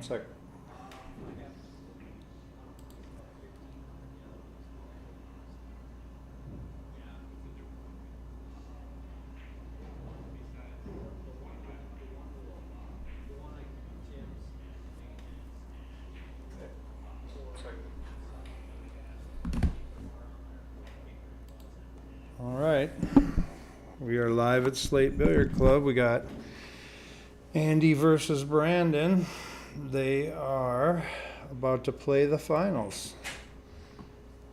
Second. All right. We are live at Slate Billiard Club. We got Andy versus Brandon. They are about to play the finals.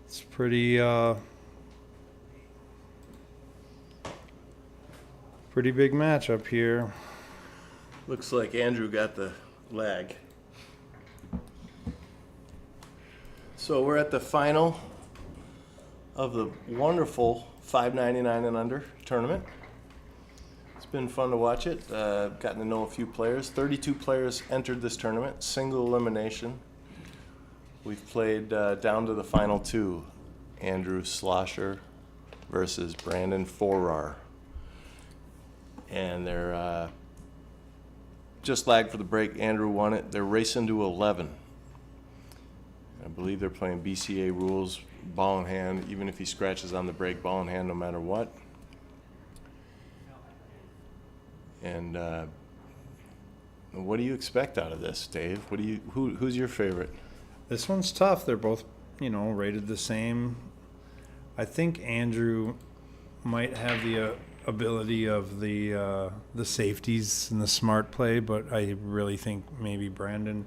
It's pretty big matchup here. Looks like Andrew got the lag. So we're at the final of the wonderful $5.99 and under tournament. It's been fun to watch it. Gotten to know a few players. 32 players entered this tournament, single elimination. We've played down to the final two. Andrew Schlosser versus Brandon Forar. And they're just lagged for the break. Andrew won it. They're racing to 11. I believe they're playing BCA rules, ball in hand, even if he scratches on the break, ball in hand no matter what. And what do you expect out of this, Dave? Who's your favorite? This one's tough. They're both, rated the same. I think Andrew might have the ability of the safeties and the smart play, but I really think maybe Brandon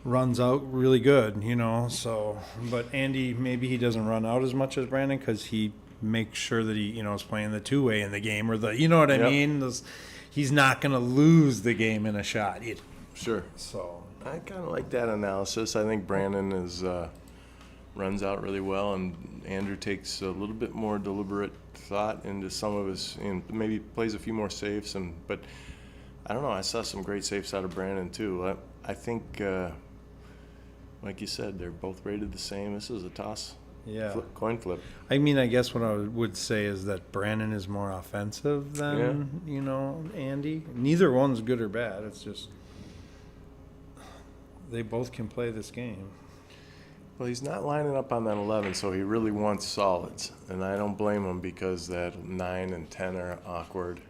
runs out really good, so, but Andy, maybe he doesn't run out as much as Brandon because he makes sure that he, is playing the two-way in the game, or what I mean? He's not going to lose the game in a shot either. Sure. So I kind of like that analysis. I think Brandon runs out really well, and Andrew takes a little bit more deliberate thought into some of his, and maybe plays a few more safes. But I don't know. I saw some great safes out of Brandon too. I think, like you said, they're both rated the same. This is a toss. Yeah. Coin flip. I mean, I guess what I would say is that Brandon is more offensive than, Andy. Neither one's good or bad. It's just they both can play this game. Well, he's not lining up on that 11, so he really wants solids. And I don't blame him because that 9 and 10 are awkward.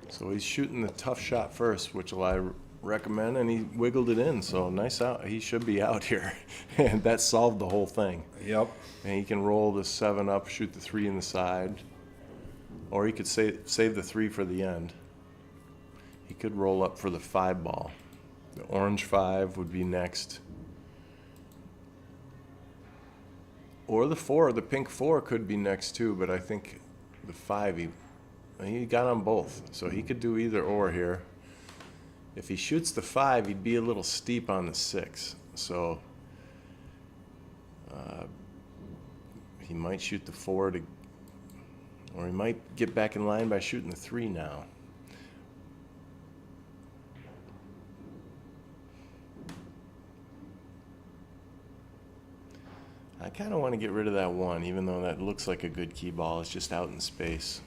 So he's shooting the tough shot first, which I recommend, and he wiggled it in. So nice out. He should be out here. And that solved the whole thing. Yep. And he can roll the 7 up, shoot the 3 in the side. Or he could save the 3 for the end. He could roll up for the 5 ball. The orange 5 would be next. Or the 4, the pink 4 could be next too, but I think the 5, he got on both. So he could do either or here. If he shoots the 5, he'd be a little steep on the 6. So he might shoot the 4 or he might get back in line by shooting the 3 now. I kind of want to get rid of that 1, even though that looks like a good key ball. It's just out in space.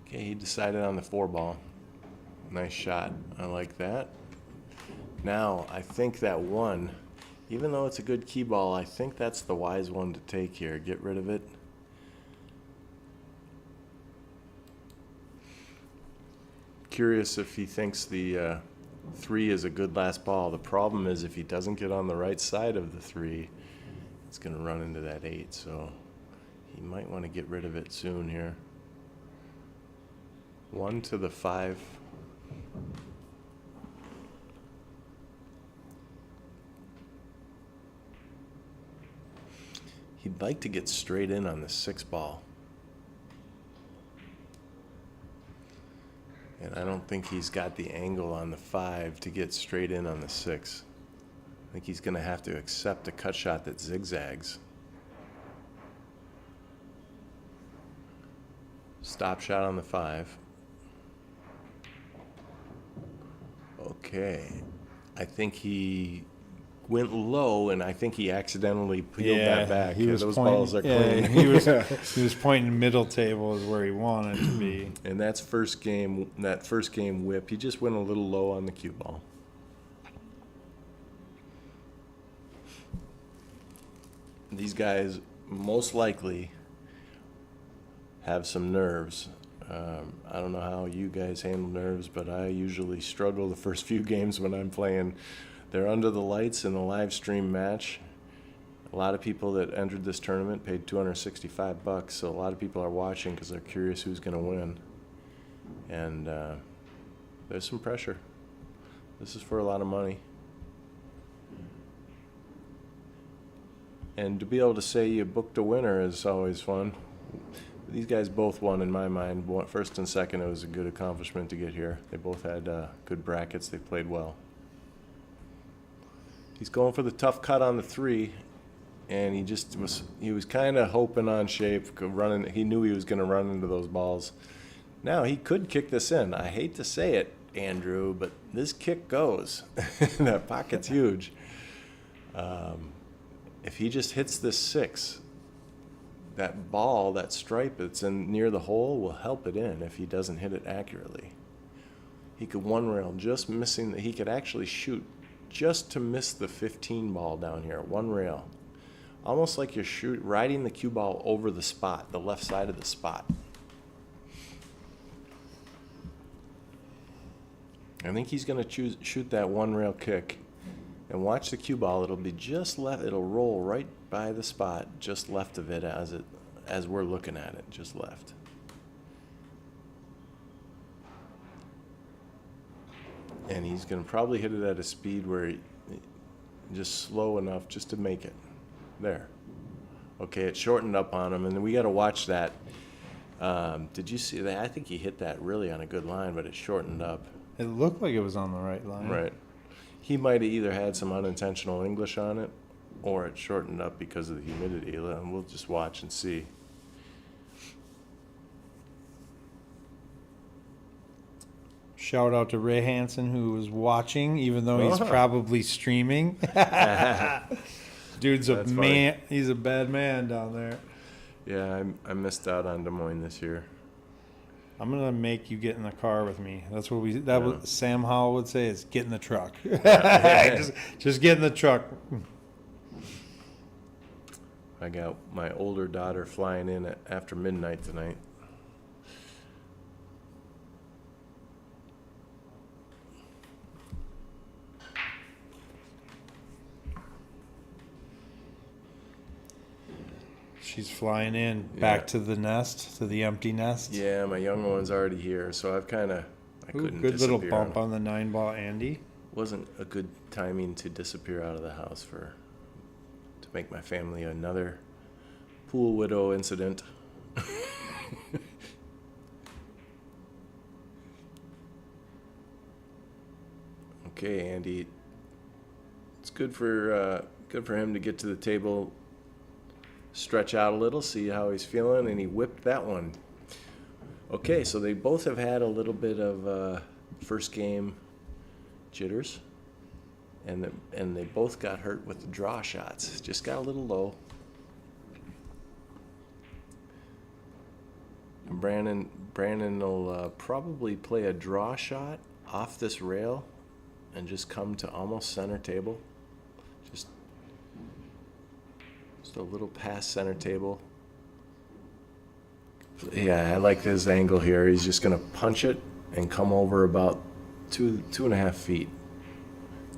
Okay, he decided on the 4 ball. Nice shot. I like that. Now, I think that 1, even though it's a good key ball, I think that's the wise one to take here. Get rid of it. Curious if he thinks the 3 is a good last ball. The problem is if he doesn't get on the right side of the 3, it's going to run into that 8. So he might want to get rid of it soon here. 1 to the 5. He'd like to get straight in on the 6 ball. And I don't think he's got the angle on the 5 to get straight in on the 6. I think he's going to have to accept a cut shot that zigzags. Stop shot on the 5. Okay. I think he went low, and I think he accidentally peeled that back. He was those pointing, balls are yeah, clean. he was pointing middle table is where he wanted to be. And that first game whip, he just went a little low on the cue ball. These guys most likely have some nerves. I don't know how you guys handle nerves, but I usually struggle the first few games when I'm playing. They're under the lights in a live stream match. A lot of people that entered this tournament paid $265, so a lot of people are watching because they're curious who's going to win. And there's some pressure. This is for a lot of money. And to be able to say you booked a winner is always fun. These guys both won in my mind. First and second, it was a good accomplishment to get here. They both had good brackets. They played well. He's going for the tough cut on the 3, and he was kind of hoping on shape, running. He knew he was going to run into those balls. Now he could kick this in. I hate to say it, Andrew, but this kick goes. That pocket's huge. If he just hits this 6, that ball, that stripe that's in near the hole will help it in if he doesn't hit it accurately. He could one rail just missing. He could actually shoot just to miss the 15 ball down here, one rail. Almost like you're riding the cue ball over the spot, the left side of the spot. I think he's going to shoot that one rail kick. And watch the cue ball. It'll be just left. It'll roll right by the spot, just left of it as we're looking at it, just left. And he's going to probably hit it at a speed where just slow enough just to make it. There. Okay, it shortened up on him, and we got to watch that. Did you see that? I think he hit that really on a good line, but it shortened up. It looked like it was on the right line. Right. He might have either had some unintentional English on it or it shortened up because of the humidity. And we'll just watch and see. Shout out to Ray Hansen, who was watching, even though he's probably streaming. Dude's That's man. funny. He's a bad man down there. Yeah, I missed out on Des Moines this year. I'm gonna make you get in the car with me. That's what what Sam Howell would say is get in the truck. just get in the truck. I got my older daughter flying in after midnight tonight. She's flying in back to the nest, to the empty nest. Yeah, my younger one's already here, so I couldn't good little disappear bump on the 9-ball Andy. Wasn't a good timing to disappear out of the house to make my family another pool widow incident. Okay, Andy. It's good for him to get to the table, stretch out a little, see how he's feeling, and he whipped that one. Okay, so they both have had a little bit of first game jitters, and they both got hurt with the draw shots. Just got a little low. And Brandon will probably play a draw shot off this rail and just come to almost center table. Just a little past center table. Yeah, I like his angle here. He's just going to punch it and come over about 2.5 feet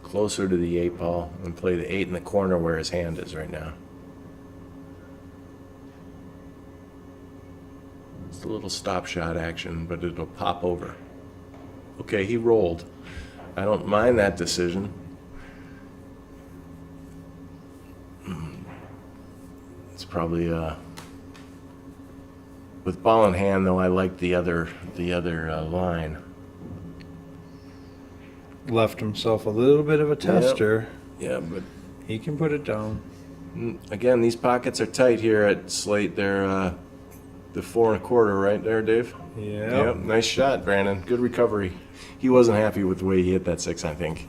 closer to the 8 ball and play the 8 in the corner where his hand is right now. It's a little stop shot action, but it'll pop over. Okay, he rolled. I don't mind that decision. It's probably with ball in hand, though. I like the other line. Left himself a little bit of a tester. Yeah, but He can put it down. again, these pockets are tight here at Slate. They're the 4 1/4 right there, Dave. Yep. Nice shot, Brandon. Good recovery. He wasn't happy with the way he hit that 6, I think.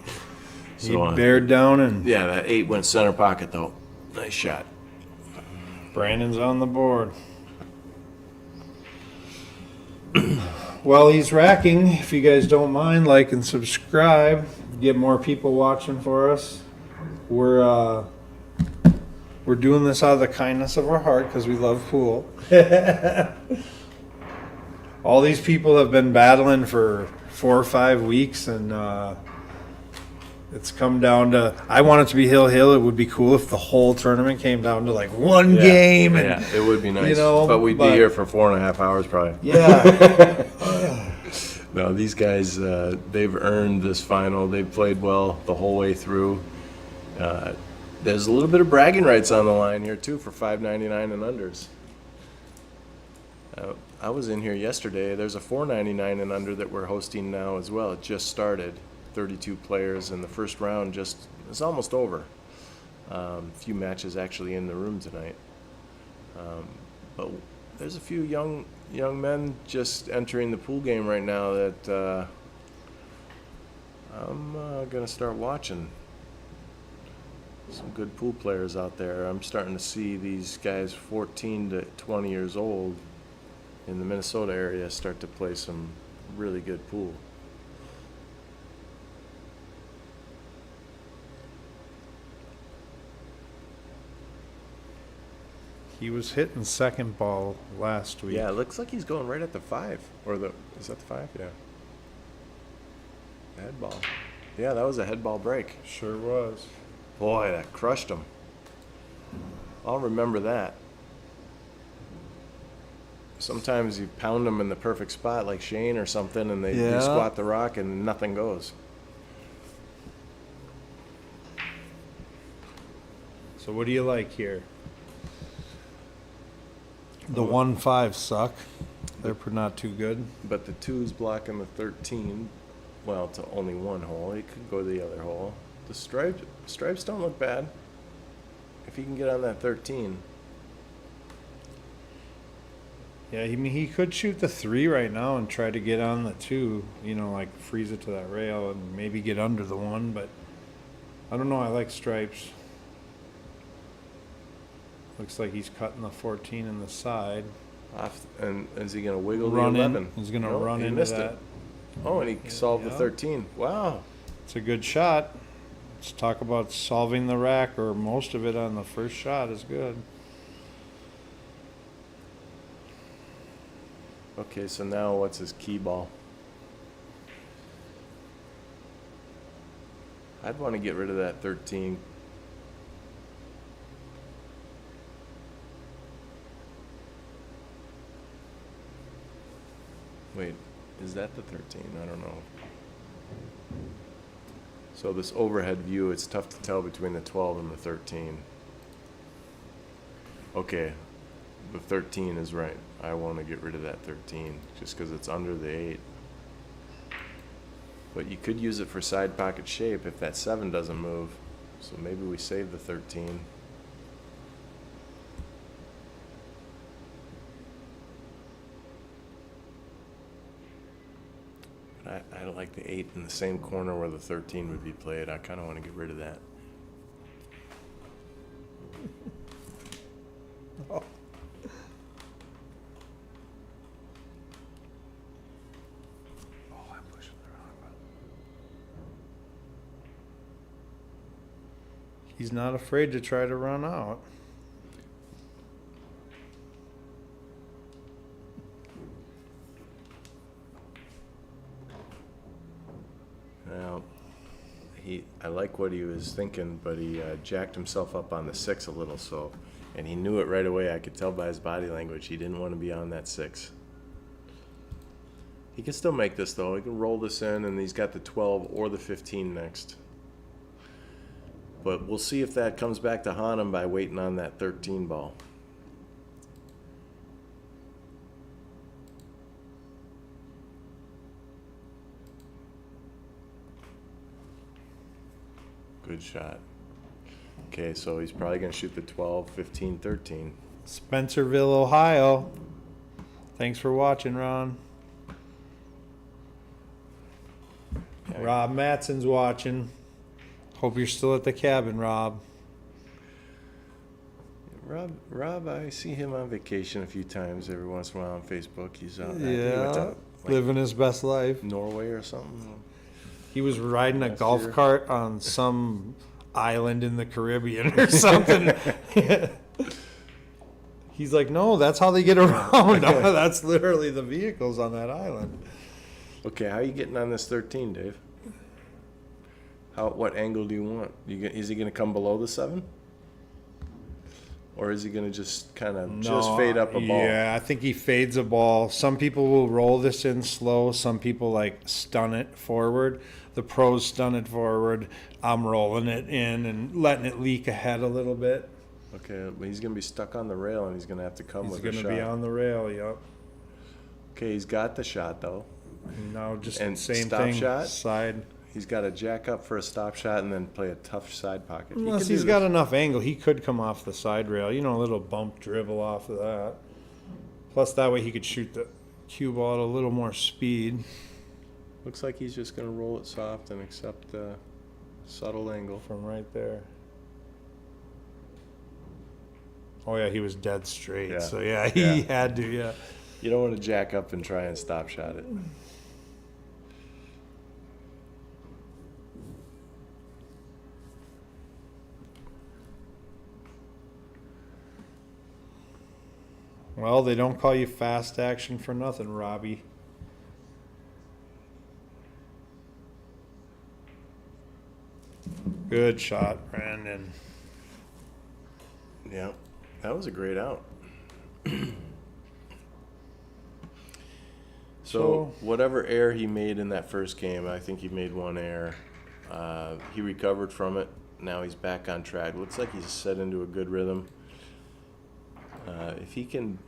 He bared down and Yeah, that 8 went center pocket, though. Nice shot. Brandon's on the board. Well, he's racking. If you guys don't mind, like and subscribe. Get more people watching for us. We're doing this out of the kindness of our heart because we love pool. All these people have been battling for 4 or 5 weeks, and it's come down to. I want it to be hill. It would be cool if the whole tournament came down to like one game. And, Yeah, it would be nice. you know, but we'd be here for 4.5 hours probably. Yeah. No, these guys, they've earned this final. They've played well the whole way through. There's a little bit of bragging rights on the line here, too, for $5.99 and unders. I was in here yesterday. There's a $4.99 and under that we're hosting now as well. It just started. 32 players, and the first round is almost over. A few matches actually in the room tonight. But there's a few young men just entering the pool game right now that I'm going to start watching. Some good pool players out there. I'm starting to see these guys 14 to 20 years old in the Minnesota area start to play some really good pool. He was hitting second ball last week. Yeah, it looks like he's going right at the 5. Is that the 5? Yeah. The head ball. Yeah, that was a head ball break. Sure was. Boy, that crushed him. I'll remember that. Sometimes you pound them in the perfect spot like Shane or something, and they squat the rock and nothing goes. So what do you like here? The 1-5 suck. They're not too good. But the 2's blocking the 13. Well, to only one hole. He could go to the other hole. The stripes don't look bad. If he can get on that 13. Yeah, I mean, he could shoot the 3 right now and try to get on the 2, like freeze it to that rail and maybe get under the 1, but I don't know. I like stripes. Looks like he's cutting the 14 in the side. And is he going to wiggle Run the in. 11? He's going to run he into missed that. it. Oh, and he solved the 13. Wow. It's a good shot. Let's talk about solving the rack, or most of it on the first shot is good. Okay, so now what's his key ball? I'd want to get rid of that 13. Wait, is that the 13? I don't know. So this overhead view, it's tough to tell between the 12 and the 13. Okay, the 13 is right. I want to get rid of that 13 just because it's under the 8. But you could use it for side pocket shape if that 7 doesn't move. So maybe we save the 13. I like the 8 in the same corner where the 13 would be played. I kind of want to get rid of that. Oh. I'm pushing the wrong button. He's not afraid to try to run out. Well, I like what he was thinking, but he jacked himself up on the 6 a little, and he knew it right away. I could tell by his body language he didn't want to be on that 6. He can still make this, though. He can roll this in, and he's got the 12 or the 15 next. But we'll see if that comes back to haunt him by waiting on that 13 ball. Good shot. Okay, so he's probably going to shoot the 12, 15, 13. Spencerville, Ohio. Thanks for watching, Ron. Yeah. Rob Matson's watching. Hope you're still at the cabin, Rob. Rob, I see him on vacation a few times every once in a while on Facebook. He's out. I think he went Yeah, to, living his best life. Norway or something. He was riding a Last golf year. cart on some island in the Caribbean or something. He's like, no, that's how they get around. That's literally the vehicles on that island. Okay, how are you getting on this 13, Dave? What angle do you want? Is he going to come below the 7? Or is he going to just kind of just fade up a ball? Yeah, I think he fades a ball. Some people will roll this in slow. Some people like stun it forward. The pros stun it forward. I'm rolling it in and letting it leak ahead a little bit. Okay, but he's going to be stuck on the rail and he's going to have to come He's with a going shot. to be on the rail, yep. Okay, he's got the shot though. Now just And same stop thing. shot? Side. He's got to jack up for a stop shot and then play a tough side pocket. Unless he's got enough angle, he could come off the side rail. You know, a little bump dribble off of that. Plus, that way he could shoot the cue ball at a little more speed. Looks like he's just going to roll it soft and accept the subtle angle. From right there. Oh, yeah, he was dead straight. Yeah. So, yeah, he had to, yeah. You don't want to jack up and try and stop shot it. Well, they don't call you fast action for nothing, Robbie. Good shot, Brandon. Yeah, that was a great out. So whatever error he made in that first game, I think he made one error. He recovered from it. Now he's back on track. Looks like he's set into a good rhythm. If he can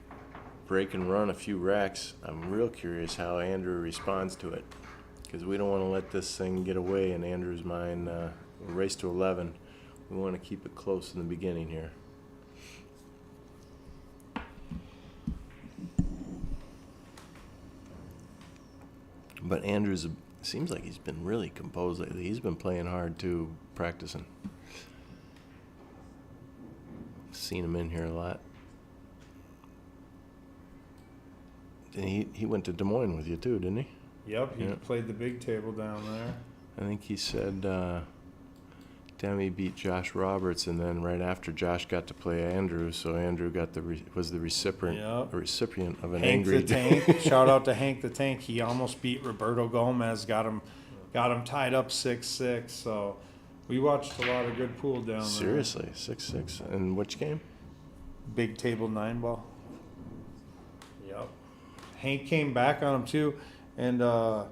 break and run a few racks, I'm real curious how Andrew responds to it, because we don't want to let this thing get away in Andrew's mind. Race to 11. We want to keep it close in the beginning here. But Andrew's seems like he's been really composed lately. He's been playing hard too, practicing. Seen him in here a lot. And he went to Des Moines with you too, didn't he? Yep, he Yeah. played the big table down there. I think he said Demi beat Josh Roberts, and then right after Josh got to play Andrew, so Andrew got was the recipient Yep. recipient of an Hank angry the Tank. Shout out to Hank the Tank. He almost beat Roberto Gomez. Got him tied up 6-6. So we watched a lot of good pool down there. Seriously, 6-6. And which game? Big table 9-ball. Yep. Hank came back on him too, and I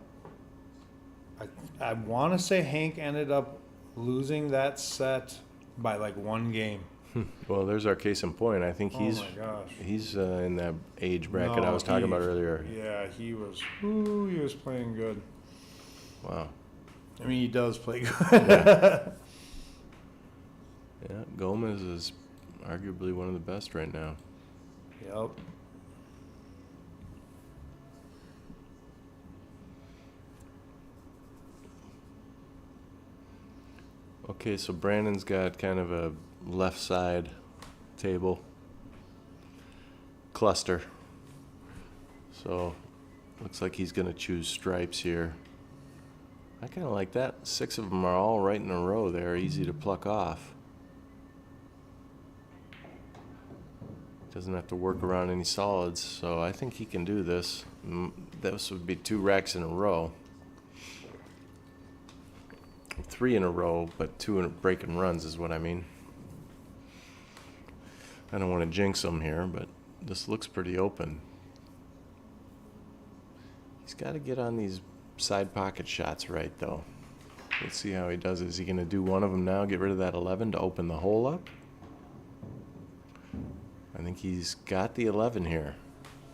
want to say Hank ended up losing that set by like one game. Well, there's our case in point. I think Oh he's my gosh. he's in that age bracket I was talking about earlier. Yeah, he was playing good. Wow. I mean, he does play good. Yeah. Yeah, Gomez is arguably one of the best right now. Yep. Okay, so Brandon's got kind of a left side table cluster. So looks like he's going to choose stripes here. I kind of like that. 6 of them are all right in a row there, easy to pluck off. Doesn't have to work around any solids, so I think he can do this. This would be 2 racks in a row. 3 in a row, but 2 in break and runs is what I mean. I don't want to jinx him here, but this looks pretty open. He's got to get on these side pocket shots right, though. Let's see how he does. Is he going to do one of them now, get rid of that 11 to open the hole up? I think he's got the 11 here.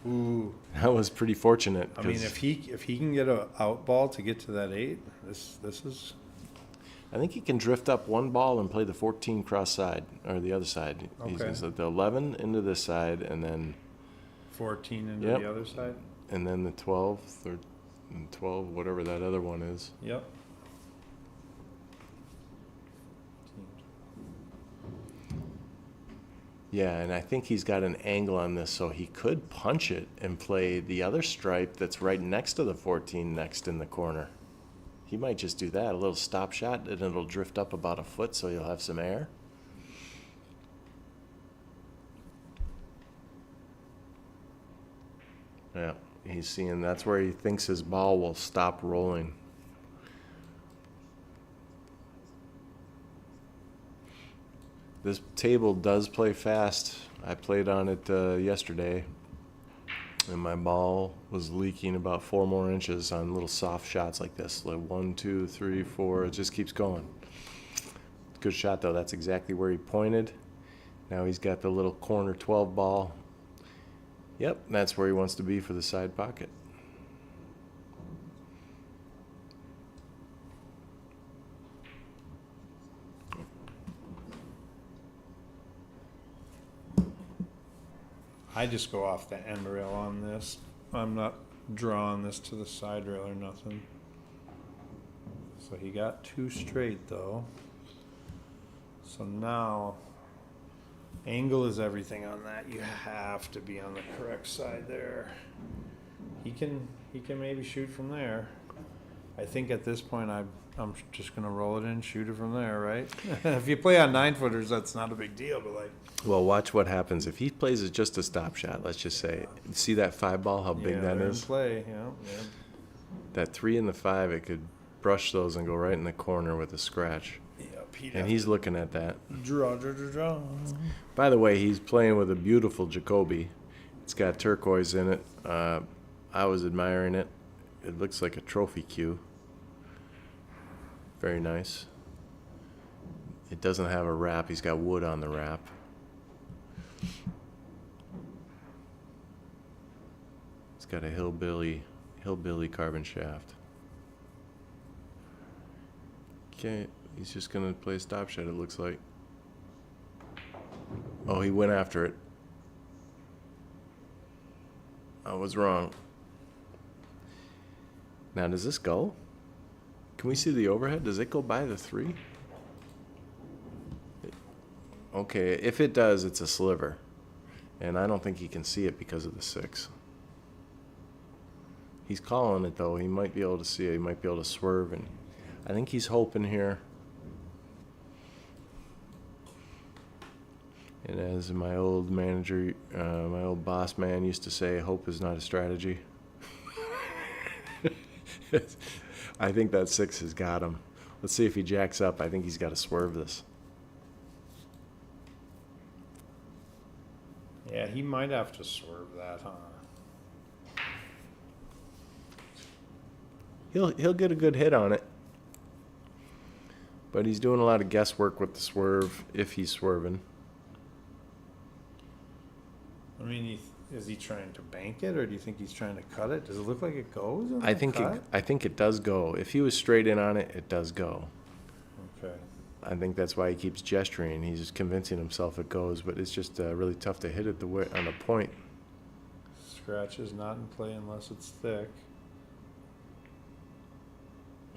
Ooh. That was pretty fortunate. I mean, if he can get a out ball to get to that 8, this is. I think he can drift up one ball and play the 14 cross side, or the other side. Okay. He's the 11 into this side, and then 14 into Yep. the other side. and then the 12, or 12, whatever that other one is. Yep. Yeah, and I think he's got an angle on this, so he could punch it and play the other stripe that's right next to the 14 next in the corner. He might just do that, a little stop shot, and it'll drift up about a foot so you'll have some air. Yeah, he's seeing that's where he thinks his ball will stop rolling. This table does play fast. I played on it yesterday, and my ball was leaking about 4 more inches on little soft shots like this. Like 1, 2, 3, 4. It just keeps going. Good shot, though. That's exactly where he pointed. Now he's got the little corner 12 ball. Yep, that's where he wants to be for the side pocket. I just go off the end rail on this. I'm not drawing this to the side rail or nothing. So he got 2 straight though. So now, angle is everything on that. You have to be on the correct side there. He can maybe shoot from there. I think at this point I'm just gonna roll it in, shoot it from there, right? If you play on 9-footers, that's not a big deal, but like. Well, watch what happens. If he plays it just a stop shot, let's just say, see that 5 ball, how big that they're in is? play, yeah. That 3 and the 5, it could brush those and go right in the corner with a scratch. Yep, And he's looking at that. Draw. By the way, he's playing with a beautiful Jacoby. It's got turquoise in it. I was admiring it. It looks like a trophy cue. Very nice. It doesn't have a wrap. He's got wood on the wrap. It's got a hillbilly carbon shaft. Okay, he's just gonna play a stop shot, it looks like. Oh, he went after it. I was wrong. Now, does this go? Can we see the overhead? Does it go by the 3? Okay, if it does, it's a sliver. And I don't think he can see it because of the 6. He's calling it, though. He might be able to see it. He might be able to swerve. And I think he's hoping here. And as my old manager, my old boss man used to say, hope is not a strategy. I think that 6 has got him. Let's see if he jacks up. I think he's got to swerve this. Yeah, he might have to swerve that, huh? He'll get a good hit on it. But he's doing a lot of guesswork with the swerve if he's swerving. I mean, is he trying to bank it, or do you think he's trying to cut it? Does it look like it goes? I think it does go. If he was straight in on it, it does go. Okay. I think that's why he keeps gesturing. He's just convincing himself it goes, but it's just really tough to hit it on the point. Scratch is not in play unless it's thick.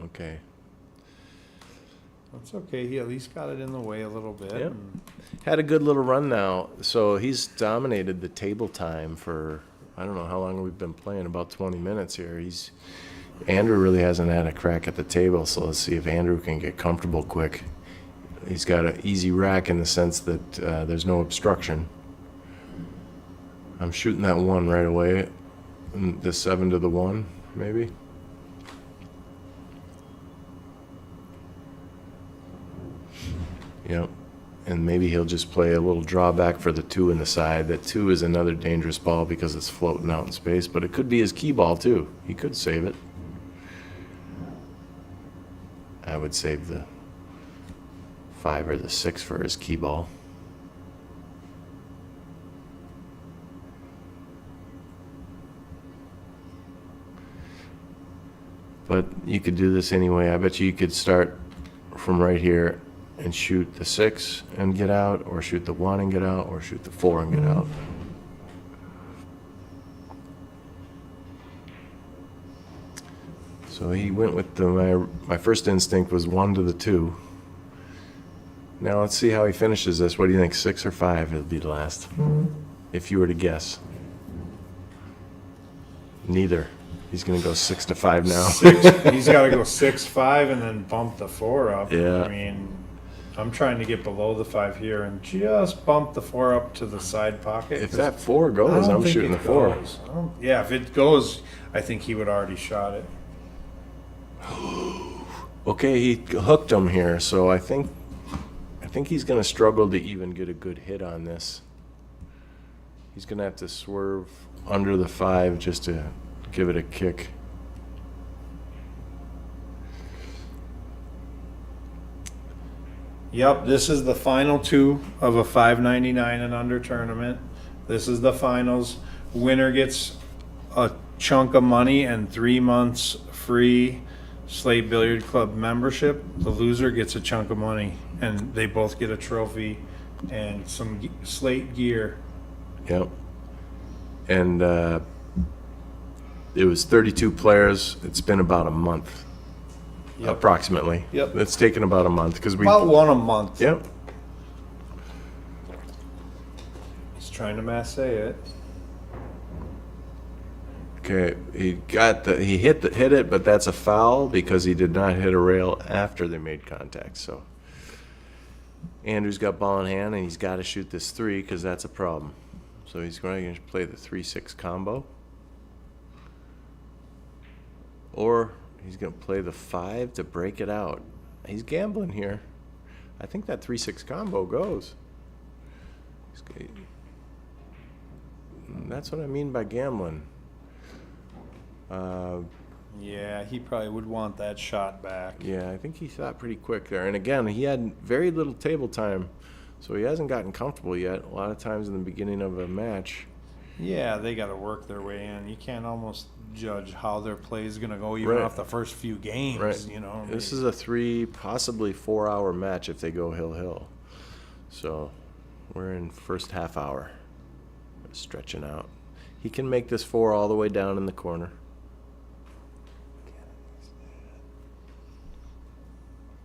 Okay. That's okay. He at least got it in the way a little bit. Yep. And Had a good little run now. So he's dominated the table time for, I don't know how long we've been playing, about 20 minutes here. Andrew really hasn't had a crack at the table, so let's see if Andrew can get comfortable quick. He's got an easy rack in the sense that there's no obstruction. I'm shooting that 1 right away. The 7 to the 1, maybe. Yep. And maybe he'll just play a little drawback for the 2 in the side. That 2 is another dangerous ball because it's floating out in space, but it could be his key ball too. He could save it. I would save the 5 or the 6 for his key ball. But you could do this anyway. I bet you could start from right here and shoot the 6 and get out, or shoot the 1 and get out, or shoot the 4 and get out. So he went with my first instinct was 1 to the 2. Now let's see how he finishes this. What do you think, 6 or 5 it'll be the last? If you were to guess. Neither. He's going to go 6 to 5 now. He's got to go 6-5 and then bump the 4 up. Yeah. I mean, I'm trying to get below the 5 here and just bump the 4 up to the side pocket. If that 4 I goes, don't I'm think shooting it the 4. goes. Yeah, if it goes, I think he would already shot it. Okay, he hooked him here, so I think he's going to struggle to even get a good hit on this. He's going to have to swerve under the 5 just to give it a kick. Yep, this is the final 2 of a 599 and under tournament. This is the finals. Winner gets a chunk of money and 3 months free Slate Billiard Club membership. The loser gets a chunk of money, and they both get a trophy and some Slate gear. Yep. And it was 32 players. It's been about a month, approximately. Yep. It's taken about a month because we. About one a month. Yep. He's trying to masse it. Okay, he hit it, but that's a foul because he did not hit a rail after they made contact. So Andrew's got ball in hand, and he's got to shoot this 3 because that's a problem. So he's going to play the 3-6 combo, or he's going to play the 5 to break it out. He's gambling here. I think that 3-6 combo goes. That's what I mean by gambling. Yeah, he probably would want that shot back. Yeah, I think he thought pretty quick there. And again, he had very little table time, so he hasn't gotten comfortable yet. A lot of times in the beginning of a match. Yeah, they got to work their way in. You can't almost judge how their play is going to go even off the first few games. Right. You know, this is a 3, possibly 4-hour match if they go hill-hill. So we're in first half hour. Stretching out. He can make this 4 all the way down in the corner.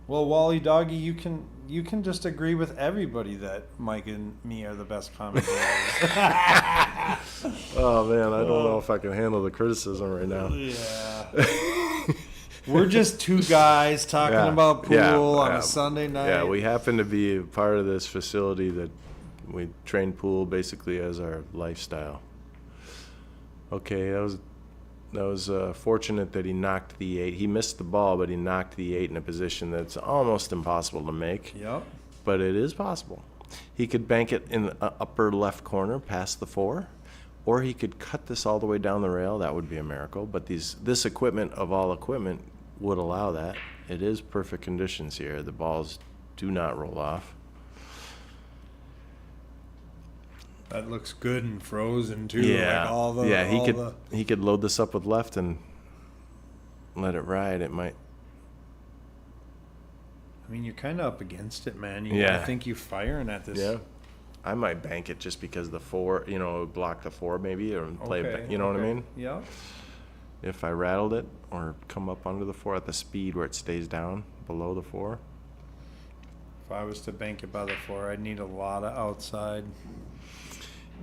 Well, Wally Doggy, you can just agree with everybody that Mike and me are the best commentators. Oh man, I don't know if I can handle the criticism right now. Yeah. We're just 2 guys talking about pool on a Sunday night. Yeah, we happen to be a part of this facility that we train pool basically as our lifestyle. Okay, that was fortunate that he knocked the 8. He missed the ball, but he knocked the 8 in a position that's almost impossible to make. Yep. But it is possible. He could bank it in the upper left corner past the 4, or he could cut this all the way down the rail. That would be a miracle. But this equipment of all equipment would allow that. It is perfect conditions here. The balls do not roll off. That looks good and frozen too. Yeah, Like he could load this up with left and let it ride. It might. I mean, you're kind of up against it, man. I think you firing at this. Yeah, I might bank it just because the 4, block the 4 maybe, or play it back, what I mean? Yeah. If I rattled it or come up under the 4 at the speed where it stays down below the 4. If I was to bank it by the 4, I'd need a lot of outside.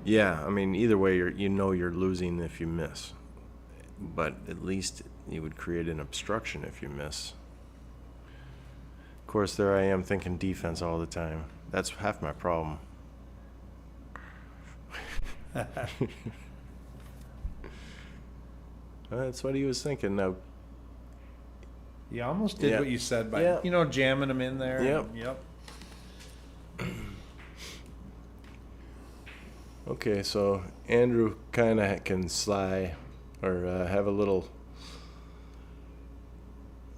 Yeah, I mean, either way, you're losing if you miss. But at least you would create an obstruction if you miss. Of course, there I am thinking defense all the time. That's half my problem. That's what he was thinking. Now, You almost did what you said by, jamming them in there. Yep. Okay, so Andrew kind of can sly or have a little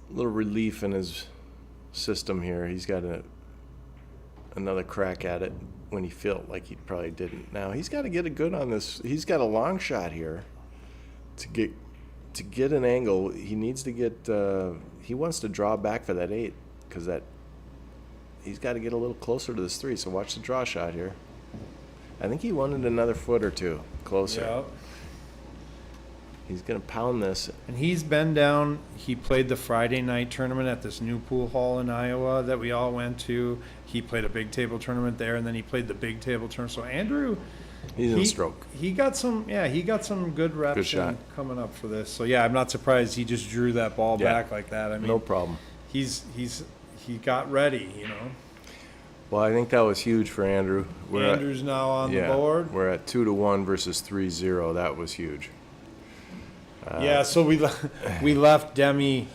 relief in his system here. He's got another crack at it when he felt like he probably didn't. Now he's got to get a good on this. He's got a long shot here to get an angle. He needs to get. He wants to draw back for that 8 because he's got to get a little closer to this 3. So watch the draw shot here. I think he wanted another foot or 2 closer. Yep. He's going to pound this. And he's been down. He played the Friday night tournament at this new pool hall in Iowa that we all went to. He played a big table tournament there, and then he played the big table tournament. So Andrew, He's in stroke. He got some good reps Good shot. coming up for this. So yeah, I'm not surprised he just drew that ball back like that. I mean, No problem. He got ready, you know. Well, I think that was huge for Andrew. Andrew's now on the board. We're at 2-1 versus 3-0. That was huge. So we left Demetrius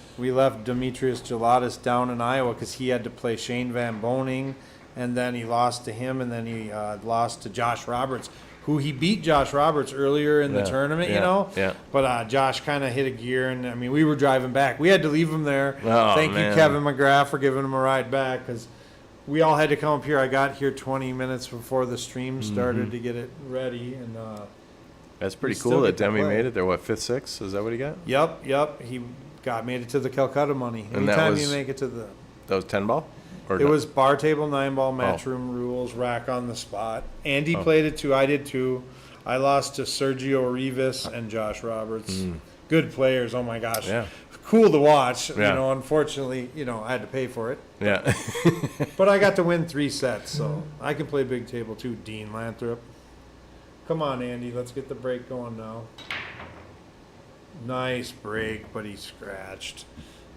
Gelatis down in Iowa because he had to play Shane Van Boning, and then he lost to him, and then he lost to Josh Roberts, who he beat Josh Roberts earlier in the tournament, you know. Yeah. But Josh kind of hit a gear, and I mean we were driving back. We had to leave him there. Oh, Thank man. you, Kevin McGrath, for giving him a ride back because we all had to come up here. I got here 20 minutes before the stream started to get it ready, and. That's pretty We cool still that get to Demi play. made it. They're what, 5th, 6th? Is that what he got? Yep. He made it to the Calcutta money. And that Anytime was- you make it to the, That was 10 ball? Or it no? was bar table 9-ball match Oh. room rules, rack on the spot. Andy Oh. played it too. I did too. I lost to Sergio Rivas and Josh Roberts. Good players. Oh my gosh. Yeah. Cool to watch. Yeah. You know, unfortunately, I had to pay for it. Yeah. But I got to win 3 sets, so I can play big table too. Dean Lathrop. Come on, Andy. Let's get the break going now. Nice break, but he scratched.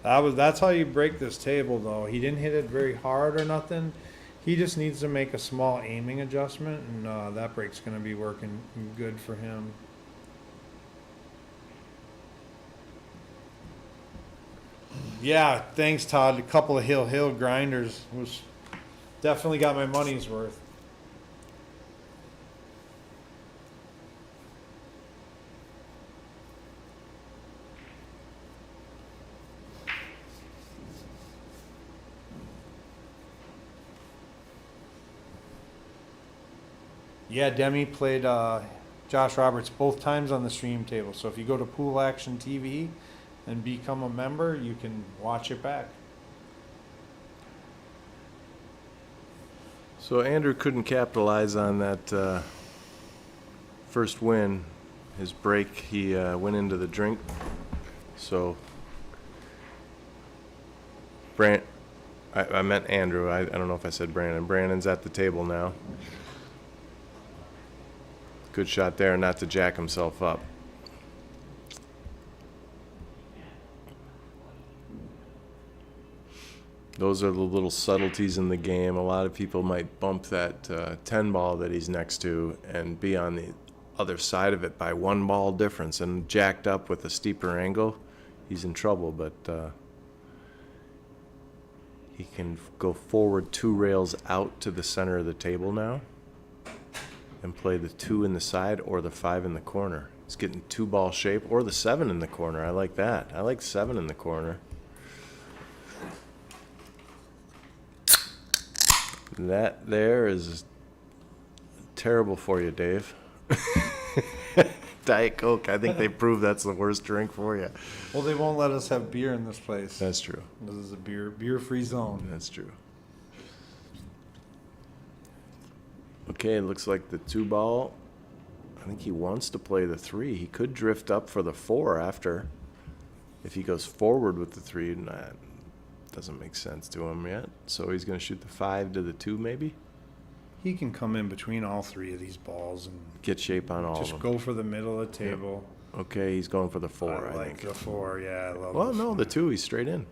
That's how you break this table, though. He didn't hit it very hard or nothing. He just needs to make a small aiming adjustment, and that break's going to be working good for him. Yeah, thanks, Todd. A couple of hill grinders was definitely got my money's worth. Yeah, Demi played Josh Roberts both times on the stream table. So if you go to Pool Action TV and become a member, you can watch it back. So Andrew couldn't capitalize on that first win. His break, he went into the drink. So I meant Andrew. I don't know if I said Brandon. Brandon's at the table now. Good shot there, not to jack himself up. Those are the little subtleties in the game. A lot of people might bump that 10 ball that he's next to and be on the other side of it by 1 ball difference and jacked up with a steeper angle. He's in trouble, but he can go forward 2 rails out to the center of the table now and play the 2 in the side or the 5 in the corner. He's getting 2 ball shape or the 7 in the corner. I like that. I like 7 in the corner. That there is terrible for you, Dave. Diet Coke. I think they proved that's the worst drink for you. Well, they won't let us have beer in this place. That's true. This is a beer-free zone. That's true. Okay, it looks like the 2 ball. I think he wants to play the 3. He could drift up for the 4 after. If he goes forward with the 3, that doesn't make sense to him yet. So he's going to shoot the 5 to the 2 maybe? He can come in between all 3 of these balls and Get shape on all just of them. go for the middle of the table. Okay, he's going for the 4, I like think. the 4, yeah. I love Well, the no, 4. the 2, he's straight in.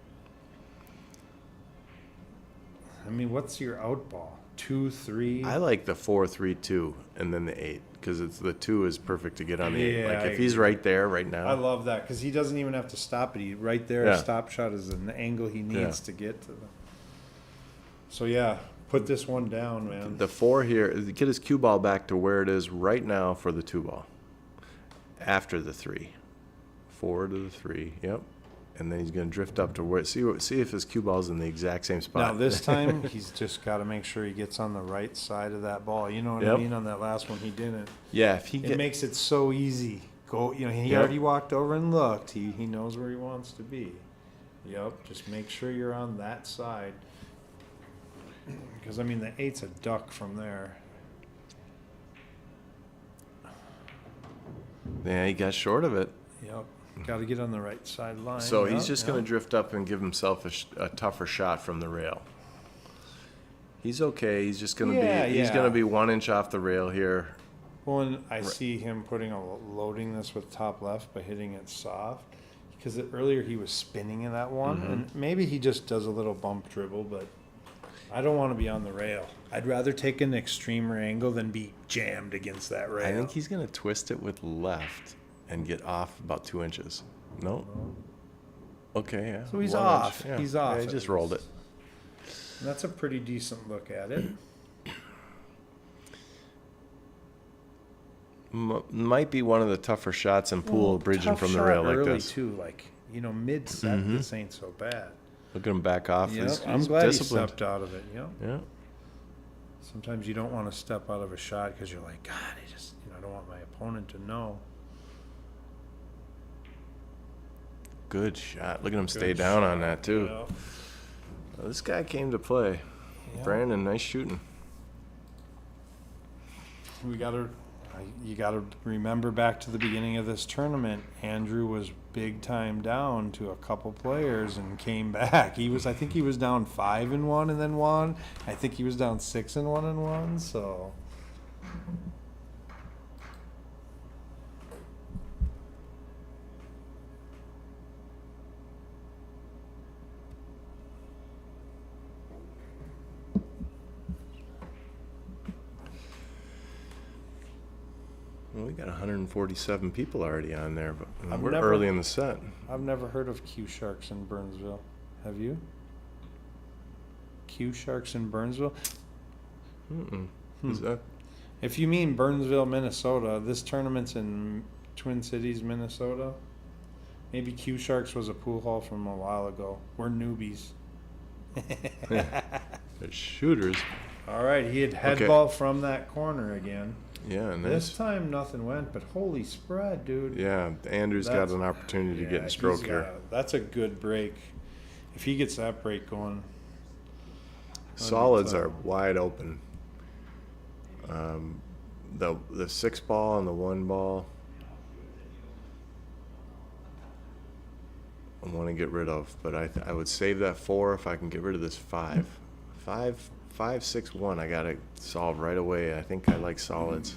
I mean, what's your out ball? 2, 3? I like the 4, 3, 2, and then the 8, because it's the 2 is perfect to get on the 8. Yeah, Like I if he's agree. right there, right now. I love that because he doesn't even have to stop it. He right there, Yeah. a stop shot is an angle he needs Yeah. to get to the. So yeah, put this one down, man. The 4 here, get his cue ball back to where it is right now for the 2 ball. After the 3. 4 to the 3, yep. And then he's going to drift up to where, see if his cue ball's in the exact same spot. Now this time he's just got to make sure he gets on the right side of that ball. You know what I Yep. mean? On that last one, he didn't. Yeah, if he It get, makes it so easy. Go, he Yep. already walked over and looked. He knows where he wants to be. Yep, just make sure you're on that side. Because I mean, the 8's a duck from there. yeah, he got short of it. Yep. Got to get on the right sideline. So Yep, he's just yep. going to drift up and give himself a tougher shot from the rail. He's okay. He's just going to he's Yeah. going to be 1 inch off the rail here. Well, and I see him loading this with top left by hitting it soft. Because earlier he was spinning in that one, and maybe he just does a little bump dribble, but I don't want to be on the rail. I'd rather take an extremer angle than be jammed against that rail. I think he's going to twist it with left and get off about 2 inches. No? Okay, yeah. So he's 1 off. inch, yeah. He's off Yeah, he at just rolled it. And that's a pretty decent look at it. Might be one of the tougher shots in pool bridging Tough from the shot rail like early this. too, like mid set. This ain't so bad. Look at him back off. Yeah, He's I'm glad disciplined. he stepped out of it. Yeah. Sometimes you don't want to step out of a shot because you're like, God, I don't want my opponent to know. Good shot. Look at him stay down on that too. Yeah. Well, this guy came to play. Yeah. Brandon, nice shooting. You gotta remember back to the beginning of this tournament. Andrew was big time down to a couple players and came back. I think he was down 5-1 and then won. I think he was down 6-1 and won. So. Well, we got 147 people already on there, but we're never- early in the set. I've never heard of Q Sharks in Burnsville. Have you? Q Sharks in Burnsville? Is that? If you mean Burnsville, Minnesota, this tournament's in Twin Cities, Minnesota. Maybe Q Sharks was a pool hall from a while ago. We're newbies. They're shooters. All right, he had head Okay. ball from that corner again. Yeah, and This time nothing went, but holy spread, dude. yeah, Andrew's got That's- an opportunity to get in he's stroke here. That's a good break. If he gets that break going. Solids are wide open. The 6 ball and the 1 ball, I want to get rid of, but I would save that 4 if I can get rid of this 5. 5, 6, 1. I got it solved right away. I think I like solids.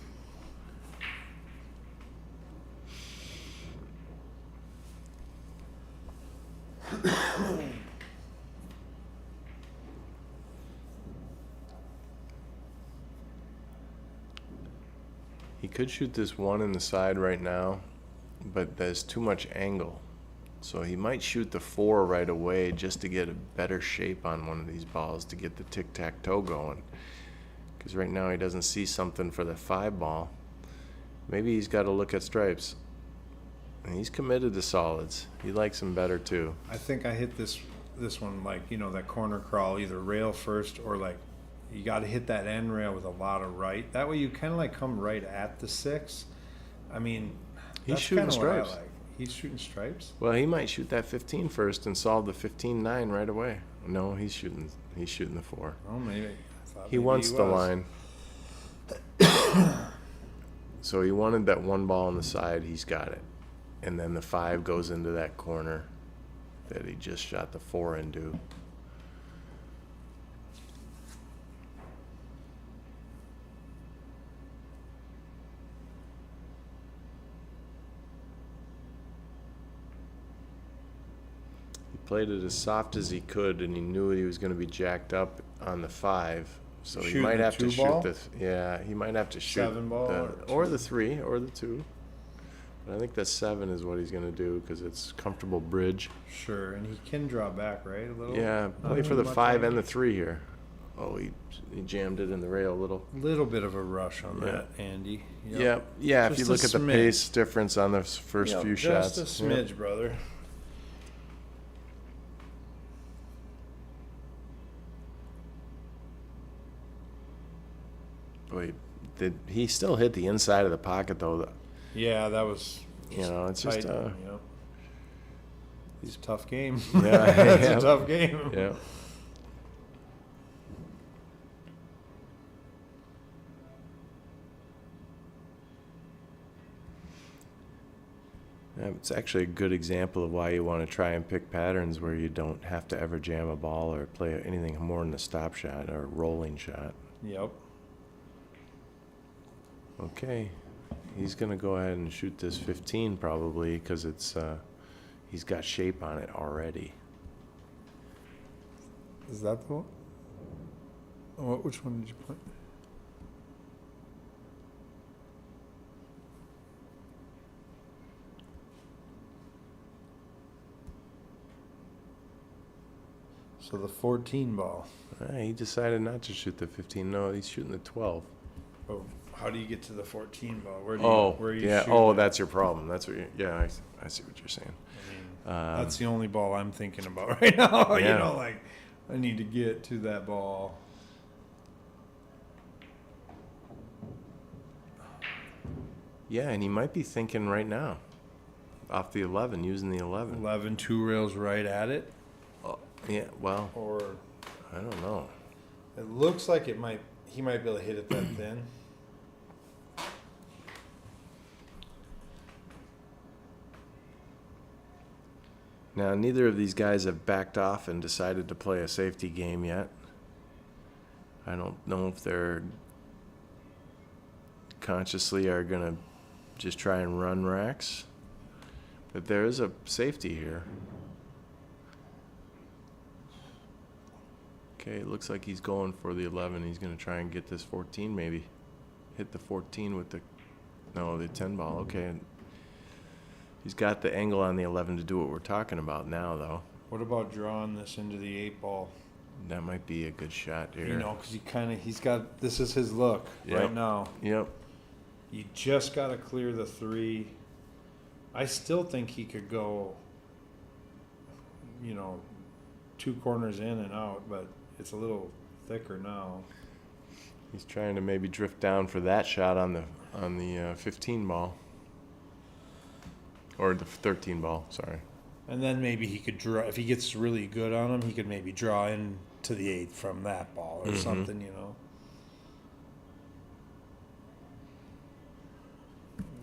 He could shoot this 1 in the side right now, but there's too much angle. So he might shoot the 4 right away just to get a better shape on one of these balls to get the tic-tac-toe going. Because right now he doesn't see something for the 5 ball. Maybe he's got to look at stripes. And he's committed to solids. He likes them better too. I think I hit this one like, that corner crawl, either rail first or like you got to hit that end rail with a lot of right. That way you kind of like come right at the 6. I mean, He's that's shooting kinda what I stripes. like. He's shooting stripes. Well, he might shoot that 15 first and solve the 15-9 right away. No, he's shooting the 4. Oh, maybe. I thought He maybe wants the was. line. So he wanted that 1 ball on the side. He's got it. And then the 5 goes into that corner that he just shot the 4 into. He played it as soft as he could, and he knew he was going to be jacked up on the 5. So he Shooting might the have to 2 shoot ball? this. Yeah, he might have to shoot 7 ball or the 3 or the 2. But I think the 7 is what he's going to do because it's comfortable bridge. Sure, and he can draw back, right? A little. Yeah, play Not for the much 5 and angle. the 3 here. Oh, he jammed it in the rail a little. Little bit of a rush on Yeah. that, Andy. Yep. Yeah, if Just you a look at the smidge. pace difference on the first Yep, few just shots. a smidge, brother. Wait, he still hit the inside of the pocket though? Yeah, that was. It's tight, just It's a tough game. Yeah, It's yeah. a tough game. yeah. It's actually a good example of why you want to try and pick patterns where you don't have to ever jam a ball or play anything more than a stop shot or a rolling shot. Yep. Okay, he's going to go ahead and shoot this 15 probably because it's he's got shape on it already. Is that the one? Which one did you play? So the 14 ball. He decided not to shoot the 15. No, he's shooting the 12. Oh, how do you get to the 14 ball? Where are you yeah. shooting Oh, it? that's your problem. That's what. I see what you're saying. I mean, that's the only ball I'm thinking about right now. Yeah. You know, like I need to get to that ball. Yeah, and he might be thinking right now, off the 11, using the 11. 11, 2 rails right at it. Yeah. Well, Or I don't know. it looks like he might be able to hit it that thin. Now, neither of these guys have backed off and decided to play a safety game yet. I don't know if they're consciously are going to just try and run racks. But there is a safety here. Okay, it looks like he's going for the 11. He's going to try and get this 14 maybe. Hit the 14 with the 10 ball. Okay. He's got the angle on the 11 to do what we're talking about now, though. What about drawing this into the 8 ball? That might be a good shot here. You know, because he's got, this is his look right now. Yep. You just got to clear the 3. I still think he could go, 2 corners in and out, but it's a little thicker now. He's trying to maybe drift down for that shot on the 15 ball. Or the 13 ball, sorry. And then maybe he could draw, if he gets really good on him, he could maybe draw in to the 8 from that ball or something,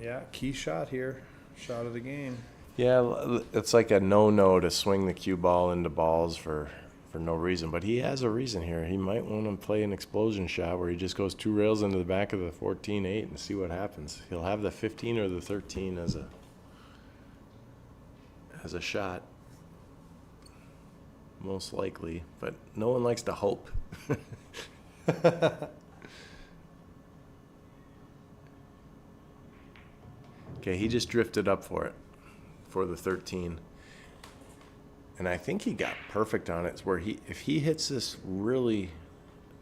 Yeah, key shot here. Shot of the game. Yeah, it's like a no-no to swing the cue ball into balls for no reason. But he has a reason here. He might want to play an explosion shot where he just goes 2 rails into the back of the 14-8 and see what happens. He'll have the 15 or the 13 as a shot, most likely. But no one likes to hope. Okay, he just drifted up for it, for the 13. And I think he got perfect on it. It's where if he hits this really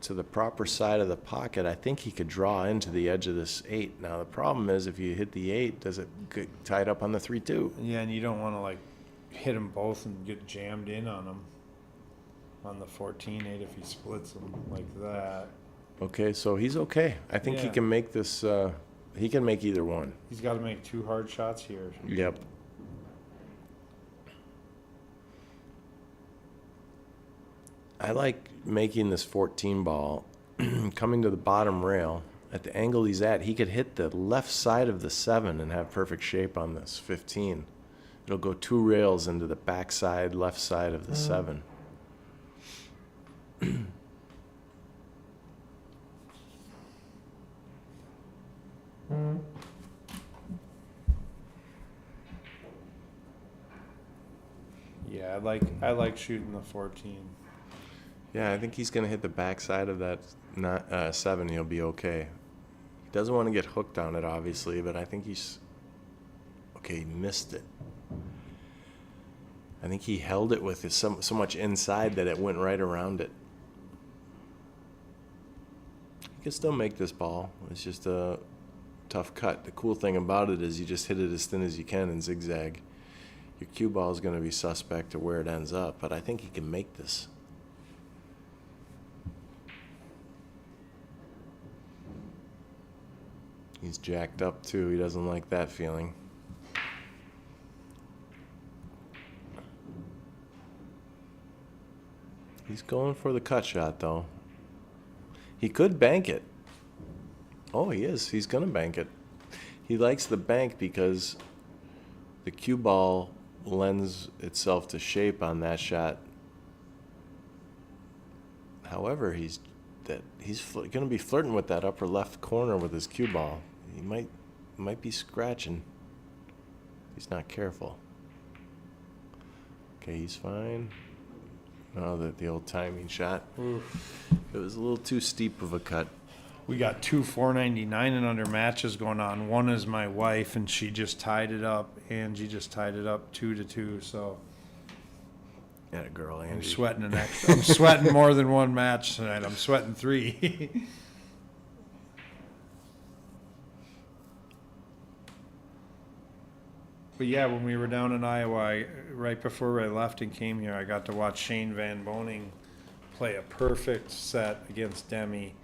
to the proper side of the pocket, I think he could draw into the edge of this 8. Now, the problem is if you hit the 8, does it get tied up on the 3-2? Yeah, and you don't want to, hit them both and get jammed in on them on the 14-8 if he splits them like that. Okay, so he's okay. I think he can make this, he can make either one. He's got to make 2 hard shots here. Yep. I like making this 14 ball coming to the bottom rail. At the angle he's at, he could hit the left side of the 7 and have perfect shape on this 15. It'll go 2 rails into the back side, left side of the 7. Yeah, I like shooting the 14. Yeah, I think he's going to hit the back side of that 7. He'll be okay. He doesn't want to get hooked on it, obviously, but I think he's... Okay, he missed it. I think he held it with so much inside that it went right around it. You can still make this ball. It's just a tough cut. The cool thing about it is you just hit it as thin as you can and zigzag. Your cue ball is going to be suspect to where it ends up, but I think he can make this. He's jacked up too. He doesn't like that feeling. He's going for the cut shot, though. He could bank it. Oh, he is. He's going to bank it. He likes the bank because the cue ball lends itself to shape on that shot. However, he's going to be flirting with that upper left corner with his cue ball. He might be scratching. He's not careful. Okay, he's fine. Oh, the old timing shot. Oof. It was a little too steep of a cut. We got 2 499 and under matches going on. One is my wife, and she just tied it up. Angie just tied it up 2-2. So Yeah, a girl, Angie. I'm sweating an extra. I'm sweating more than one match tonight. I'm sweating 3. But yeah, when we were down in Iowa, right before I left and came here, I got to watch Shane Van Boning play a perfect set against Demi.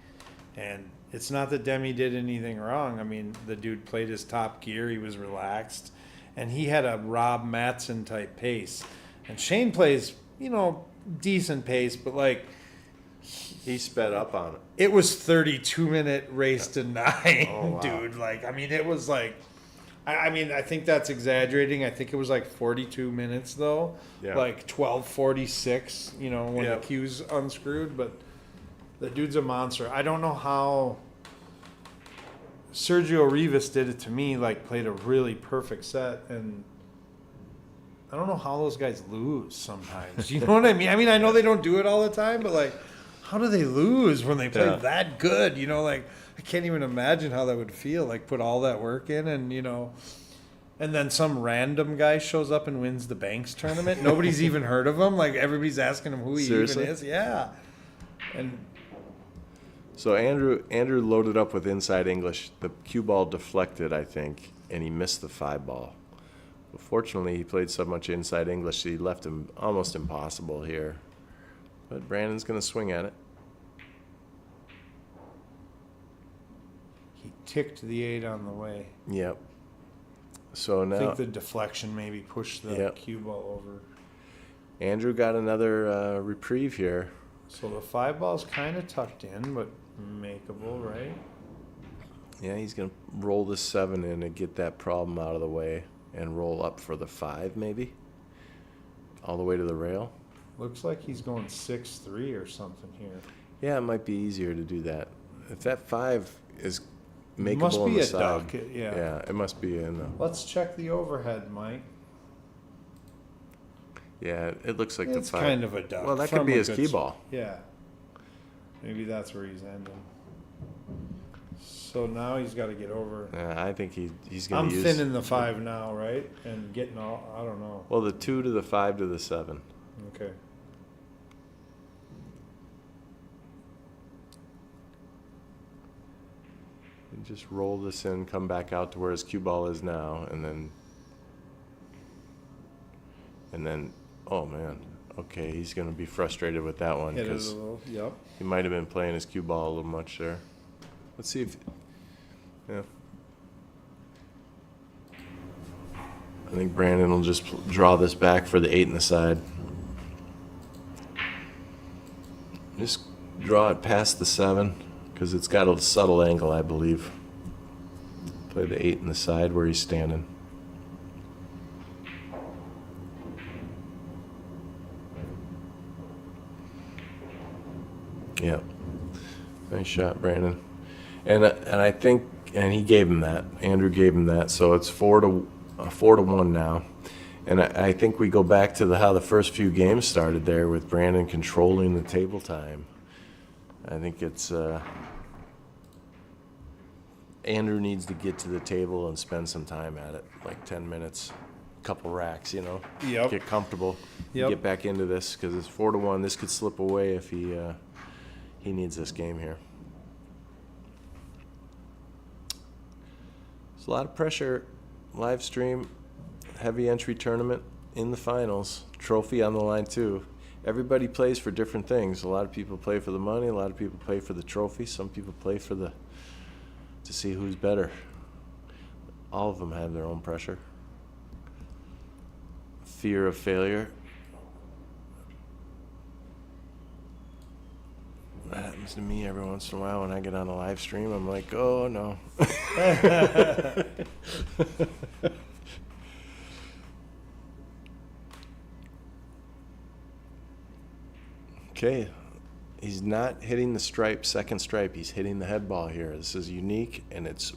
And it's not that Demi did anything wrong. I mean, the dude played his top gear. He was relaxed. And he had a Rob Matson type pace. And Shane plays, decent pace, but like, He sped up on it. it was 32-minute race to 9, Oh, wow. dude. Like, I mean, it was like, I think that's exaggerating. I think it was like 42 minutes though, Yeah. like 12:46. When Yeah. the cue's unscrewed. But the dude's a monster. I don't know how Sergio Rivas did it to me. Like, played a really perfect set, and I don't know how those guys lose sometimes. You know what I mean? I mean, I know they don't do it all the time, but like, how do they lose when they play Yeah. that good? Like, I can't even imagine how that would feel. Like, put all that work in, and and then some random guy shows up and wins the Banks tournament. Nobody's even heard of him. Like, everybody's asking him who he Seriously? even is. Yeah, and So Andrew loaded up with inside English. The cue ball deflected, I think, and he missed the 5 ball. But fortunately, he played so much inside English, he left him almost impossible here. But Brandon's going to swing at it. he ticked the 8 on the way. Yep. So I now think the deflection maybe pushed the Yep. cue ball over. Andrew got another reprieve here. So the 5 ball's kind of tucked in, but makeable, right? Yeah, he's going to roll the 7 in and get that problem out of the way and roll up for the 5 maybe. All the way to the rail. Looks like he's going 6-3 or something here. Yeah, it might be easier to do that. If that 5 is makeable Must on be the a side. duck, yeah. Yeah, it must be in the. Let's check the overhead, Mike. Yeah, it looks like It's the 5. kind of a duck. Well, that could from be a his good key ball. Yeah. Maybe that's where he's ending. So now he's got to get over. I think he's going I'm to use. thinning the 5 now, right? And getting all, I don't know. Well, the 2 to the 5 to the 7. Okay. And just roll this in, come back out to where his cue ball is now, and then, oh man, okay, he's going to be frustrated with that one Hit it a because little. Yep. he might have been playing his cue ball a little much there. Let's see if, yeah. I think Brandon will just draw this back for the 8 in the side. Just draw it past the 7 because it's got a subtle angle, I believe. Play the 8 in the side where he's standing. Yeah. Nice shot, Brandon. And I think he gave him that. Andrew gave him that. So it's 4-1 now. And I think we go back to how the first few games started there with Brandon controlling the table time. I think it's Andrew needs to get to the table and spend some time at it, like 10 minutes, couple racks, Yep. Get comfortable, Yep. get back into this because it's 4-1. This could slip away if he needs this game here. There's a lot of pressure. Live stream, heavy entry tournament in the finals, trophy on the line too. Everybody plays for different things. A lot of people play for the money. A lot of people play for the trophy. Some people play to see who's better. All of them have their own pressure. Fear of failure. That happens to me every once in a while when I get on a live stream. I'm like, oh no. Okay. He's not hitting the stripe, second stripe. He's hitting the head ball here. This is unique, and it's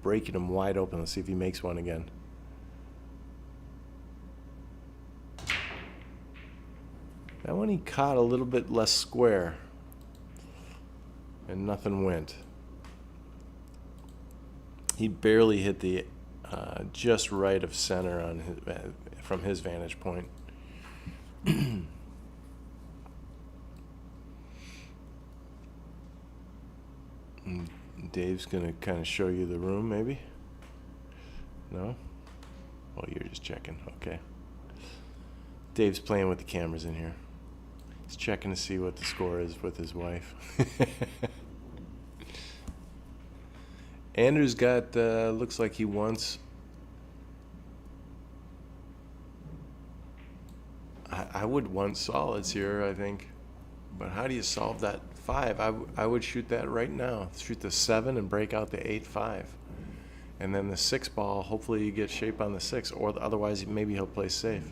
breaking him wide open. Let's see if he makes one again. That one he caught a little bit less square, and nothing went. He barely hit the just right of center on his, from his vantage point. Dave's gonna kind of show you the room, maybe. No? Oh, you're just checking. Okay. Dave's playing with the cameras in here. He's checking to see what the score is with his wife. Andrew's got, looks like he wants. I would want solids here, I think. But how do you solve that 5? I would shoot that right now. Shoot the 7 and break out the 8-5. And then the 6 ball, hopefully you get shape on the 6. Or otherwise, maybe he'll play safe.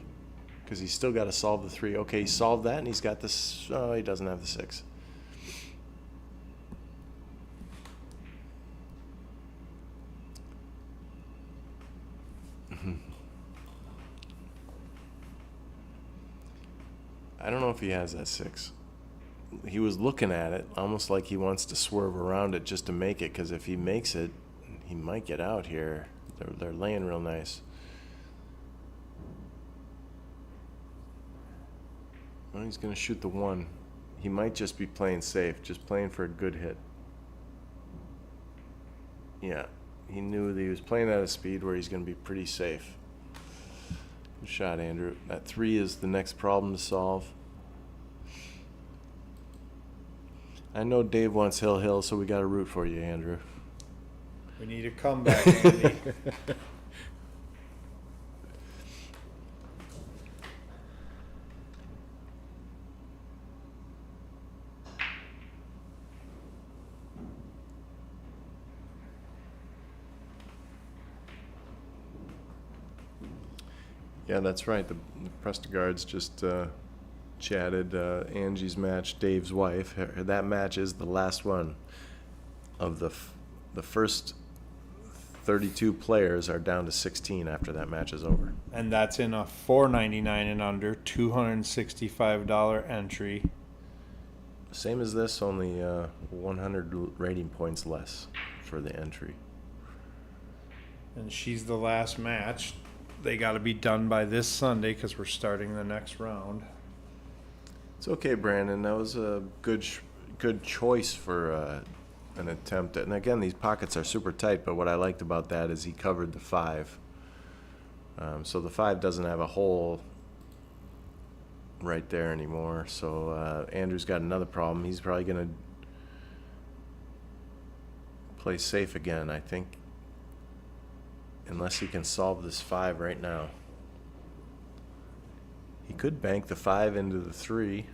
Because he's still got to solve the 3. Okay, he solved that and he's got this. Oh, he doesn't have the 6. I don't know if he has that 6. He was looking at it almost like he wants to swerve around it just to make it, because if he makes it, he might get out here. They're laying real nice. Well, he's going to shoot the 1. He might just be playing safe, just playing for a good hit. Yeah, he knew that he was playing at a speed where he's going to be pretty safe. Good shot, Andrew. That 3 is the next problem to solve. I know Dave wants Hill, so we got to root for you, Andrew. We need a comeback, Andy. Yeah, that's right. The Prestigards just chatted Angie's match, Dave's wife. That match is the last one of the first 32 players are down to 16 after that match is over. And that's in a $4.99 and under, $265 entry. Same as this, only 100 rating points less for the entry. And she's the last match. They got to be done by this Sunday because we're starting the next round. It's okay, Brandon. That was a good choice for an attempt. And again, these pockets are super tight, but what I liked about that is he covered the 5. So the 5 doesn't have a hole right there anymore. So Andrew's got another problem. He's probably going to play safe again, I think. Unless he can solve this 5 right now. He could bank the 5 into the 3,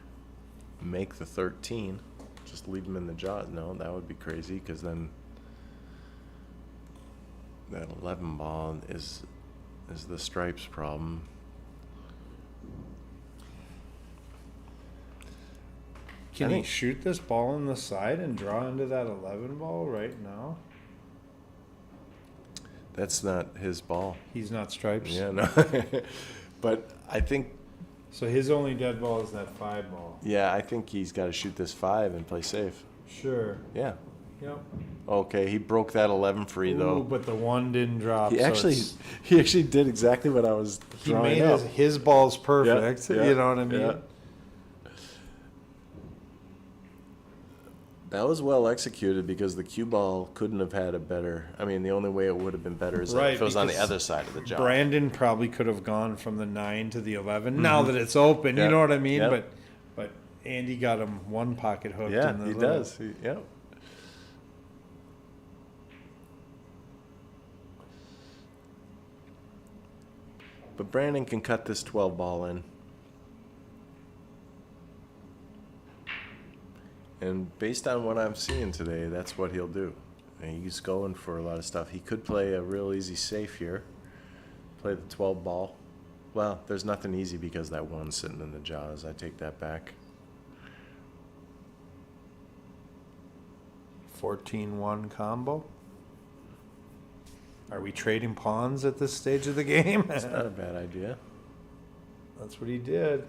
make the 13, just leave him in the jaws. No, that would be crazy, because then that 11 ball is the stripes problem. Can he shoot this ball on the side and draw into that 11 ball right now? That's not his ball. He's not stripes? Yeah, no. But I think... So his only dead ball is that 5 ball? Yeah, I think he's got to shoot this 5 and play safe. Sure. Yeah. Yep. Okay, he broke that 11 free, though. Ooh, but the 1 didn't drop. He actually did exactly what I was drawing He made up. his balls perfect. Yeah, you know what I mean? yeah. That was well executed because the cue ball couldn't have had a better. I mean, the only way it would have been better is if it was on the other side of the jaw. Brandon probably could have gone from the 9 to the 11. Now that it's open, you know what I mean. Yep. But Andy got him one pocket hooked. Yeah, in the he little... does. Yep. But Brandon can cut this 12 ball in. And based on what I'm seeing today, that's what he'll do. And he's going for a lot of stuff. He could play a real easy safe here. Play the 12 ball. Well, there's nothing easy because that 1's sitting in the jaws. I take that back. 14-1 combo. Are we trading pawns at this stage of the game? It's not a bad idea. That's what he did.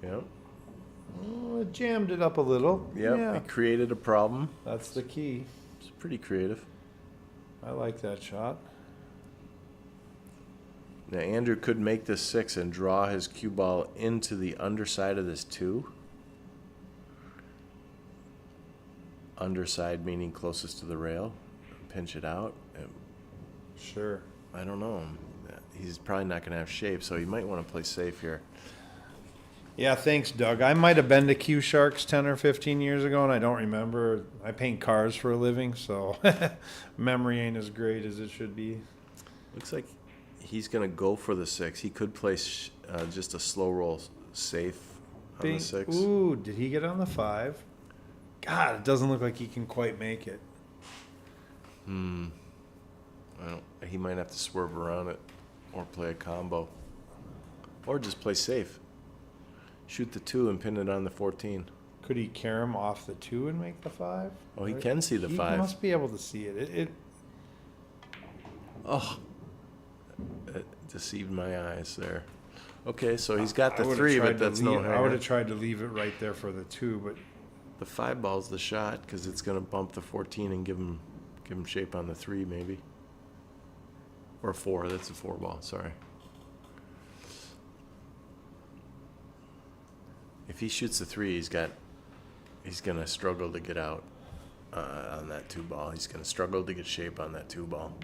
Yep. Oh, it jammed it up a little. Yep. Yeah. It created a problem. That's the key. It's pretty creative. I like that shot. Now Andrew could make this 6 and draw his cue ball into the underside of this 2. Underside meaning closest to the rail. Pinch it out. Sure. I don't know. He's probably not going to have shape, so he might want to play safe here. Yeah, thanks, Doug. I might have been to Q Sharks 10 or 15 years ago, and I don't remember. I paint cars for a living, so memory ain't as great as it should be. Looks like he's going to go for the 6. He could play just a slow roll safe on the 6. Ooh, did he get on the 5? God, it doesn't look like he can quite make it. Well, he might have to swerve around it or play a combo. Or just play safe. Shoot the 2 and pin it on the 14. Could he carry him off the 2 and make the 5? Oh, he can see the 5. He must be able to see it. Oh, it deceived my eyes there. Okay, so he's got the I would've 3, tried but to that's leave- no I would hanger. have tried to leave it right there for the 2, but The 5 ball's the shot because it's going to bump the 14 and give him shape on the 3 maybe. Or 4, that's a 4 ball, sorry. If he shoots the 3, he's going to struggle to get out on that 2 ball. He's going to struggle to get shape on that 2 ball.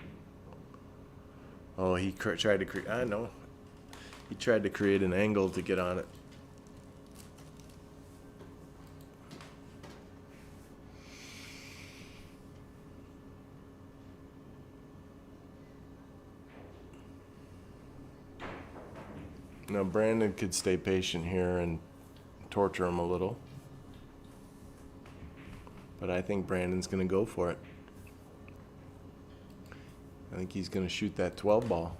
Oh, he tried to create, I know. He tried to create an angle to get on it. Now, Brandon could stay patient here and torture him a little. But I think Brandon's going to go for it. I think he's going to shoot that 12 ball.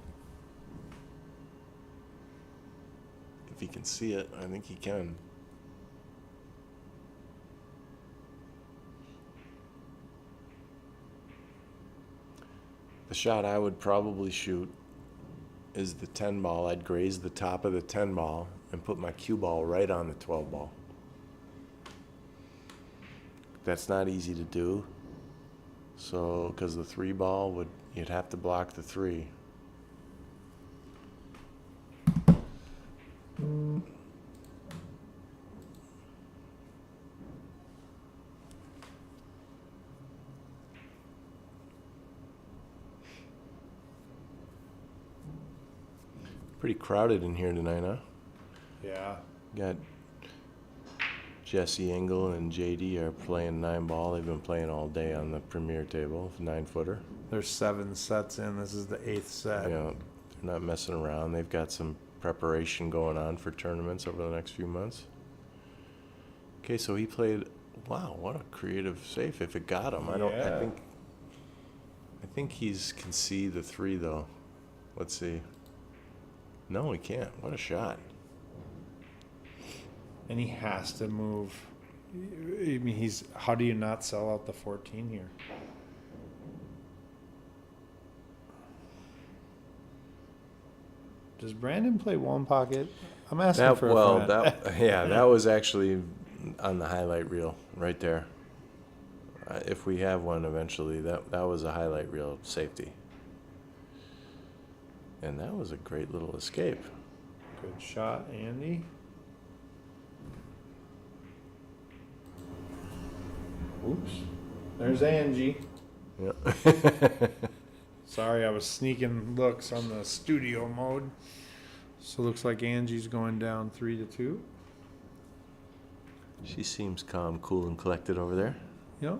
If he can see it, I think he can. The shot I would probably shoot is the 10 ball. I'd graze the top of the 10 ball and put my cue ball right on the 12 ball. That's not easy to do. So, because the 3 ball you'd have to block the 3. Pretty crowded in here tonight, huh? yeah. Got Jesse Engel and JD are playing 9 ball. They've been playing all day on the premier table, 9-footer. There's 7 sets in. This is the 8th set. You know, they're not messing around. They've got some preparation going on for tournaments over the next few months. Okay, so he played. Wow, what a creative safe! If it got him, Yeah. I think he's can see the 3 though. Let's see. No, he can't. What a shot! And he has to move. I mean, how do you not sell out the 14 here? Does Brandon play one pocket? I'm asking for a friend. That was actually on the highlight reel right there. If we have one eventually, that was a highlight reel safety. And that was a great little escape. Good shot, Andy. Oops. There's Angie. Yeah. Sorry, I was sneaking looks on the studio mode. So looks like Angie's going down 3-2. She seems calm, cool, and collected over there. Yep.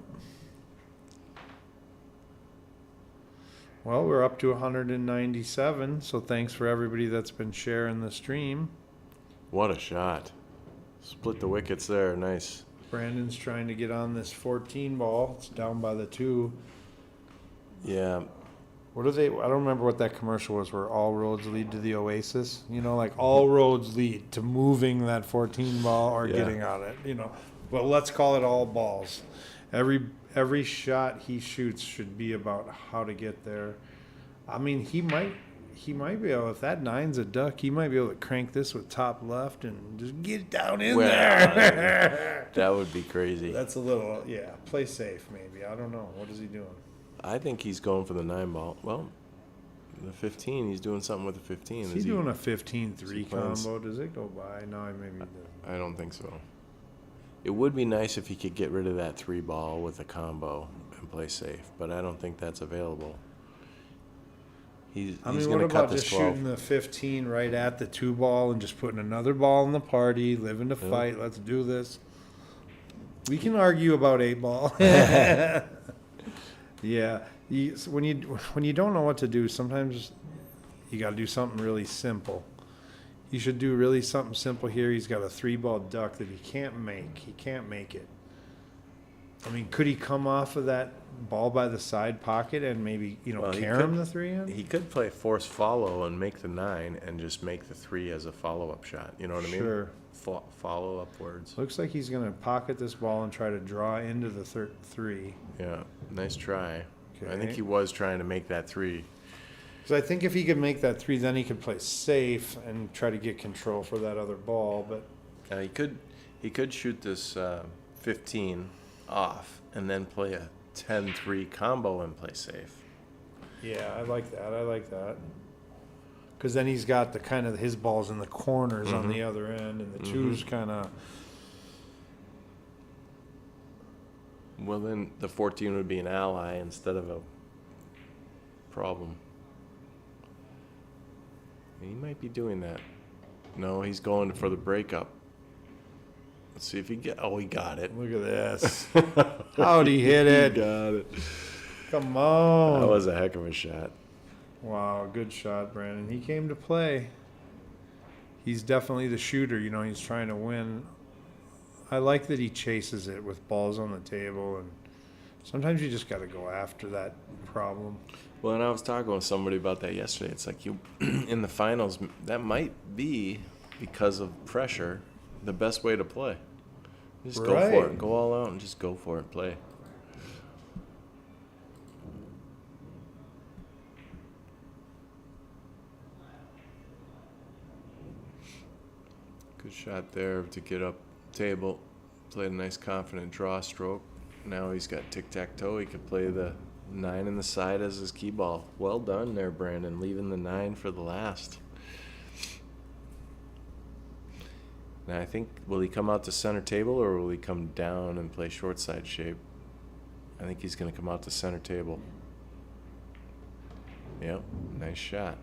Well, we're up to 197, so thanks for everybody that's been sharing the stream. What a shot. Split the wickets there. Nice. Brandon's trying to get on this 14 ball. It's down by the 2. Yeah. What are they? I don't remember what that commercial was where all roads lead to the Oasis. You know, like all roads lead to moving that 14 ball or Yeah. getting on it, you know. But let's call it all balls. every shot he shoots should be about how to get there. I mean, he might be able, if that nine's a duck, he might be able to crank this with top left and just get it down in there. That would be crazy. That's a little, play safe maybe. I don't know. What is he doing? I think he's going for the 9 ball. Well, the 15, he's doing something with the 15. Is he doing a 15-3 plans? combo? Does it go by? No, maybe he doesn't. I don't think so. It would be nice if he could get rid of that 3 ball with a combo and play safe, but I don't think that's available. He's What going to cut about this just 12. shooting the 15 right at the 2 ball and just putting another ball in the party, living to fight? Let's do this. We can argue about 8 ball. Yeah. When you don't know what to do, sometimes you got to do something really simple. You should do really something simple here. He's got a 3-ball duck that he can't make. He can't make it. I mean, could he come off of that ball by the side pocket and maybe, carom the 3 in? He could play force follow and make the 9 and just make the 3 as a follow-up shot. You know what I mean? Sure. Follow upwards. Looks like he's going to pocket this ball and try to draw into the 3. Yeah, nice try. Okay. I think he was trying to make that 3. Because I think if he could make that 3, then he could play safe and try to get control for that other ball. But He could shoot this 15 off and then play a 10-3 combo and play safe. yeah, I like that. Because then he's got the kind of his balls in the corners on the other end, and the 2's kind of. Well, then the 14 would be an ally instead of a problem. He might be doing that. No, he's going for the breakup. Let's see if he he got it. Look at this. How'd he hit it? He got it. Come on. That was a heck of a shot. Wow, good shot, Brandon. He came to play. He's definitely the shooter. He's trying to win. I like that he chases it with balls on the table, and sometimes you just got to go after that problem. Well, and I was talking with somebody about that yesterday. It's like in the finals, that might be, because of pressure, the best way to play. Just go for it. Go all out and just go for it. Play. Good shot there to get up table. Played a nice confident draw stroke. Now he's got tic-tac-toe. He could play the 9 in the side as his key ball. Well done there, Brandon. Leaving the 9 for the last. Now I think, will he come out to center table or will he come down and play short side shape? I think he's going to come out to center table. Yep, nice shot.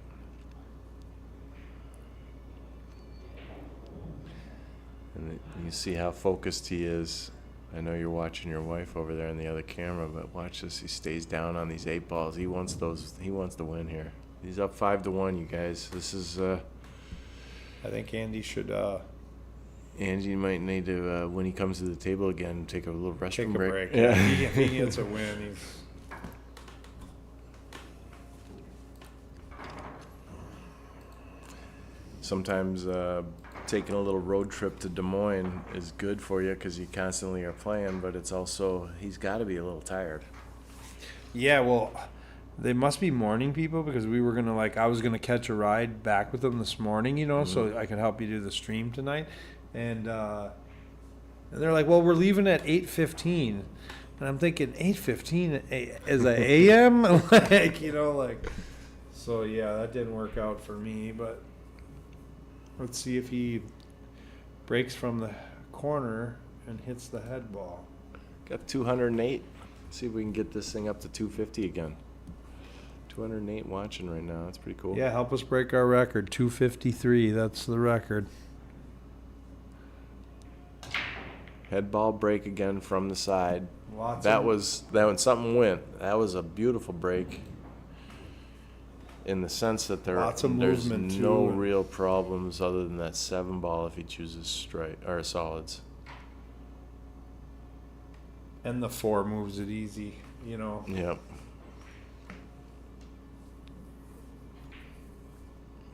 And you see how focused he is. I know you're watching your wife over there in the other camera, but watch this. He stays down on these 8 balls. He wants those. He wants to win here. He's up 5-1, you guys. This is. I think Andy should. Angie might need to, when he comes to the table again, take a little restroom break. Yeah. He gets a win. Sometimes taking a little road trip to Des Moines is good for you because you constantly are playing, but it's also, he's got to be a little tired. Yeah, well, they must be morning people because we were going to, I was going to catch a ride back with them this morning, so I could help you do the stream tonight. And they're like, well, we're leaving at 8:15. And I'm thinking, 8:15 is a a.m.? So, yeah, that didn't work out for me. But let's see if he breaks from the corner and hits the head ball. Got 208. See if we can get this thing up to 250 again. 208 watching right now. That's pretty cool. Yeah, help us break our record. 253. That's the record. Head ball break again from the side. That when something went. That was a beautiful break. In the sense that there's no real problems other than that 7 ball if he chooses straight or solids. And the 4 moves it easy, Yep.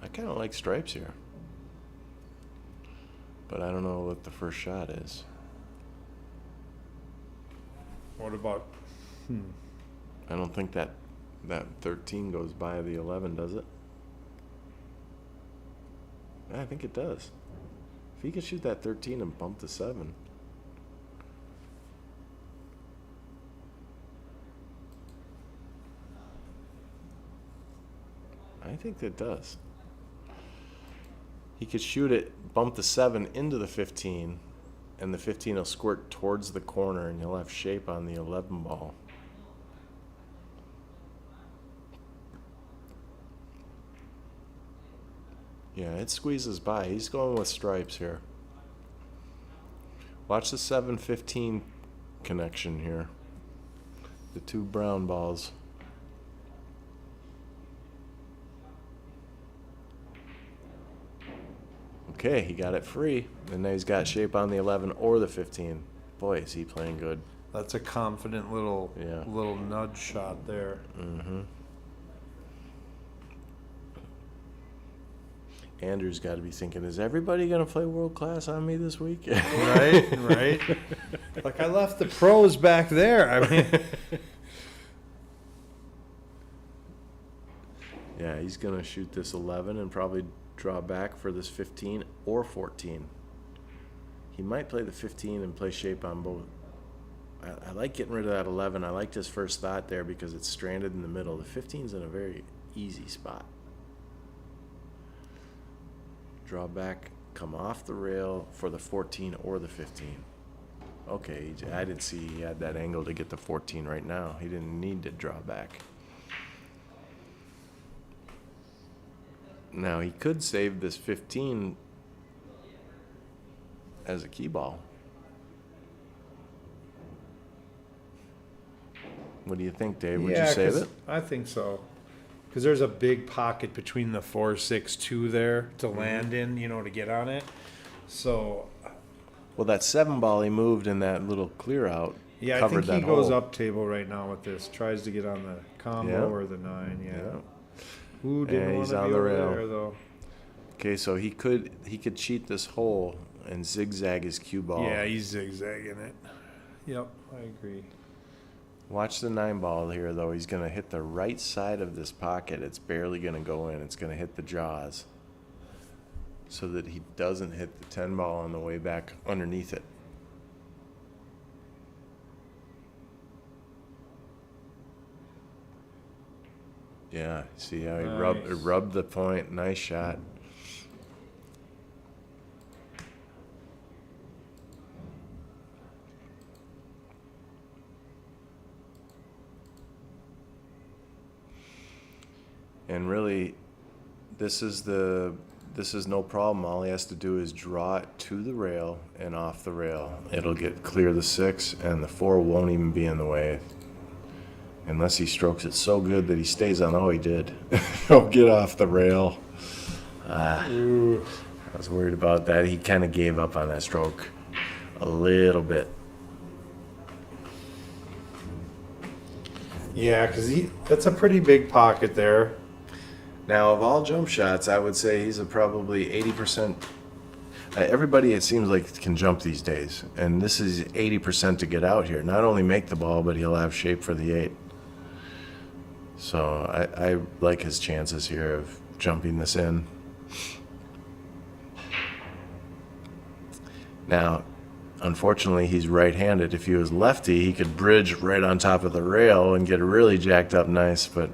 I kind of like stripes here. But I don't know what the first shot is. What about? I don't think that 13 goes by the 11, does it? I think it does. If he could shoot that 13 and bump the 7. I think it does. He could shoot it, bump the 7 into the 15, and the 15 will squirt towards the corner, and he'll have shape on the 11 ball. Yeah, it squeezes by. He's going with stripes here. Watch the 7-15 connection here. The two brown balls. Okay, he got it free. And now he's got shape on the 11 or the 15. Boy, is he playing good. That's a confident little nudge shot there. Mm-hmm. Andrew's got to be thinking, is everybody going to play world class on me this week? Right. Like, I left the pros back there. I mean, yeah, he's going to shoot this 11 and probably draw back for this 15 or 14. He might play the 15 and play shape on both. I like getting rid of that 11. I liked his first thought there because it's stranded in the middle. The 15's in a very easy spot. Draw back, come off the rail for the 14 or the 15. Okay, I didn't see he had that angle to get the 14 right now. He didn't need to draw back. Now, he could save this 15 as a key ball. What do you think, Dave? Would you save it? I think so. Because there's a big pocket between the 4-6-2 there to land in, to get on it. So, well, that 7 ball he moved in that little clear out. yeah, I covered think he that goes hole. up table right now with this. Tries to get on the combo or the 9. Yeah. Ooh, Yeah, didn't want he's to be on the over rail. there though. Okay, so he could cheat this hole and zigzag his cue ball. Yeah, he's zigzagging it. Yep, I agree. Watch the 9 ball here, though. He's going to hit the right side of this pocket. It's barely going to go in. It's going to hit the jaws so that he doesn't hit the 10 ball on the way back underneath it. Yeah, see how he rubbed the point. Nice shot. And really, this is no problem. All he has to do is draw it to the rail and off the rail. It'll get clear the 6, and the 4 won't even be in the way. Unless he strokes it so good that he stays on. Oh, he did. He'll get off the rail. I was worried about that. He kind of gave up on that stroke a little bit. Yeah, because that's a pretty big pocket there. Now, of all jump shots, I would say he's probably 80%. Everybody, it seems like, can jump these days. And this is 80% to get out here. Not only make the ball, but he'll have shape for the 8. So I like his chances here of jumping this in. Now, unfortunately, he's right-handed. If he was lefty, he could bridge right on top of the rail and get really jacked up nice, but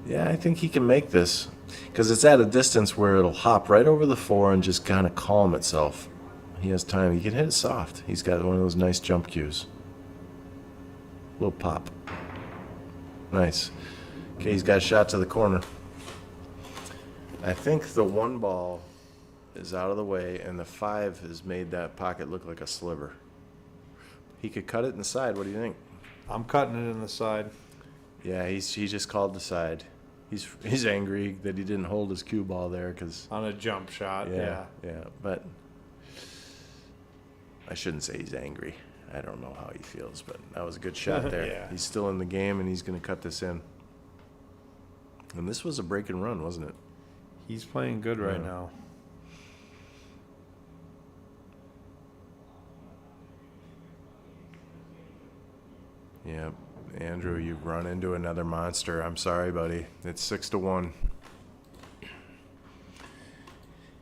yeah, I think he can make this because it's at a distance where it'll hop right over the 4 and just kind of calm itself. He has time. He can hit it soft. He's got one of those nice jump cues. Little pop. Nice. Okay, he's got a shot to the corner. I think the 1 ball is out of the way, and the 5 has made that pocket look like a sliver. He could cut it in the side. What do you think? I'm cutting it in the side. Yeah, he just called the side. He's angry that he didn't hold his cue ball there because On a jump shot, yeah. But I shouldn't say he's angry. I don't know how he feels, but that was a good shot there. Yeah. He's still in the game, and he's going to cut this in. And this was a break and run, wasn't it? He's playing good right Yeah. now. Yep. Andrew, you've run into another monster. I'm sorry, buddy. It's 6-1.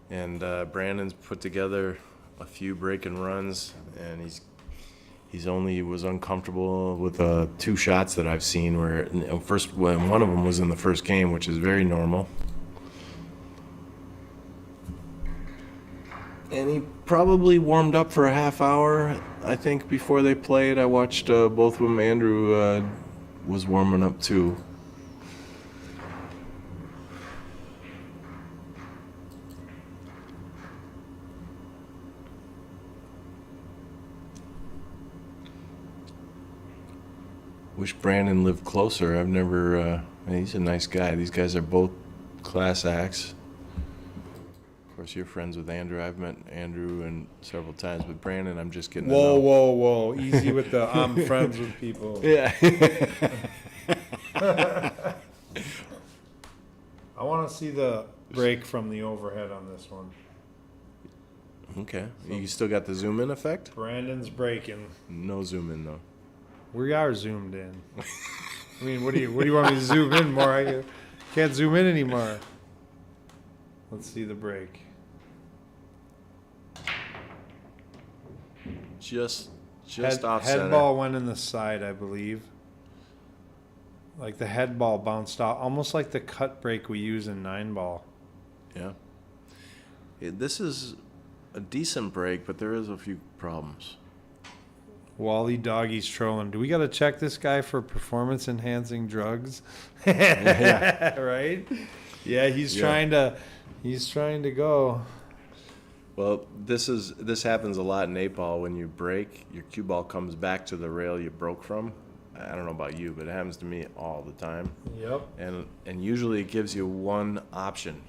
And Brandon's put together a few breaking runs, and he's only was uncomfortable with 2 shots that I've seen. Where one of them was in the first game, which is very normal. And he probably warmed up for a half hour, I think, before they played. I watched both of them. Andrew was warming up too. Wish Brandon lived closer. I've never. He's a nice guy. These guys are both class acts. Of course, you're friends with Andrew. I've met Andrew and several times. With Brandon, I'm just getting to know. Whoa. Easy with the I'm friends with people. Yeah. I want to see the break from the overhead on this one. Okay. You still got the zoom in effect? Brandon's breaking. No zoom in though. We are zoomed in. I mean, what do you want me to zoom in more? I can't zoom in anymore. Let's see the break. Just Head off center. ball went in the side, I believe. Like the head ball bounced off, almost like the cut break we use in 9-ball. Yeah. This is a decent break, but there is a few problems. Wally Doggy's trolling. Do we got to check this guy for performance-enhancing drugs? Yeah. Right? Yeah, he's trying to go. Well, this happens a lot in 8-ball. When you break, your cue ball comes back to the rail you broke from. I don't know about you, but it happens to me all the time. Yep. And usually it gives you one option,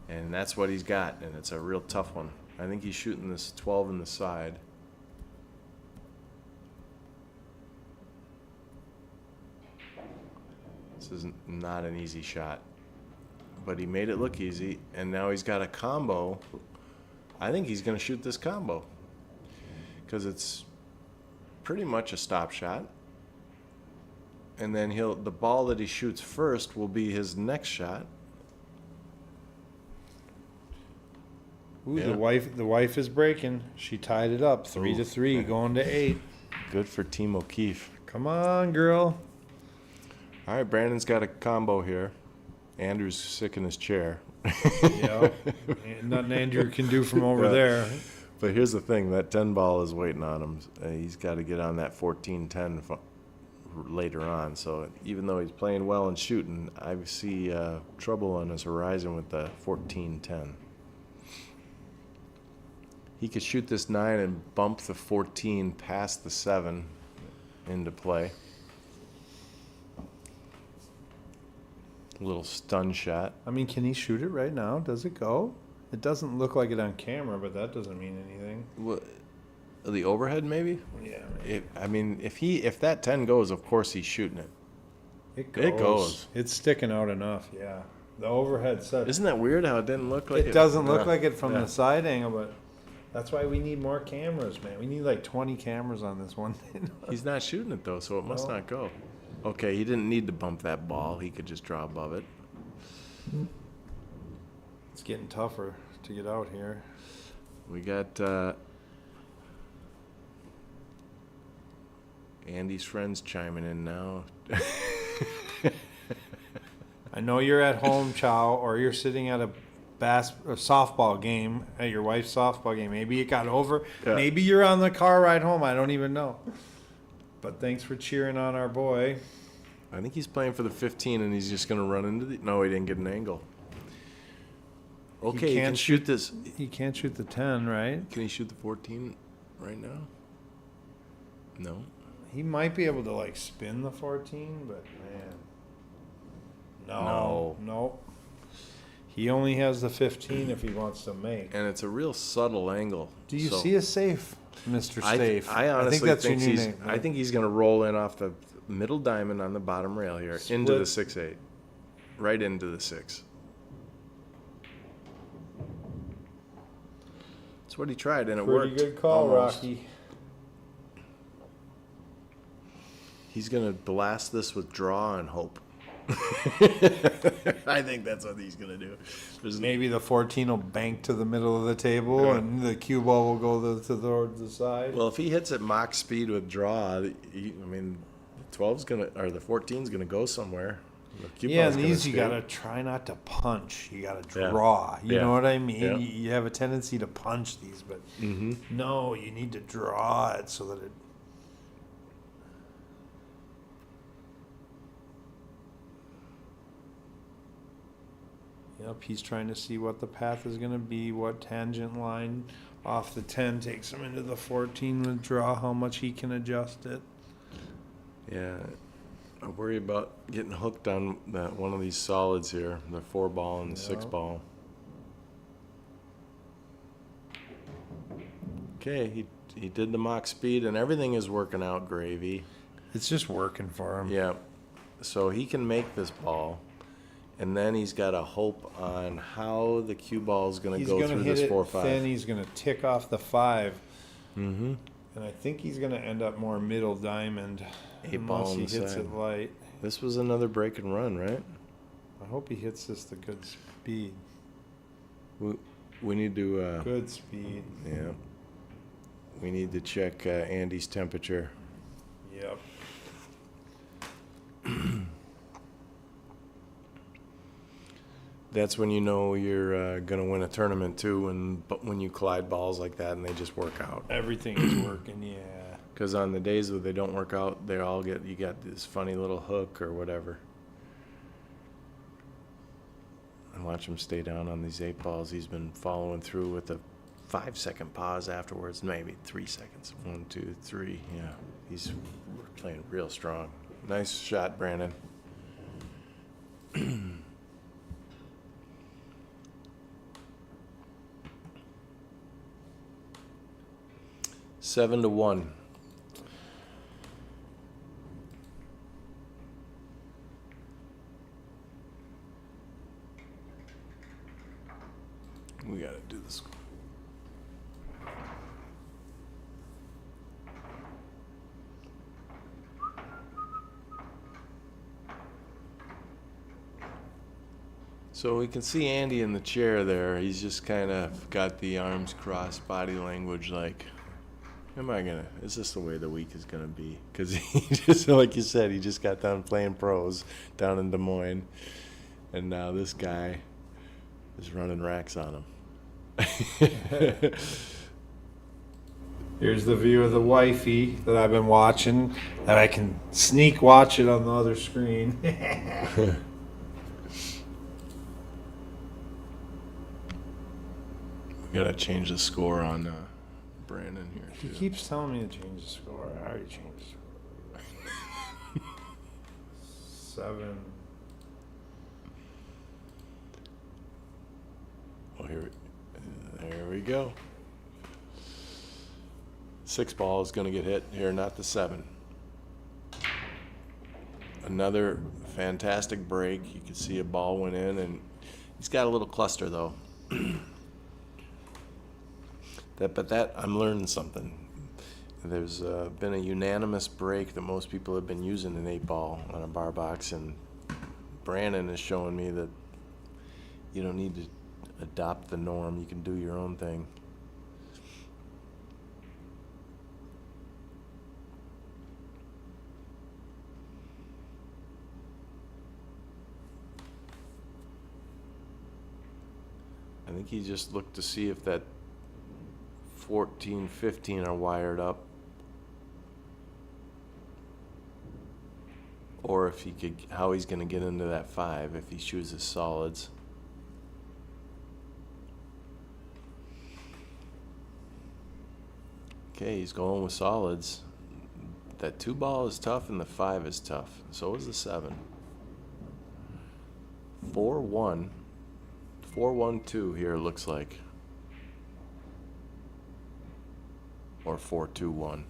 and that's what he's got, and it's a real tough one. I think he's shooting this 12 in the side. This is not an easy shot, but he made it look easy, and now he's got a combo. I think he's going to shoot this combo because it's pretty much a stop shot. And then the ball that he shoots first will be his next shot. Ooh, Yeah. the wife is breaking. She tied it up 3-3, going to 8. Good for Team O'Keefe. Come on, girl. All right, Brandon's got a combo here. Andrew's sick in his chair. Yeah. Nothing Andrew can do from over there. But here's the thing, that 10 ball is waiting on him. He's got to get on that 14-10 later on. So even though he's playing well and shooting, I see trouble on his horizon with the 14-10. He could shoot this 9 and bump the 14 past the 7 into play. A little stun shot. I mean, can he shoot it right now? Does it go? It doesn't look like it on camera, but that doesn't mean anything. What, the overhead maybe? Yeah. If that 10 goes, of course he's shooting it. It goes. It goes. It's sticking out enough, yeah. The overhead set. Isn't that weird how it didn't look like it? It doesn't look like it from Yeah. the side angle, but that's why we need more cameras, man. We need like 20 cameras on this one thing. He's not shooting it though, so it must No. not go. Okay, he didn't need to bump that ball. He could just draw above it. It's getting tougher to get out here. We got Andy's friends chiming in now. I know you're at home, Chow, or you're sitting at a softball game, at your wife's softball game. Maybe it got over. Yeah. Maybe you're on the car ride home. I don't even know. But thanks for cheering on our boy. I think he's playing for the 15, and he's just going to run into the... No, he didn't get an angle. Okay, he can shoot this. He can't shoot the 10, right? Can he shoot the 14 right now? No. He might be able to, like, spin the 14, but, man. No. Nope. He only has the 15 if he wants to make. And it's a real subtle angle. Do you So see a safe, Mr. Safe? I honestly that's think your new he's... name. I think he's going to roll in off the middle diamond on the bottom rail here into the 6-8. Right into the 6. That's what he tried, and it Pretty worked. good call, almost. Rocky. He's gonna blast this with draw and hope. I think that's what he's gonna do. Maybe the 14 will bank to the middle of the table, Yeah. and the cue ball will go towards the side. Well, if he hits at mock speed with draw, the 12's gonna, or the 14's gonna go somewhere. The cue Yeah, ball's and gonna these you escape. gotta try not to punch. You gotta Yeah. draw. You Yeah. know what I mean? Yeah. You have a tendency to punch these, but no, you need to draw it so that it. Yep, he's trying to see what the path is going to be, what tangent line off the 10 takes him into the 14 with draw, how much he can adjust it. Yeah, I worry about getting hooked on that one of these solids here, the 4-ball and the Yeah. 6-ball. Okay, he did the mock speed, and everything is working out gravy. It's just working for him. Yeah, so he can make this ball, and then he's got to hope on how the cue ball is going to He's go going to through hit this it 4-5. thin. He's going to tick off the 5. Mm-hmm. And I think he's going to end up more middle diamond 8-ball unless on he the hits side. it light. This was another break and run, right? I hope he hits this to good speed. We need to. Good speed. Yeah. We need to check Andy's temperature. Yep. That's when you know you're going to win a tournament too, when you collide balls like that and they just work out. Everything is working, yeah. Because on the days where they don't work out, you got this funny little hook or whatever. And watch him stay down on these 8 balls. He's been following through with a 5-second pause afterwards, maybe 3 seconds. 1, 2, 3. Yeah, he's playing real strong. Nice shot, Brandon. 7-1. We gotta do this. So we can see Andy in the chair there. He's just kind of got the arms crossed, body language like, is this the way the week is going to be? Because he just, like you said, he just got done playing pros down in Des Moines. And now this guy is running racks on him. Here's the view of the wifey that I've been watching, that I can sneak watch it on the other screen. We got to change the score on Brandon here, He too. keeps telling me to change the score. I already changed it. 7. Oh, there we go. 6-ball is going to get hit here, not the 7. Another fantastic break. You can see a ball went in, and he's got a little cluster, though. But I'm learning something. There's been a unanimous break that most people have been using an 8-ball on a bar box, and Brandon is showing me that you don't need to adopt the norm. You can do your own thing. I think he just looked to see if that 14, 15 are wired up, or if he could, how he's going to get into that 5 if he chooses solids. Okay, he's going with solids. That 2-ball is tough and the 5 is tough. So is the 7. 4-1. 4-1-2 here, looks like. Or 4-2-1.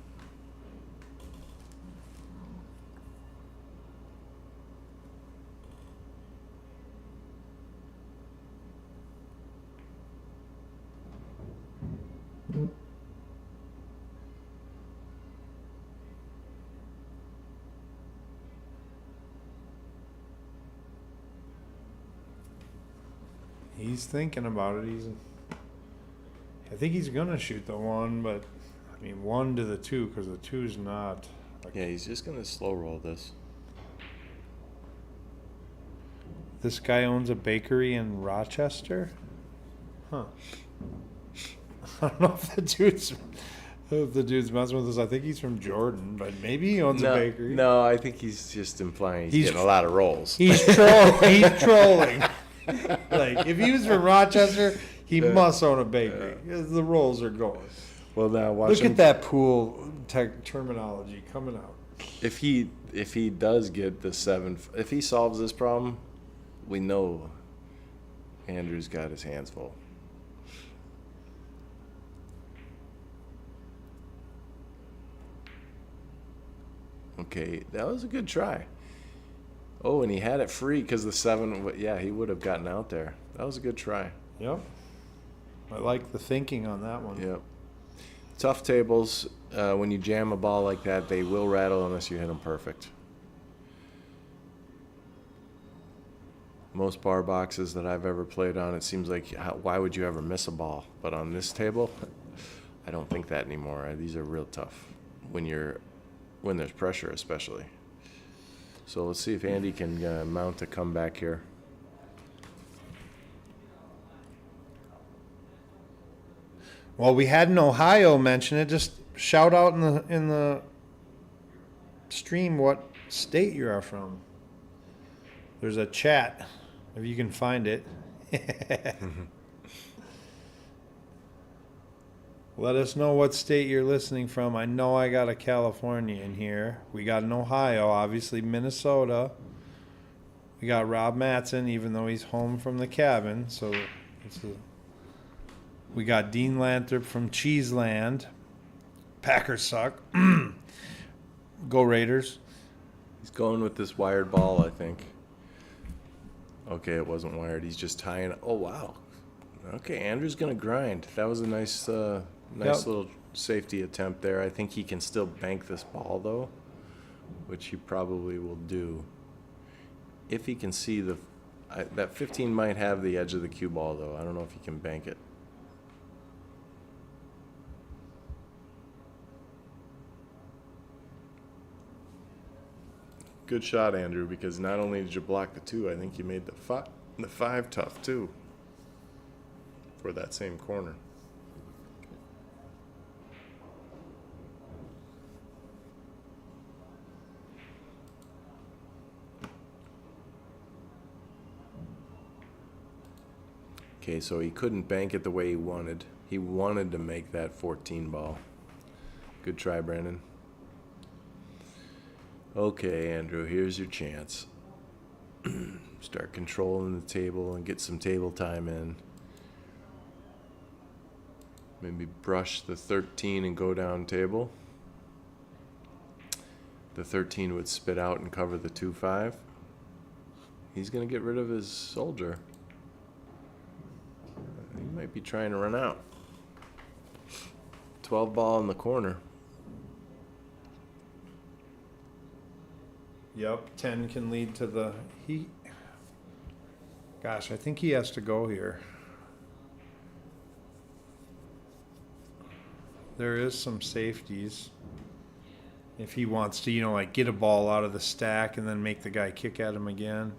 He's thinking about it. I think he's gonna shoot the 1, but I mean 1 to the 2 because the 2's not. Yeah, he's just gonna slow roll this. This guy owns a bakery in Rochester. Huh. I don't know if the dude's messing with us. I think he's from Jordan, but maybe he owns a bakery. No, I think he's just implying he's getting a lot of rolls. He's trolling. Like, if he was from Rochester, he must own a bakery. The rolls are going. Well, now watch Look at that pool terminology coming out. If he does get the 7, if he solves this problem, we know Andrew's got his hands full. Okay, that was a good try. Oh, and he had it free because the 7, yeah, he would have gotten out there. That was a good try. Yep. I like the thinking on that one. Yep. Tough tables, when you jam a ball like that, they will rattle unless you hit them perfect. Most bar boxes that I've ever played on, it seems like, why would you ever miss a ball? But on this table, I don't think that anymore. These are real tough when there's pressure, especially. So let's see if Andy can mount a comeback here. Well, we had an Ohio mention it. Just shout out in the stream what state you are from. There's a chat, if you can find it. Let us know what state you're listening from. I know I got a California in here. We got an Ohio, obviously Minnesota. We got Rob Matson, even though he's home from the cabin. So we got Dean Lanthrop from Cheeseland. Packers suck. Go Raiders. He's going with this wired ball, I think. Okay, it wasn't wired. He's just tying. Oh, wow. Okay, Andrew's going to grind. That was a nice little safety attempt there. I think he can still bank this ball, though, which he probably will do. If he can see that 15 might have the edge of the cue ball, though. I don't know if he can bank it. Good shot, Andrew, because not only did you block the 2, I think you made the 5 tough, too, for that same corner. Okay, so he couldn't bank it the way he wanted. He wanted to make that 14 ball. Good try, Brandon. Okay, Andrew, here's your chance. Start controlling the table and get some table time in. Maybe brush the 13 and go down table. The 13 would spit out and cover the 2-5. He's going to get rid of his soldier. He might be trying to run out. 12 ball in the corner. Yep, 10 can lead to the Gosh, I think he has to go here. There is some safeties. If he wants to, like get a ball out of the stack and then make the guy kick at him again.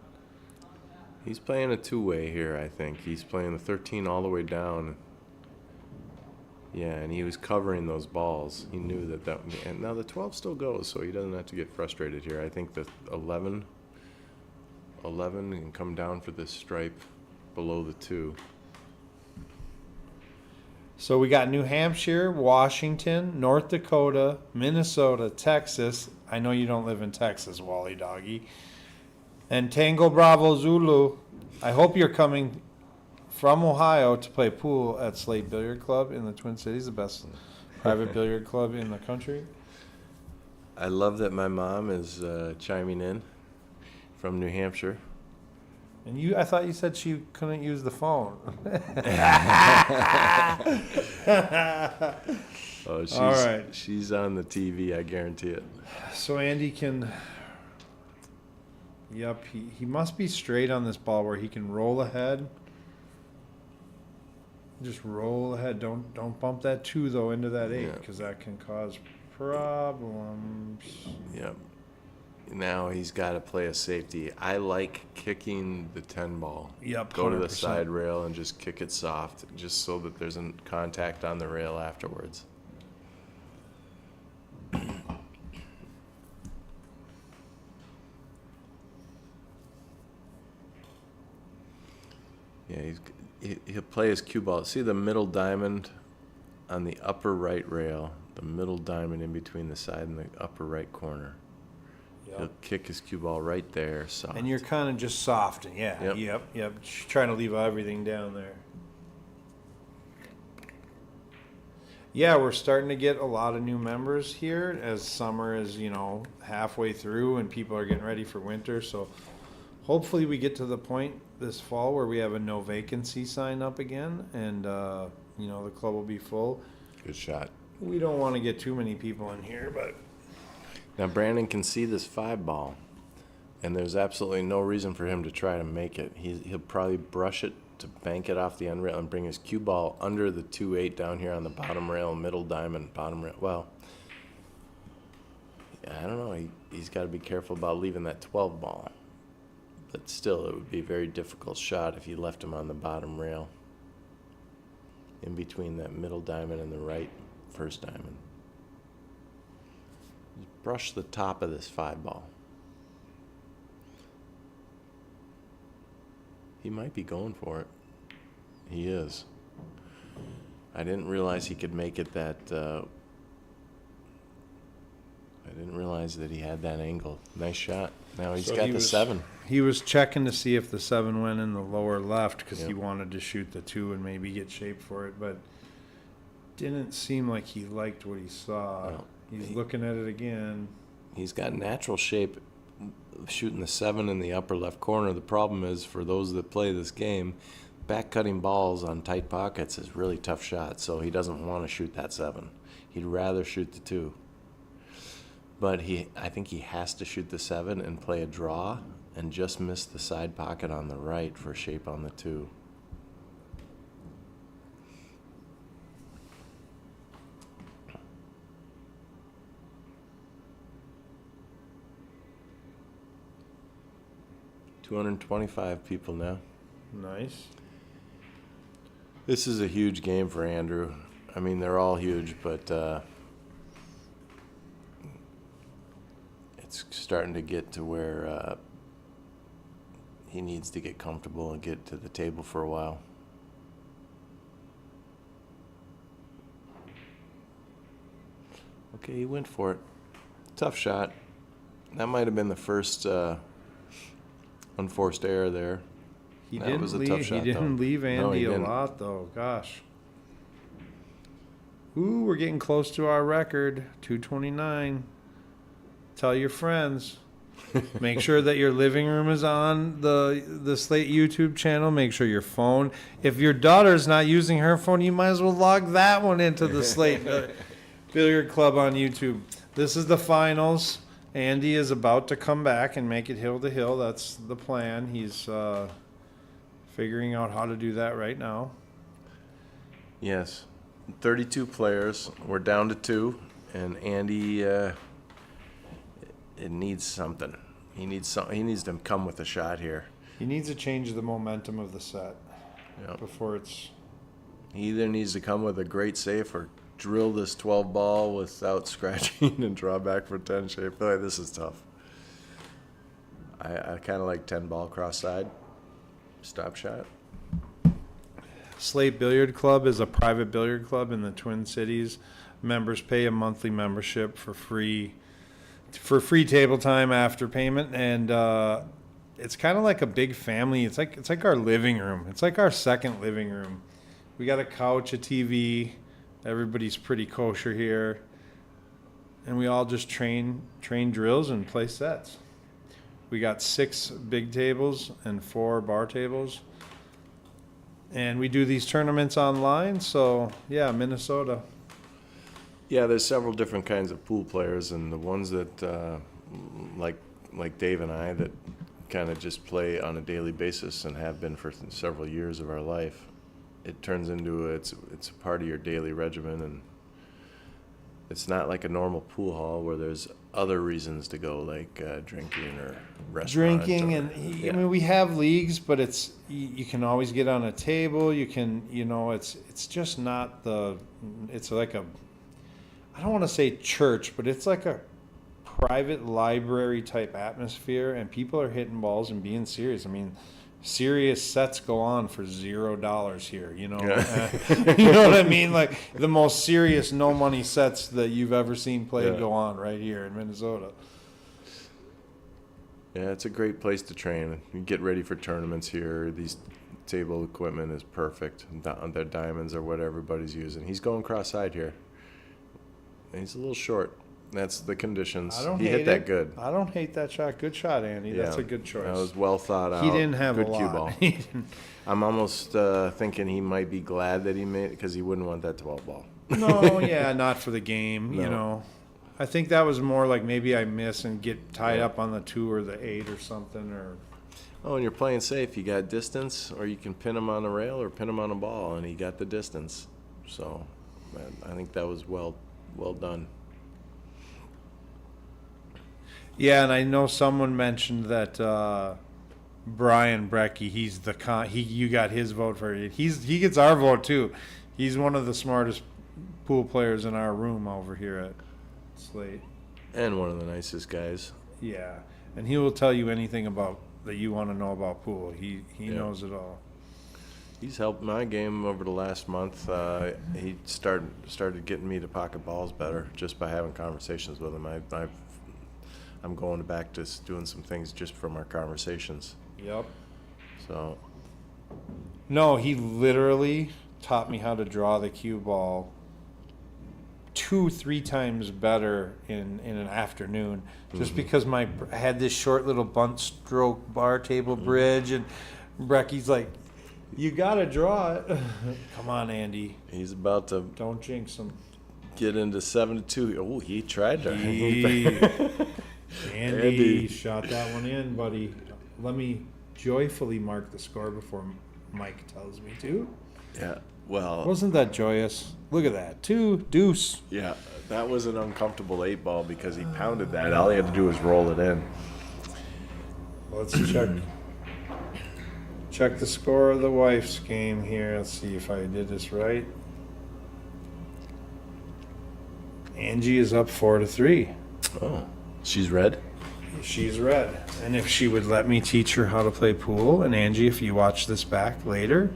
He's playing a two-way here, I think. He's playing the 13 all the way down. Yeah, and he was covering those balls. He knew that and now the 12 still goes, so he doesn't have to get frustrated here. I think the 11 can come down for this stripe below the 2. So we got New Hampshire, Washington, North Dakota, Minnesota, Texas. I know you don't live in Texas, Wally Doggy. And Tango Bravo Zulu. I hope you're coming from Ohio to play pool at Slate Billiard Club in the Twin Cities, the best private billiard club in the country. I love that my mom is chiming in from New Hampshire. And I thought you said she couldn't use the phone. Oh, she's, all right. She's on the TV, I guarantee it. So Andy can... Yep, he must be straight on this ball where he can roll ahead Just roll ahead. Don't bump that 2 though into that 8 Yeah. because that can cause problems. Yep. Now he's got to play a safety. I like kicking the 10 ball. Yep, Go to the 100%. side rail and just kick it soft, just so that there's a contact on the rail afterwards. Yeah, he'll play his cue ball. See the middle diamond on the upper right rail, the middle diamond in between the side and the upper right corner. He'll kick his cue ball right there, soft. And you're kind of just soft. Yeah. Yep. Just trying to leave everything down there. Yeah, we're starting to get a lot of new members here as summer is, halfway through and people are getting ready for winter. So hopefully we get to the point this fall where we have a no vacancy sign up again and, the club will be full. Good shot. We don't want to get too many people in here, but... Now Brandon can see this 5 ball, and there's absolutely no reason for him to try to make it. He'll probably brush it to bank it off the end rail and bring his cue ball under the 2-8 down here on the bottom rail, middle diamond, bottom rail. Well, I don't know. He's got to be careful about leaving that 12 ball. But still, it would be a very difficult shot if you left him on the bottom rail, in between that middle diamond and the right first diamond. Just brush the top of this 5 ball. He might be going for it. He is. I didn't realize he could make it that. I didn't realize that he had that angle. Nice shot. Now he's got the 7. He was checking to see if the 7 went in the lower left because he wanted to shoot the 2 and maybe get shape for it, but didn't seem like he liked what he saw. No. He's looking at it again. He's got natural shape shooting the 7 in the upper left corner. The problem is, for those that play this game, back cutting balls on tight pockets is really tough shot, so he doesn't want to shoot that 7. He'd rather shoot the 2. But I think he has to shoot the 7 and play a draw and just miss the side pocket on the right for shape on the 2. $225 people now. Nice. This is a huge game for Andrew. I mean, they're all huge, but it's starting to get to where he needs to get comfortable and get to the table for a while. Okay, he went for it. Tough shot. That might have been the first unforced error there. He That didn't was a leave. tough shot, He didn't though. leave No, Andy he a didn't. lot though. Gosh. Ooh, we're getting close to our record. 229. Tell your friends. Make sure that your living room is on the Slate YouTube channel. Make sure your phone. If your daughter's not using her phone, you might as well log that one into the Slate Billiard Club on YouTube. This is the finals. Andy is about to come back and make it hill to hill. That's the plan. He's figuring out how to do that right now. Yes. 32 players. We're down to 2, and Andy it needs something. He needs to come with a shot here. He needs to change the momentum of the set Yep. before it's... He either needs to come with a great safe or drill this 12 ball without scratching and draw back for 10 shape. Boy, this is tough. I kind of like 10 ball cross side. Stop shot. Slate Billiard Club is a private billiard club in the Twin Cities. Members pay a monthly membership for free table time after payment, and it's kind of like a big family. It's like our living room. It's like our second living room. We got a couch, a TV. Everybody's pretty kosher here, and we all just train drills and play sets. We got 6 big tables and 4 bar tables. And we do these tournaments online, so yeah, Minnesota. Yeah, there's several different kinds of pool players, and the ones that, like Dave and I, that kind of just play on a daily basis and have been for several years of our life. it turns into it's a part of your daily regimen, and it's not like a normal pool hall where there's other reasons to go, like drinking or restaurant. Drinking, or, and yeah. I mean, we have leagues, but it's you can always get on a table. You can, it's just not it's like I don't want to say church, but it's like a private library type atmosphere, and people are hitting balls and being serious. I mean, serious sets go on for $0 here, Yeah. You know what I mean? Like the most serious no money sets that you've ever seen played Yeah. go on right here in Minnesota. Yeah, it's a great place to train. You get ready for tournaments here. These table equipment is perfect. Their diamonds are what everybody's using. He's going cross-side here. He's a little short. That's the conditions. I don't He hate hit that it. good. I don't hate that shot. Good shot, Andy. That's a good choice. That was well thought out. He didn't have good a cue lot. ball. He didn't- I'm almost thinking he might be glad that he made it because he wouldn't want that 12 ball. No, yeah, not for the game. No. I think that was more like maybe I miss and get tied up on the 2 or the 8 or something. Or Oh, and you're playing safe. You got distance, or you can pin him on a rail or pin him on a ball, and he got the distance. So, I think that was well done. yeah, and I know someone mentioned that Brian Brecky. He's you got his vote for it. He gets our vote too. He's one of the smartest pool players in our room over here at Slate. And one of the nicest guys. Yeah, and he will tell you anything about that you want to know about pool. He Yeah. knows it all. He's helped my game over the last month. He started getting me to pocket balls better just by having conversations with him. I'm going back to doing some things just from our conversations. Yep. So, No, he literally taught me how to draw the cue ball 2-3 times better in an afternoon, just because I had this short little bunt stroke bar table bridge, and Brecky's like, "You gotta draw it." Come on, Andy, he's about to don't jinx him. get into 7-2. Oh, he tried to. Andy shot that one in, buddy. Let me joyfully mark the score before Mike tells me to. Yeah. Well, Wasn't that joyous? Look at that. 2 deuce. yeah, that was an uncomfortable 8 ball because he pounded that. All he had to do was roll it in. Let's check the score of the wife's game here. Let's see if I did this right. Angie is up 4-3. Oh, she's red? She's red. And if she would let me teach her how to play pool, and Angie, if you watch this back later,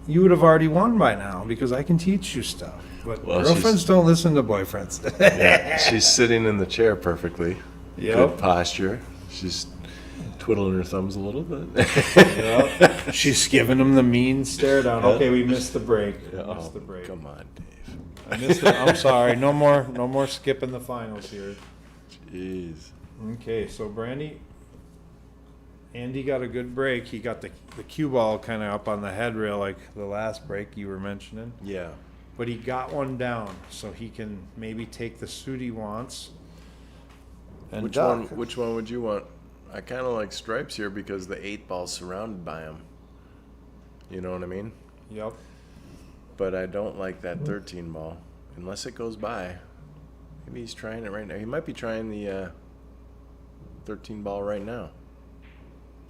you would have already won by now because I can teach you stuff. But Well, girlfriends don't listen to boyfriends. Yeah, she's sitting in the chair perfectly. Yep. Good posture. She's twiddling her thumbs a little bit. Yep. She's giving him the mean stare down. Okay, we missed the break. We Oh, missed the break. come on, Dave. I missed it. I'm sorry. No more skipping the finals here. Jeez. Okay, so Andy got a good break. He got the cue ball kind of up on the head rail like the last break you were mentioning. Yeah. But he got one down, so he can maybe take the suit he wants. And Which one would you want? I kind of like stripes here because the 8 ball's surrounded by him. You know what I mean? Yep. But I don't like that 13 ball unless it goes by. Maybe he's trying it right now. He might be trying the 13 ball right now.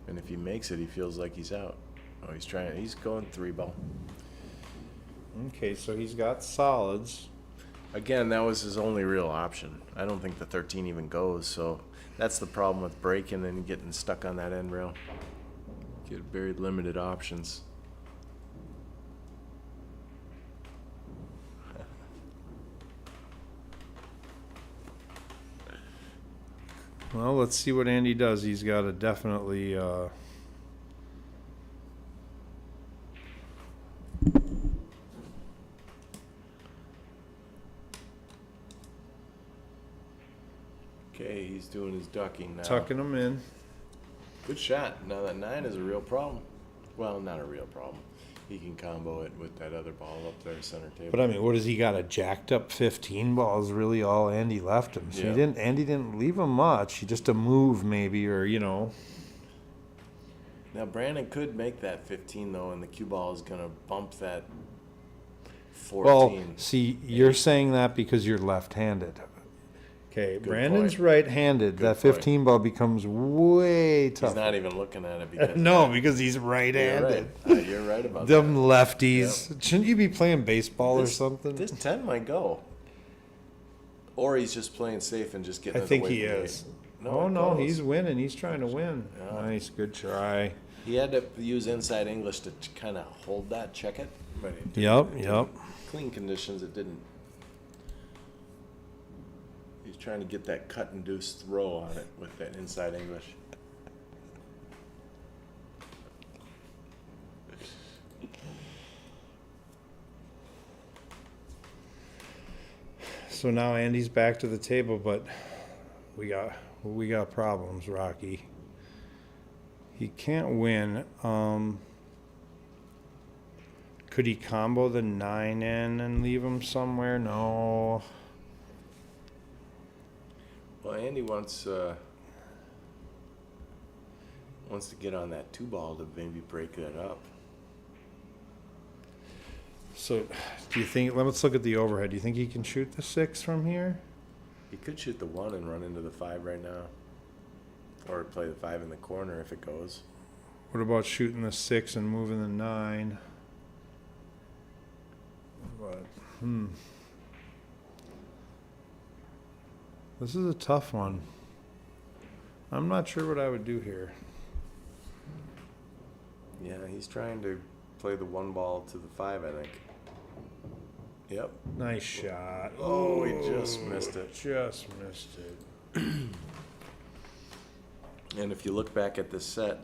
And if he makes it, he feels like he's out. Oh, he's trying. He's going 3 ball. Okay, so he's got solids. Again, that was his only real option. I don't think the 13 even goes. So that's the problem with breaking and getting stuck on that end rail. Get very limited options. Well, let's see what Andy does. He's got to definitely. Okay, he's doing his ducking now. Tucking them in. Good shot. Now that 9 is a real problem. Well, not a real problem. He can combo it with that other ball up there, center table. But I mean, what has he got? A jacked up 15 ball is really all Andy left him. So Andy didn't leave him much. He just a move maybe, or Now Brandon could make that 15 though, and the cue ball is gonna bump that 14. Well, see, you're saying that because you're left-handed. Okay, Brandon's point. right-handed. That point. 15 ball becomes way He's tougher. not even looking at it because No, because he's you're right-handed. right. You're right about Them that. lefties. Shouldn't you be playing baseball or This- something? This 10 might go. Or he's just playing safe and just getting I it think away he from me. is. No, Oh, it no, goes. he's winning. He's trying to win. Yeah. Nice, good try. He had to use inside English to kind of hold that, check it. But it didn't- Yep, it yep. didn't. Clean conditions, it didn't. He's trying to get that cut and deuce throw on it with that inside English. So now Andy's back to the table, but we got problems, Rocky. He can't win. Could he combo the 9 in and leave him somewhere? No. Well, Andy wants to get on that 2 ball to maybe break that up. So, do you think? Let's look at the overhead. Do you think he can shoot the 6 from here? He could shoot the 1 and run into the 5 right now. Or play the 5 in the corner if it goes. What about shooting the 6 and moving the 9? But, This is a tough one. I'm not sure what I would do here. Yeah, he's trying to play the 1 ball to the 5, I think. Yep. Nice shot. Oh, he just missed it. Just missed it. And if you look back at this set,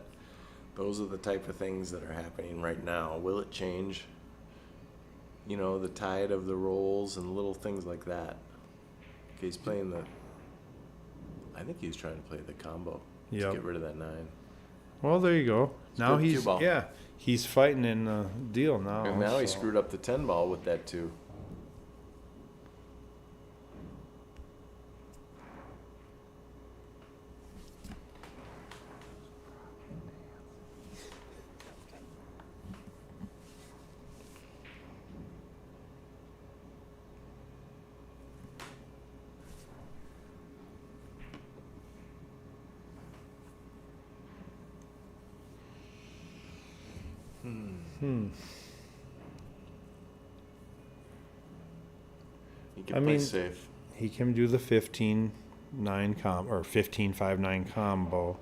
those are the type of things that are happening right now. Will it change? You know, the tide of the rolls and little things like that. Okay, he's playing the... I think he was trying to play the combo to Yep. get rid of that 9. Well, there you go. Now good cue he's ball. he's fighting in the deal now. And now he so. screwed up the 10 ball with that 2. He can I play mean- safe. He can do the 15-9 or 15-5-9 combo.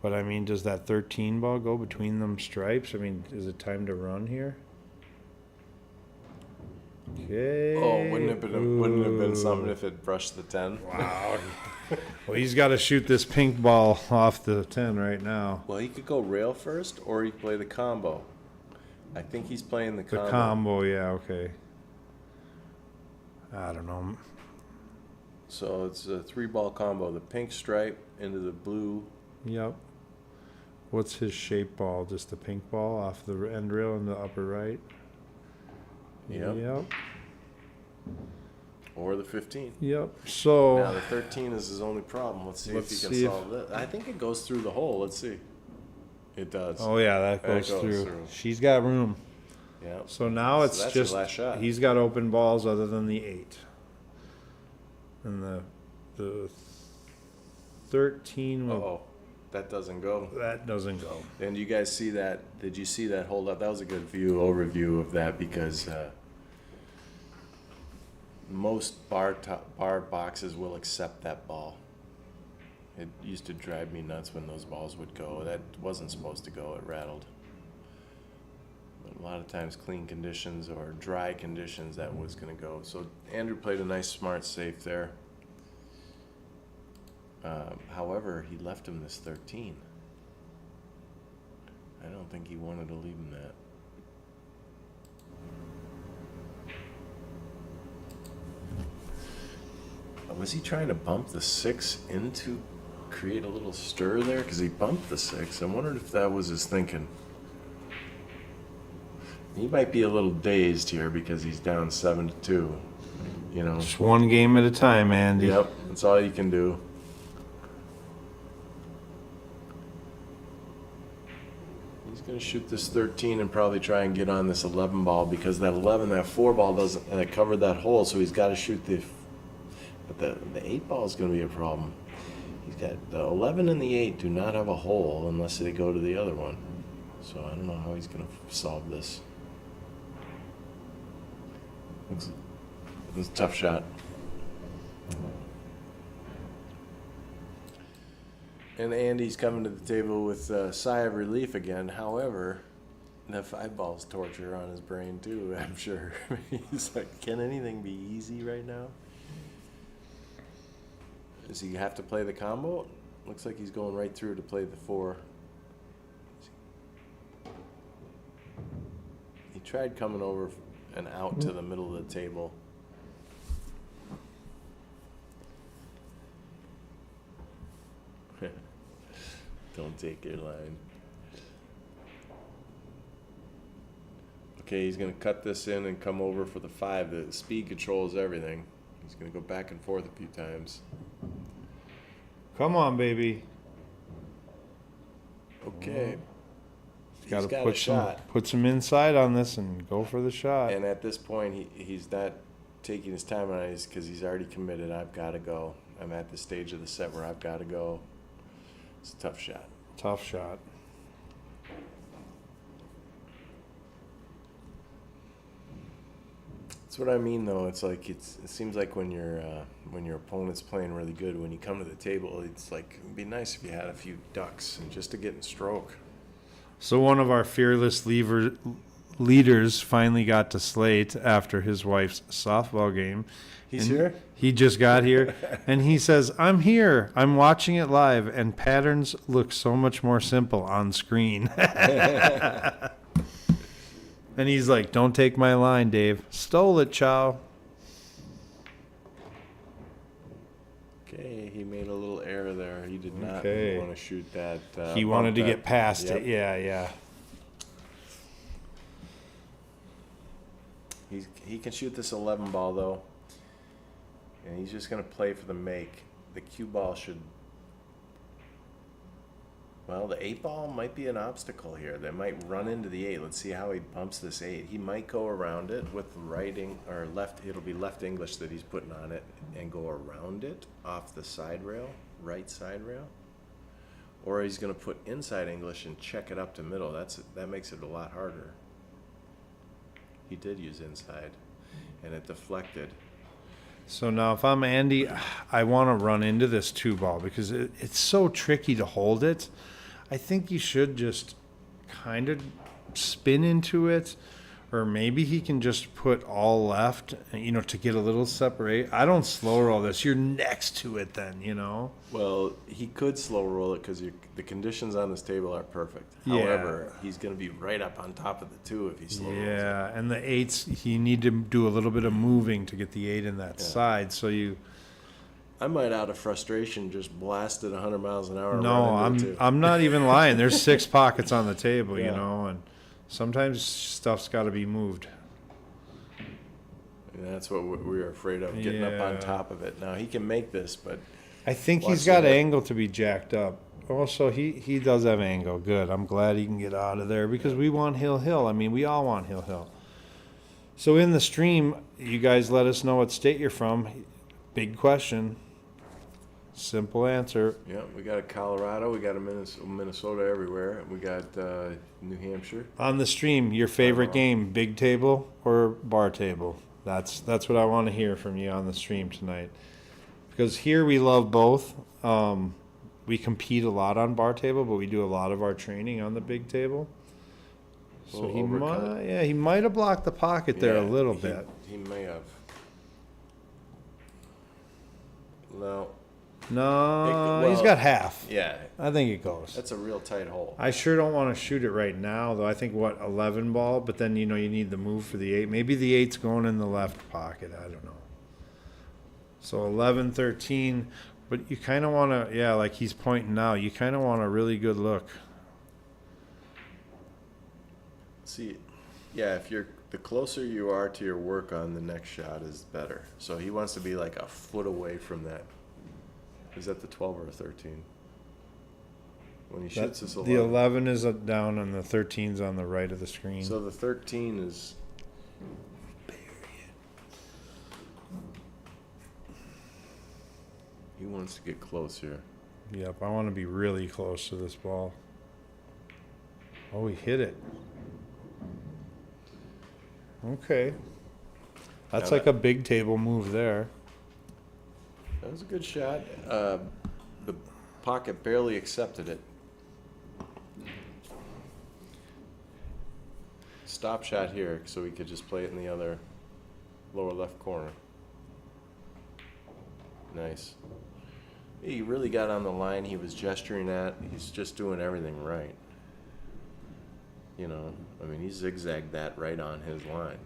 But I mean, does that 13 ball go between them stripes? I mean, is it time to run here? Okay. Oh, wouldn't it have been something Ooh. if it brushed the 10? Wow. Well, he's got to shoot this pink ball off the 10 right now. Well, he could go rail first, or he could play the combo. I think he's playing the The combo. combo, yeah, okay. I don't know. So it's a 3-ball combo. The pink stripe into the blue. Yep. What's his shape ball? Just the pink ball off the end rail in the upper right? Yep. Yep. Or the 15. Yep. So Now the 13 is his only problem. Let's see if he can solve that. I think it goes through the hole. Let's see. It does. oh yeah, that That goes, goes through. through. She's got room. Yeah. So now So it's that's your just last shot. he's got open balls other than the 8. And the 13 will, Oh, that doesn't go. that doesn't go. And you guys see that? Did you see that hold up? That was a good overview of that because most bar boxes will accept that ball. It used to drive me nuts when those balls would go. That wasn't supposed to go. It rattled. But a lot of times, clean conditions or dry conditions, that was going to go. So Andrew played a nice, smart, safe there. However, he left him this 13. I don't think he wanted to leave him that. Was he trying to bump the 6 into create a little stir there? Because he bumped the 6. I wondered if that was his thinking. He might be a little dazed here because he's down 7-2. You know. Just one game at a time, Andy. Yep, that's all you can do. Gonna shoot this 13 and probably try and get on this 11 ball because that 11, that 4 ball doesn't, and it covered that hole, so he's got to shoot but the 8 ball is gonna be a problem. He's got the 11 and the 8 do not have a hole unless they go to the other one. So I don't know how he's gonna solve this. It's a tough shot. And Andy's coming to the table with a sigh of relief again. However, that 5 ball's torture on his brain too, I'm sure. He's like, can anything be easy right now? Does he have to play the combo? Looks like he's going right through to play the 4. He tried coming over and out to the middle of the table. Don't take your line. Okay, he's going to cut this in and come over for the 5. The speed controls everything. He's going to go back and forth a few times. Come on, baby. Okay. Got He's to got put some inside on this and go for the shot. And at this point, he's not taking his time on it because he's already committed. I've got to go. I'm at the stage of the set where I've got to go. It's a tough shot. Tough shot. That's what I mean, though. It's like it seems like when your opponent's playing really good, when you come to the table, it's like it'd be nice if you had a few ducks and just to get in stroke. So one of our fearless leaders finally got to Slate after his wife's softball game. He's here? He just got here, and he says, I'm here. I'm watching it live, and patterns look so much more simple on screen. And he's like, don't take my line, Dave. Stole it, Chow. Okay, he made a little error there. He did not want to shoot that. He wanted to get past Yep. it. Yeah. He can shoot this 11 ball, though. And he's just going to play for the make. The cue ball should... Well, the 8 ball might be an obstacle here. They might run into the 8. Let's see how he bumps this 8. He might go around it with or left. It'll be left English that he's putting on it and go around it off the side rail, right side rail. Or he's going to put inside English and check it up to middle. That makes it a lot harder. He did use inside, and it deflected. So now if I'm Andy, I want to run into this 2 ball because it's so tricky to hold it. I think you should just kind of spin into it, or maybe he can just put all left, to get a little separate. I don't slow roll this. You're next to it then, Well, he could slow roll it because the conditions on this table are perfect. Yeah. However, he's going to be right up on top of the 2 if he slow rolls it. Yeah, and the 8s, you need to do a little bit of moving to get the 8 in that side. So I might, out of frustration, just blast it 100 miles an hour. No, I'm not even lying. There's 6 pockets on the table, and sometimes stuff's got to be moved. And that's what we were afraid of, getting up on top of it. Now, he can make this, but... I think he's got angle to be jacked up. Also, he does have angle. Good. I'm glad he can get out of there because we want Hill. I mean, we all want Hill. So in the stream, you guys let us know what state you're from. Big question. Simple answer. Yeah, we got a Colorado, we got a Minnesota everywhere. We got New Hampshire. On the stream, your favorite game, big table or bar table? That's what I want to hear from you on the stream tonight. Because here we love both. We compete a lot on bar table, but we do a lot of our training on the big table. So he might have blocked the pocket there a little bit. He may have. No, he's got half. Yeah. I think it goes. That's a real tight hole. I sure don't want to shoot it right now, though. I think, 11 ball, but then, you need the move for the 8. Maybe the 8's going in the left pocket. I don't know. So 11, 13, but you kind of want to, like he's pointing now, you kind of want a really good look. See, if the closer you are to your work on, the next shot is better. So he wants to be like a foot away from that. Is that the 12 or a 13? when he shoots this 11. The 11 is down and the 13's on the right of the screen. So the 13 is. He wants to get close here. Yep, I want to be really close to this ball. Oh, he hit it. Okay. That's like a big table move there. That was a good shot. The pocket barely accepted it. Stop shot here, so we could just play it in the other lower left corner. Nice. He really got on the line he was gesturing at. He's just doing everything right. You know, I mean, he zigzagged that right on his line.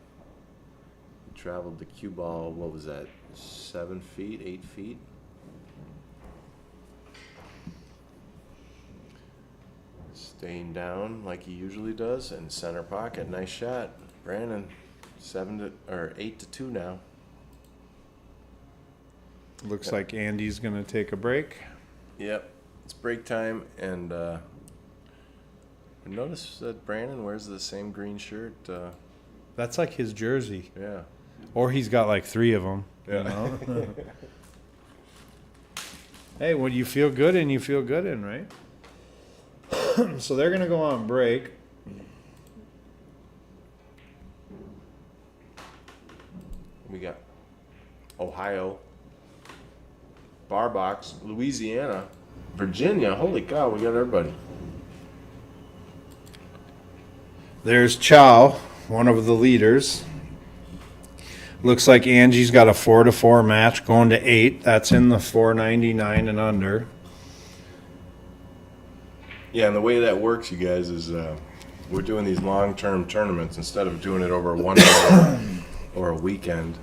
He traveled the cue ball, what was that, 7 feet, 8 feet? Staying down like he usually does, and center pocket, nice shot. Brandon, 8-2 now. Looks like Andy's going to take a break. Yep, it's break time, and notice that Brandon wears the same green shirt. That's like his jersey. Yeah. Or he's got like 3 of them. Yeah. You know? Hey, when you feel good in, you feel good in, right? So they're going to go on break. We got Ohio, Bar Box, Louisiana, Virginia. Holy cow, we got everybody. There's Chow, one of the leaders. Looks like Angie's got a 4-4 match going to 8. That's in the 499 and under. Yeah, and the way that works, you guys, is we're doing these long-term tournaments instead of doing it over 1 hour or a weekend.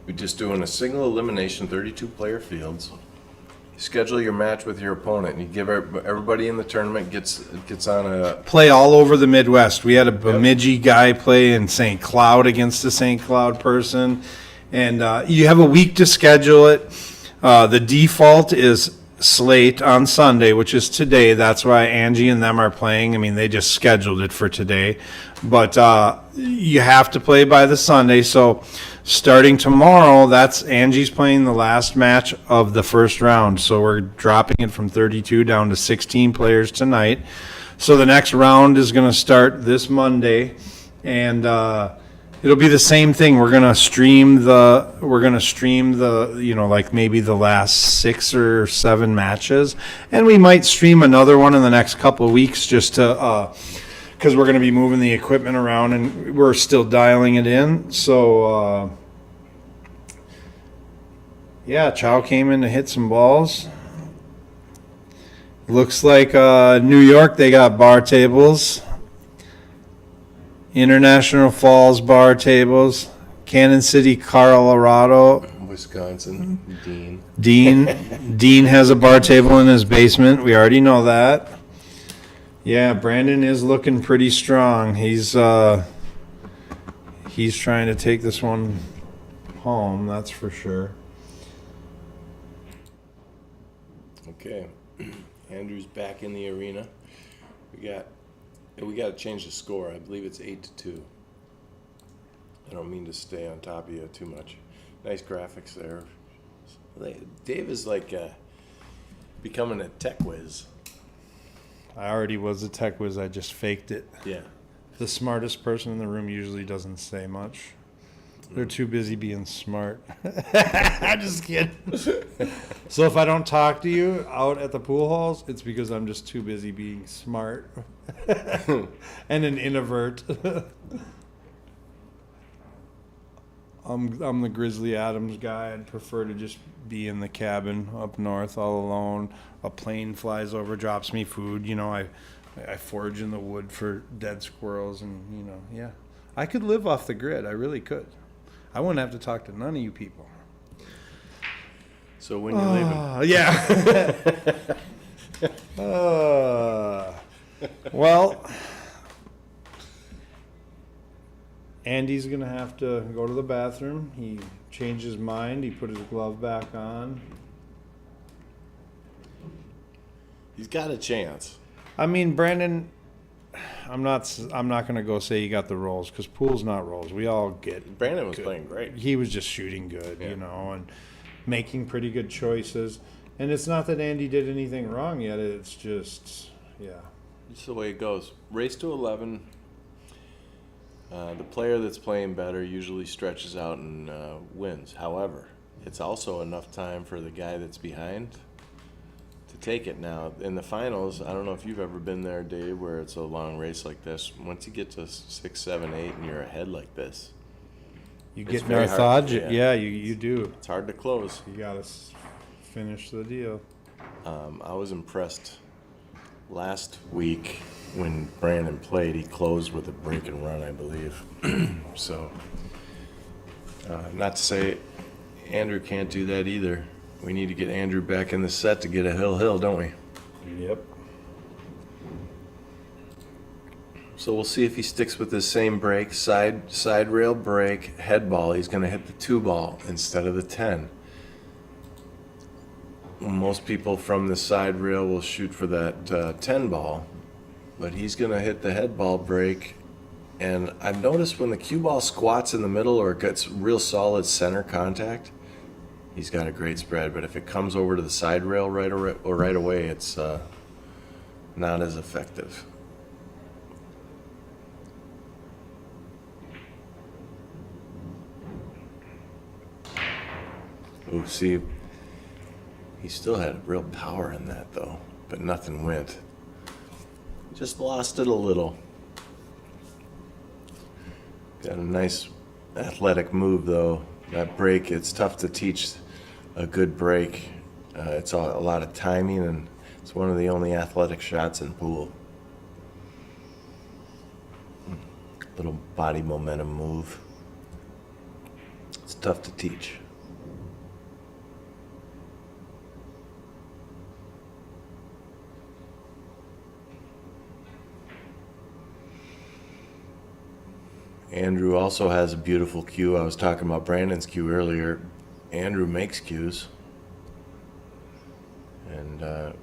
We're just doing a single elimination, 32-player fields. You schedule your match with your opponent, and you give everybody in the tournament gets on a. Play all over the Midwest. We had a Bemidji guy play in St. Cloud against a St. Cloud person. And you have a week to schedule it. The default is Slate on Sunday, which is today. That's why Angie and them are playing. I mean, they just scheduled it for today. But you have to play by the Sunday. So starting tomorrow, that's Angie's playing the last match of the first round. So we're dropping it from 32 down to 16 players tonight. So the next round is going to start this Monday. And it'll be the same thing. We're gonna stream the like maybe the last 6 or 7 matches, and we might stream another one in the next couple of weeks just to because we're gonna be moving the equipment around and we're still dialing it in. So yeah, Chow came in to hit some balls. Looks like New York, they got bar tables. International Falls bar tables, Cannon City, Colorado. Wisconsin, Dean has a bar table in his basement. We already know that. Yeah, Brandon is looking pretty strong. He's trying to take this one home, that's for sure. Okay, Andrew's back in the arena. We got to change the score. I believe it's 8-2. I don't mean to stay on top of you too much. Nice graphics there. Dave is like becoming a tech whiz. I already was a tech whiz. I just faked it. Yeah. The smartest person in the room usually doesn't say much. They're too busy being smart. I'm just kidding. So if I don't talk to you out at the pool halls, it's because I'm just too busy being smart and an introvert. I'm the Grizzly Adams guy. I'd prefer to just be in the cabin up north all alone. A plane flies over, drops me food. You know, I forage in the wood for dead squirrels, and yeah. I could live off the grid. I really could. I wouldn't have to talk to none of you people. So when you're leaving? Yeah. Well, Andy's going to have to go to the bathroom. He changed his mind. He put his glove back on. He's got a chance. I mean, Brandon, I'm not going to go say he got the rolls because pool's not rolls. We all get Brandon was good. playing great. He was just shooting good, and making pretty good choices. And it's not that Andy did anything wrong yet. It's just, It's the way it goes. Race to 11. The player that's playing better usually stretches out and wins. However, it's also enough time for the guy that's behind to take it. Now, in the finals, I don't know if you've ever been there, Dave, where it's a long race like this. Once you get to 6, 7, 8, and you're ahead like this, you it's get very hard. lethargic. Yeah, you do. It's hard to close. You got to finish the deal. I was impressed last week when Brandon played. He closed with a break and run, I believe. So, not to say Andrew can't do that either. We need to get Andrew back in the set to get a hill, don't we? Yep. So we'll see if he sticks with the same break, side rail break, head ball. He's going to hit the 2 ball instead of the 10. Most people from the side rail will shoot for that 10 ball, but he's going to hit the head ball break. And I've noticed when the cue ball squats in the middle or it gets real solid center contact, he's got a great spread. But if it comes over to the side rail right away, it's not as effective. Ooh, see, he still had real power in that though, but nothing went. Just lost it a little. Got a nice athletic move though. That break, it's tough to teach a good break. It's a lot of timing, and it's one of the only athletic shots in pool. Little body momentum move. It's tough to teach. Andrew also has a beautiful cue. I was talking about Brandon's cue earlier. Andrew makes cues. And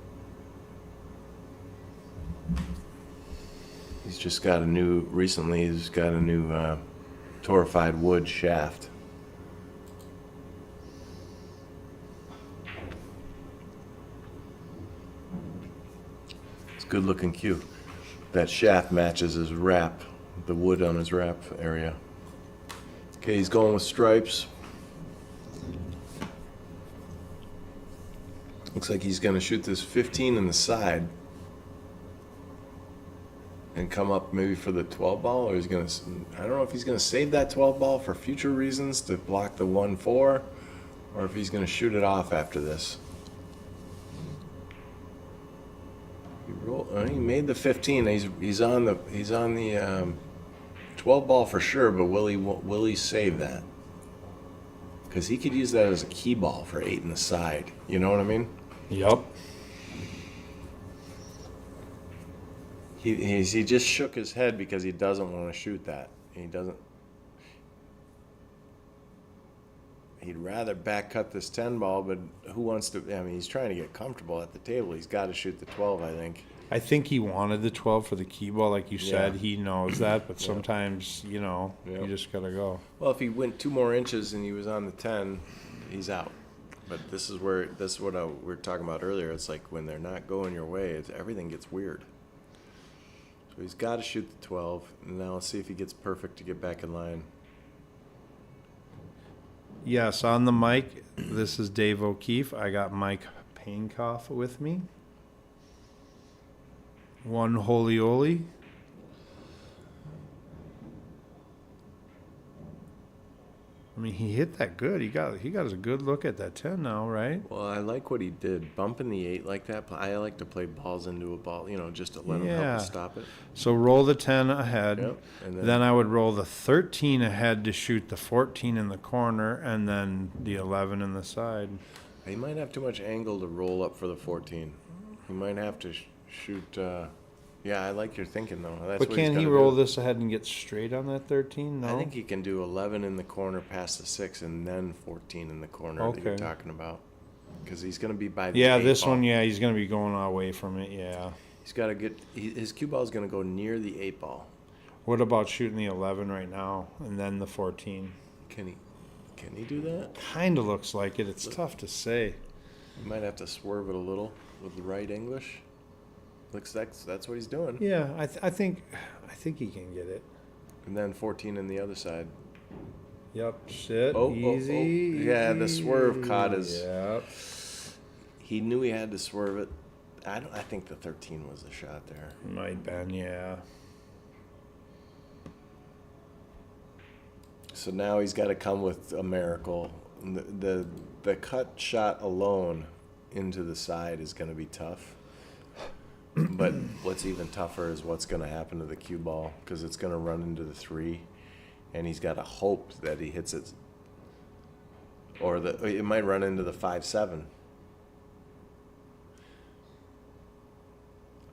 he's just got a new torrefied wood shaft. It's a good looking cue. That shaft matches his wrap. The wood on his wrap area. Okay, he's going with stripes. Looks like he's going to shoot this 15 in the side and come up maybe for the 12 ball, or he's going to, I don't know if he's going to save that 12 ball for future reasons to block the 1-4, or if he's going to shoot it off after this. He made the 15. He's on the 12 ball for sure, but will he save that? Because he could use that as a key ball for 8 in the side. You know what I mean? Yep. He just shook his head because he doesn't want to shoot that. He doesn't. He'd rather back cut this 10 ball, but who wants to? I mean, he's trying to get comfortable at the table. He's got to shoot the 12, I think. I think he wanted the 12 for the key ball, like you said. Yeah. He knows that, but sometimes, you Yeah. just got to go. Well, if he went 2 more inches and he was on the 10, he's out. But this is what we were talking about earlier. It's like when they're not going your way, everything gets weird. So he's got to shoot the 12, and now let's see if he gets perfect to get back in line. Yes, on the mic, this is Dave O'Keefe. I got Mike Painkoff with me. One holy Oli. I mean, he hit that good. He got a good look at that 10 now, right? Well, I like what he did. Bumping the 8 like that. I like to play balls into a ball, just to let him help us stop it. So roll the 10 ahead. Yep. And Then I would roll the 13 ahead to shoot the 14 in the corner, and then the 11 in the side. he might have too much angle to roll up for the 14. He might have to shoot. Yeah, I like your thinking, though. That's But what he's can he gotta roll do. this ahead and get straight on that 13? No? I think he can do 11 in the corner past the 6 and then 14 in the corner that you're Okay. talking about. because he's going to be by the Yeah, 8 this ball. one, yeah, he's going to be going away from it, yeah. He's got to get his cue ball is going to go near the 8 ball. What about shooting the 11 right now and then the 14? Can he do that? Kind of looks like it. It's tough to say. You might have to swerve it a little with the right English. Looks like that's what he's doing. Yeah, I think he can get it. And then 14 in the other side. Yep, shit, Oh, easy. Yeah, the swerve caught his. Yep. He knew he had to swerve it. I think the 13 was the shot there. Might been, yeah. So now he's got to come with a miracle. The cut shot alone into the side is going to be tough. But what's even tougher is what's going to happen to the cue ball, because it's going to run into the 3, and he's got to hope that he hits it, or it might run into the 5-7.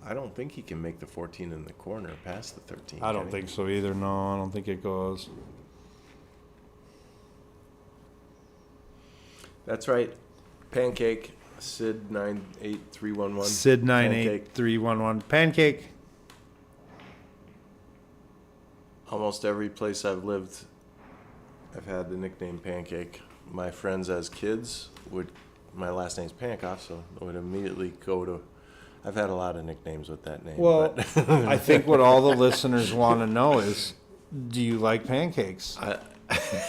I don't think he can make the 14 in the corner past the 13. I don't think so either. No, I don't think it goes. That's right. Pancake. Sid 98311. Sid 98311. Pancake. Almost every place I've lived, I've had the nickname Pancake. My friends as kids my last name's Pankoff, so I would immediately go to. I've had a lot of nicknames with that name. Well, but I think what all the listeners want to know is, do you like pancakes?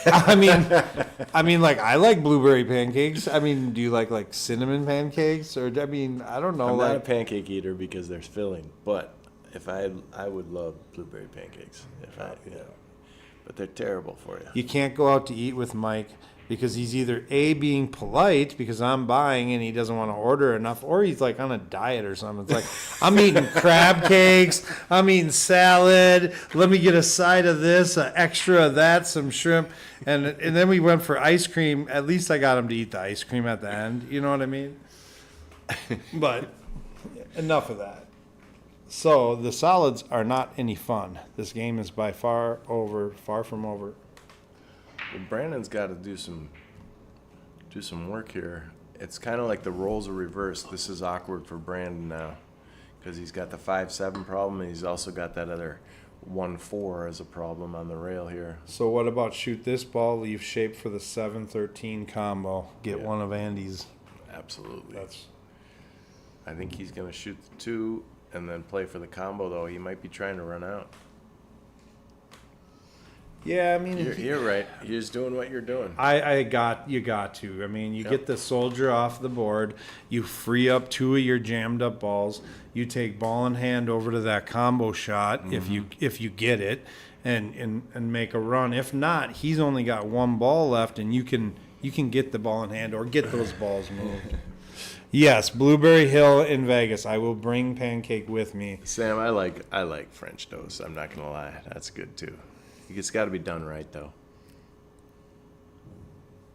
I mean, like, I like blueberry pancakes. I mean, do you like cinnamon pancakes? Or, I mean, I don't know. I'm like, not a pancake eater because there's filling, but if I would love blueberry pancakes. But they're terrible for you. you can't go out to eat with Mike because he's either A, being polite because I'm buying and he doesn't want to order enough, or he's like on a diet or something. It's like, I'm eating crab cakes, I'm eating salad, let me get a side of this, an extra of that, some shrimp. And then we went for ice cream. At least I got him to eat the ice cream at the end. You know what I mean? But enough of that. So the solids are not any fun. This game is by far from over. Well, Brandon's got to do some work here. It's kind of like the roles are reversed. This is awkward for Brandon now because he's got the 5-7 problem, and he's also got that other 1-4 as a problem on the rail here. So what about shoot this ball, leave shape for the 7-13 combo, get one of Andy's. Absolutely. That's I think he's going to shoot the 2 and then play for the combo, though. He might be trying to run out. yeah. I mean, You're right. You're just doing what you're doing. you got to. I mean, you get the soldier off the board. You free up 2 of your jammed up balls. You take ball in hand over to that combo shot if you get it, and make a run. If not, he's only got 1 ball left, and you can get the ball in hand or get those balls moved. Yes, Blueberry Hill in Vegas. I will bring Pancake with me. Sam, I like French toast. I'm not gonna lie. That's good too. It's got to be done right though.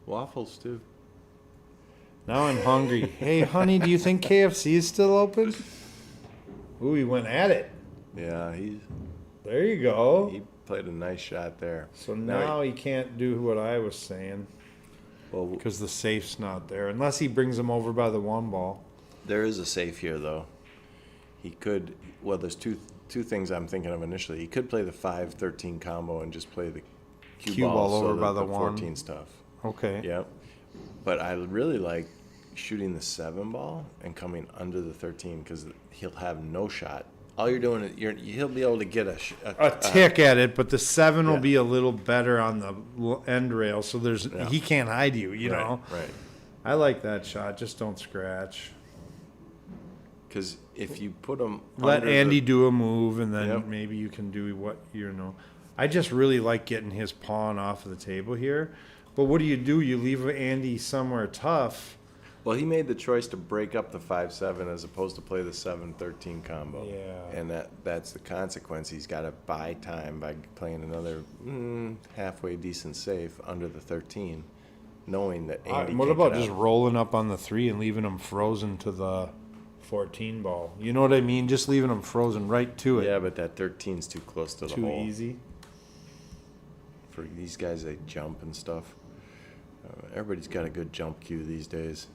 Waffles too. Now I'm hungry. Hey, honey, do you think KFC is still open? Ooh, he went at it. Yeah, There you go. he played a nice shot there. So now he can't do what I was saying Well, because the safe's not there. Unless he brings him over by the 1 ball. there is a safe here though. He could. Well, there's two things I'm thinking of initially. He could play the 5-13 combo and just play the cue ball over so by that the the 1. 14 stuff. Okay. Yep. But I really like shooting the 7 ball and coming under the 13 because he'll have no shot. All you're doing is he'll be able to get A tick at it, but the 7 will Yeah. be a little better on the end rail, so he can't hide you. You know. Right. I like that shot. Just don't scratch. Because if you put him Let under Andy do a move, and then Yep. maybe you can do what you know. I just really like getting his pawn off of the table here. But what do? You leave Andy somewhere tough. Well, he made the choice to break up the 5-7 as opposed to play the 7-13 combo. Yeah. And that's the consequence. He's got to buy time by playing another halfway decent safe under the 13, knowing that Andy What can about get just out. rolling up on the 3 and leaving him frozen to the 14 ball? You know what I mean? Just leaving him frozen right to it. Yeah, but that 13's too close to the Too hole. easy. For these guys, they jump and stuff. Everybody's got a good jump cue these days.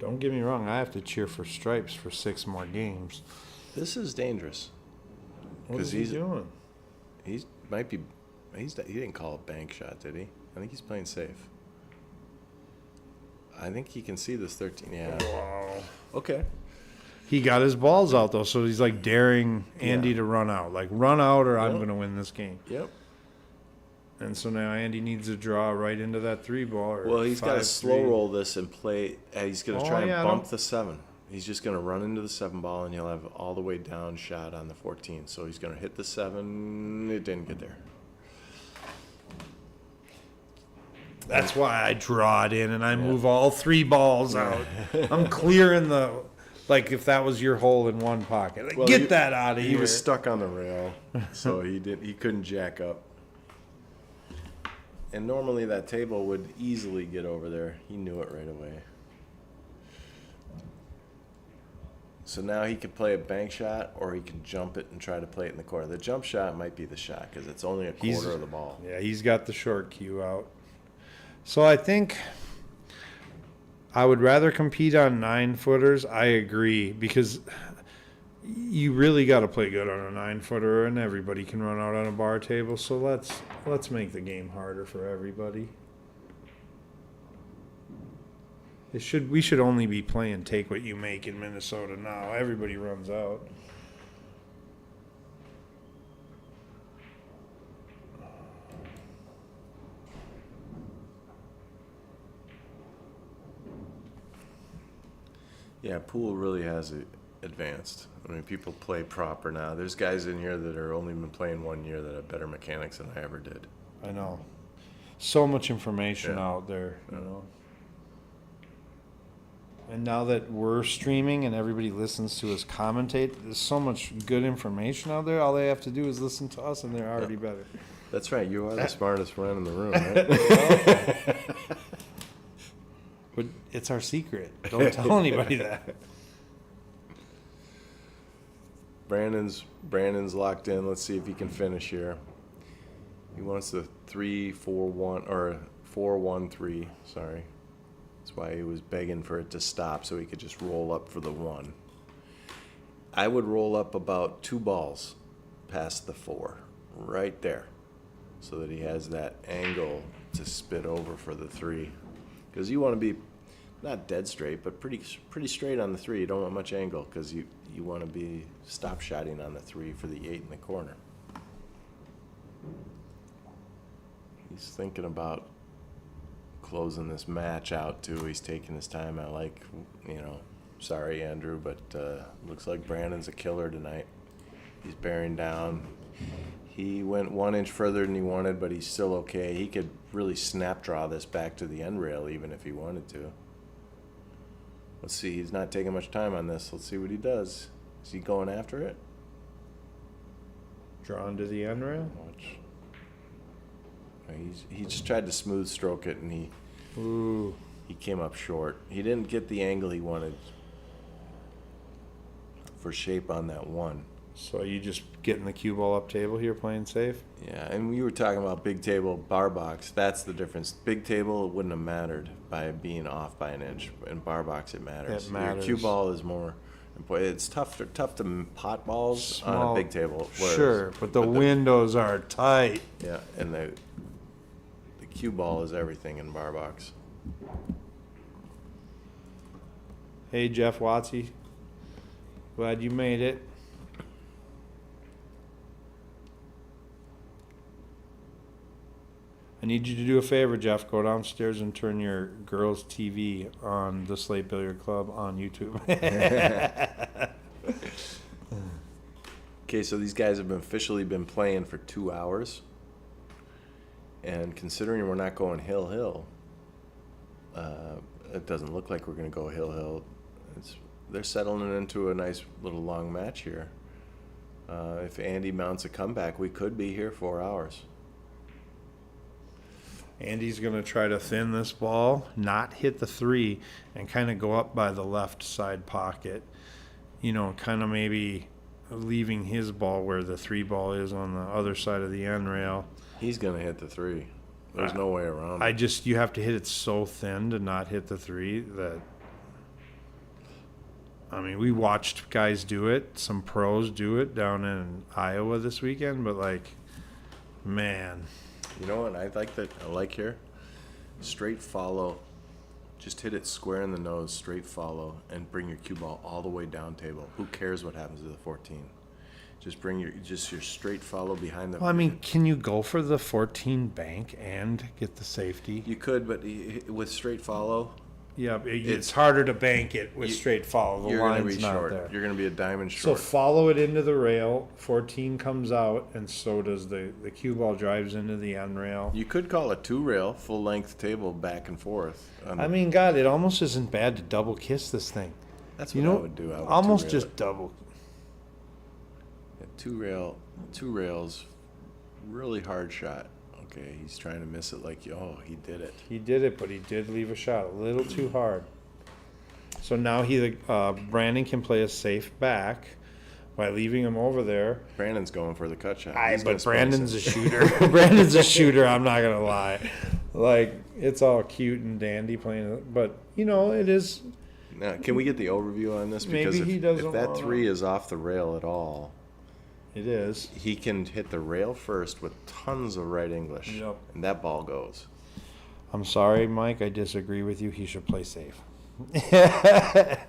Don't get me wrong. I have to cheer for Stripes for 6 more games. This is dangerous. What is he doing? He didn't call a bank shot, did he? I think he's playing safe. I think he can see this 13. Yeah. Wow. Okay. He got his balls out, though, so he's like daring Andy Yeah. to run out. Like, run out or I'm Yep. going to win this game. Yep. And so now Andy needs to draw right into that 3-ball. Or Well, he's got to 5-3. slow roll this and play. He's going to Oh, try and yeah, bump don't- the 7. He's just going to run into the 7 ball, and he'll have all the way down shot on the 14. So he's going to hit the 7. It didn't get there. That's why I draw it in and I move all 3 balls out. I'm clearing the, like if that was your hole in one pocket. Like, Well, get that out of He here. was stuck on the rail, so he couldn't jack up. And normally that table would easily get over there. He knew it right away. So now he can play a bank shot, or he can jump it and try to play it in the corner. The jump shot might be the shot because it's only a quarter of the ball. Yeah, he's got the short cue out. So I think I would rather compete on 9-footers. I agree, because you really got to play good on a 9-footer, and everybody can run out on a bar table. So let's make the game harder for everybody. We should only be playing take what you make in Minnesota now. Everybody runs out. Yeah, pool really has advanced. I mean, people play proper now. There's guys in here that are only been playing 1 year that have better mechanics than I ever did. I know. So much information Yeah. out there, you know. And now that we're streaming and everybody listens to us commentate, there's so much good information out there. All they have to do is listen to us, and they're already better. That's right. You are the smartest man in the room, right? But it's our secret. Don't tell anybody that. Brandon's locked in. Let's see if he can finish here. He wants the 3-4-1 or 4-1-3. Sorry. That's why he was begging for it to stop so he could just roll up for the 1. I would roll up about 2 balls past the 4, right there, so that he has that angle to spit over for the 3. Because you want to be not dead straight, but pretty straight on the 3. You don't want much angle because you want to be stop shotting on the 3 for the 8 in the corner. He's thinking about closing this match out too. He's taking his time. I like, sorry Andrew, but looks like Brandon's a killer tonight. He's bearing down. He went 1 inch further than he wanted, but he's still okay. He could really snap draw this back to the end rail even if he wanted to. Let's see. He's not taking much time on this. Let's see what he does. Is he going after it? Drawn to the end rail. Watch. He just tried to smooth stroke it, and he came up short. He didn't get the angle he wanted for shape on that 1. So you just getting the cue ball up table here, playing safe? Yeah, and you were talking about big table, bar box. That's the difference. Big table, it wouldn't have mattered by being off by an inch. In bar box, it matters. It matters. Your cue ball is more important. It's tough to pot balls on Small, a big table. Sure, but the windows are tight. Yeah, and the cue ball is everything in bar box. Hey, Jeff Watsy. Glad you made it. I need you to do a favor, Jeff. Go downstairs and turn your girls' TV on the Slate Billiard Club on YouTube. Okay, so these guys have officially been playing for 2 hours. And considering we're not going hill-hill, it doesn't look like we're going to go hill-hill. They're settling into a nice little long match here. If Andy mounts a comeback, we could be here 4 hours. Andy's going to try to thin this ball, not hit the 3, and kind of go up by the left side pocket. Kind of maybe leaving his ball where the 3 ball is on the other side of the end rail. He's going to hit the 3. There's no way around it. You have to hit it so thin to not hit the 3 that I mean, we watched guys do it, some pros do it down in Iowa this weekend, but like, man. You know what I like here? Straight follow. Just hit it square in the nose, straight follow, and bring your cue ball all the way down table. Who cares what happens to the 14? Just bring your straight follow behind the. Well, I mean, can you go for the 14 bank and get the safety? You could, but with straight follow, Yeah, it's harder to bank it with straight follow. The you're going to line's be not short. there. You're going to be a diamond So short. follow it into the rail. 14 comes out, and so does the cue ball drives into the end rail. You could call a 2-rail full length table back and forth. I mean, God, it almost isn't bad to double kiss this thing. That's what I would do. I would almost 2-rail just it. double. Yeah, two rails, really hard shot. Okay, he's trying to miss it like, oh, he did it. He did it, but he did leave a shot a little too hard. So now Brandon can play a safe back by leaving him over there. Brandon's going for the cut shot. But Brandon's a shooter. Brandon's a shooter, I'm not going to lie. Like, it's all cute and dandy playing it, but, it is. Now, can we get the overview on this? Because Maybe he if doesn't that wanna. 3 is off the rail at all, It is. he can hit the rail first with tons of right English. Yep. And that ball goes. I'm sorry, Mike. I disagree with you. He should play safe. Yeah,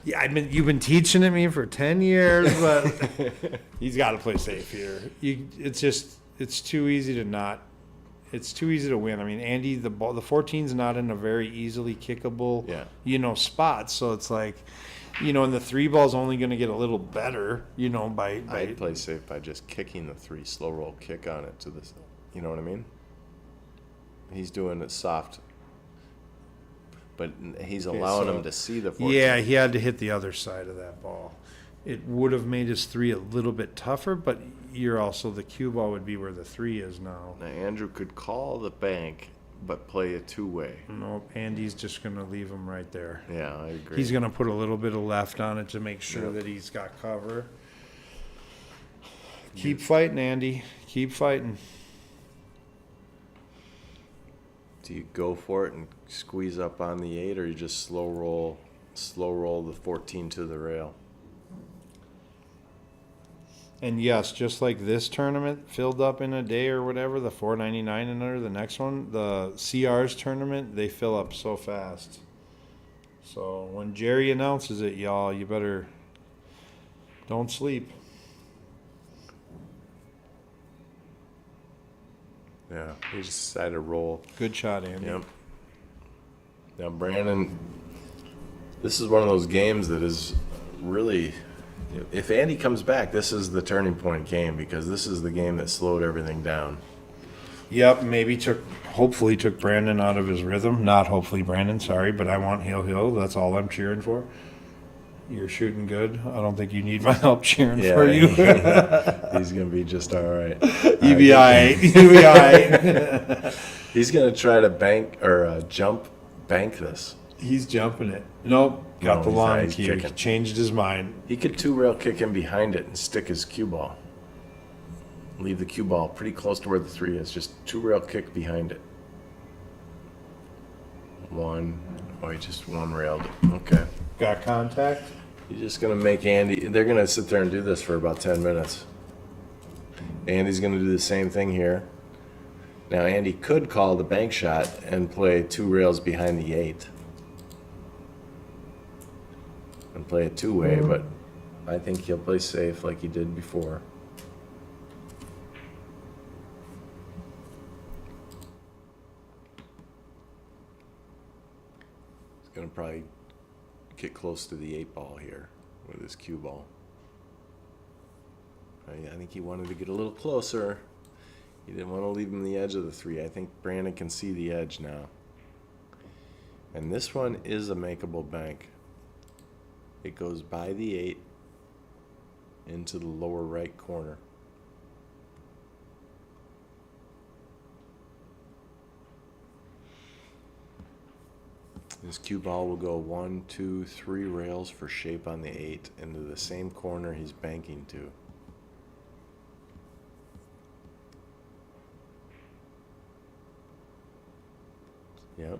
you've been teaching it me for 10 years, but he's got to play safe here. It's too easy to not. It's too easy to win. I mean, Andy, the 14's not in a very easily kickable, spot. So it's like, and the 3 ball's only going to get a little better, by. I'd play safe by just kicking the 3, slow roll kick on it to this. You know what I mean? He's doing it soft, but he's allowing him to see the 14. Yeah, he had to hit the other side of that ball. It would have made his 3 a little bit tougher, but the cue ball would be where the 3 is now. Now, Andrew could call the bank, but play a 2-way. No, Andy's just going to leave him right there. Yeah, I agree. He's going to put a little bit of left on it to make sure that he's got cover. Keep fighting, Andy. Keep fighting. Do you go for it and squeeze up on the 8, or you just slow roll the 14 to the rail? And yes, just like this tournament filled up in a day or whatever, the 499 and under, the next one, the CR's tournament, they fill up so fast. So when Jerry announces it, y'all, you better don't sleep. Yeah, he just decided to roll. Good shot, Andy. Yep. Now, Brandon, this is one of those games that is really, if Andy comes back, this is the turning point game, because this is the game that slowed everything down. Yep, hopefully took Brandon out of his rhythm. Not hopefully, Brandon, sorry, but I want Hill. That's all I'm cheering for. You're shooting good. I don't think you need my help cheering for you. He's going to be just all right. You be all right. He's going to try to bank this. He's jumping it. Nope. Got the line cue. He changed his mind. He could 2-rail kick in behind it and stick his cue ball. Leave the cue ball pretty close to where the 3 is. Just 2-rail kick behind it. 1. Oh, he just 1-railed it. Okay. Got contact? You're just going to make Andy... They're going to sit there and do this for about 10 minutes. Andy's going to do the same thing here. Now, Andy could call the bank shot and play 2 rails behind the 8. And play a 2-way, but I think he'll play safe like he did before. He's going to probably get close to the 8 ball here with his cue ball. I think he wanted to get a little closer. He didn't want to leave him the edge of the 3. I think Brandon can see the edge now. And this one is a makeable bank. It goes by the 8 into the lower right corner. This cue ball will go 1, 2, 3 rails for shape on the 8 into the same corner he's banking to. Yep.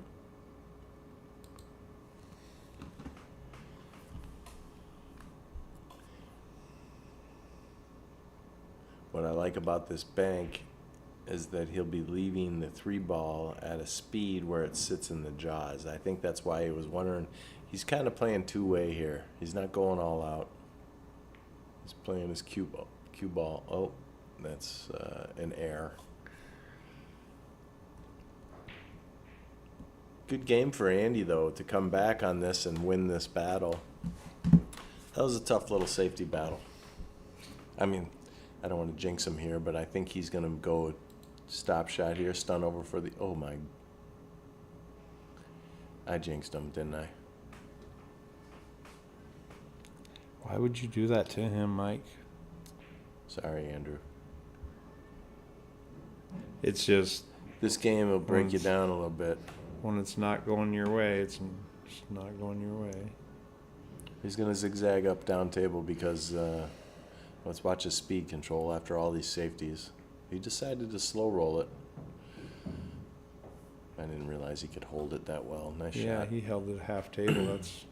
what I like about this bank is that he'll be leaving the 3-ball at a speed where it sits in the jaws. I think that's why he was wondering. He's kind of playing two-way here. He's not going all out. He's playing his cue ball. Oh, that's an error. Good game for Andy, though, to come back on this and win this battle. That was a tough little safety battle. I mean, I don't want to jinx him here, but I think he's going to go stop shot here, stun over for the... Oh, my... I jinxed him, didn't I? Why would you do that to him, Mike? Sorry, Andrew. It's just... This game will break you down a little bit. When it's not going your way, it's just not going your way. He's going to zigzag up down table because let's watch his speed control after all these safeties. He decided to slow roll it. I didn't realize he could hold it that well. Nice shot. Yeah, he held it half table. That's...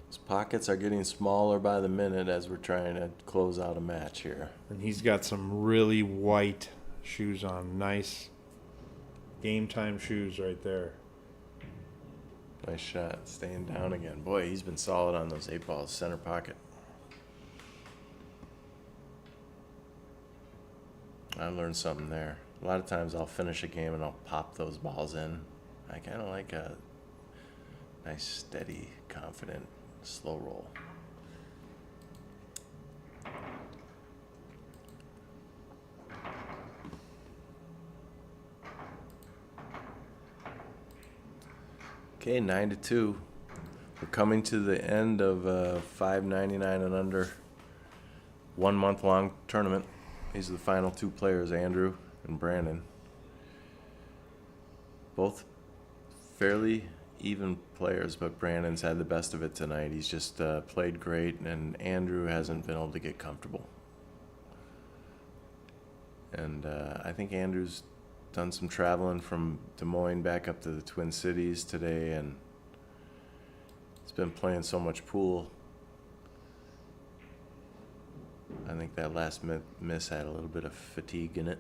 His pockets are getting smaller by the minute as we're trying to close out a match here. And he's got some really white shoes on. Nice game time shoes right there. Nice shot. Staying down again. Boy, he's been solid on those 8-balls. Center pocket. I learned something there. A lot of times I'll finish a game and I'll pop those balls in. I kind of like a nice, steady, confident, slow roll. Okay, 9-2. We're coming to the end of $5.99 and under 1 month long tournament. These are the final two players, Andrew and Brandon. Both fairly even players, but Brandon's had the best of it tonight. He's just played great, and Andrew hasn't been able to get comfortable. And I think Andrew's done some traveling from Des Moines back up to the Twin Cities today, and he's been playing so much pool. I think that last miss had a little bit of fatigue in it.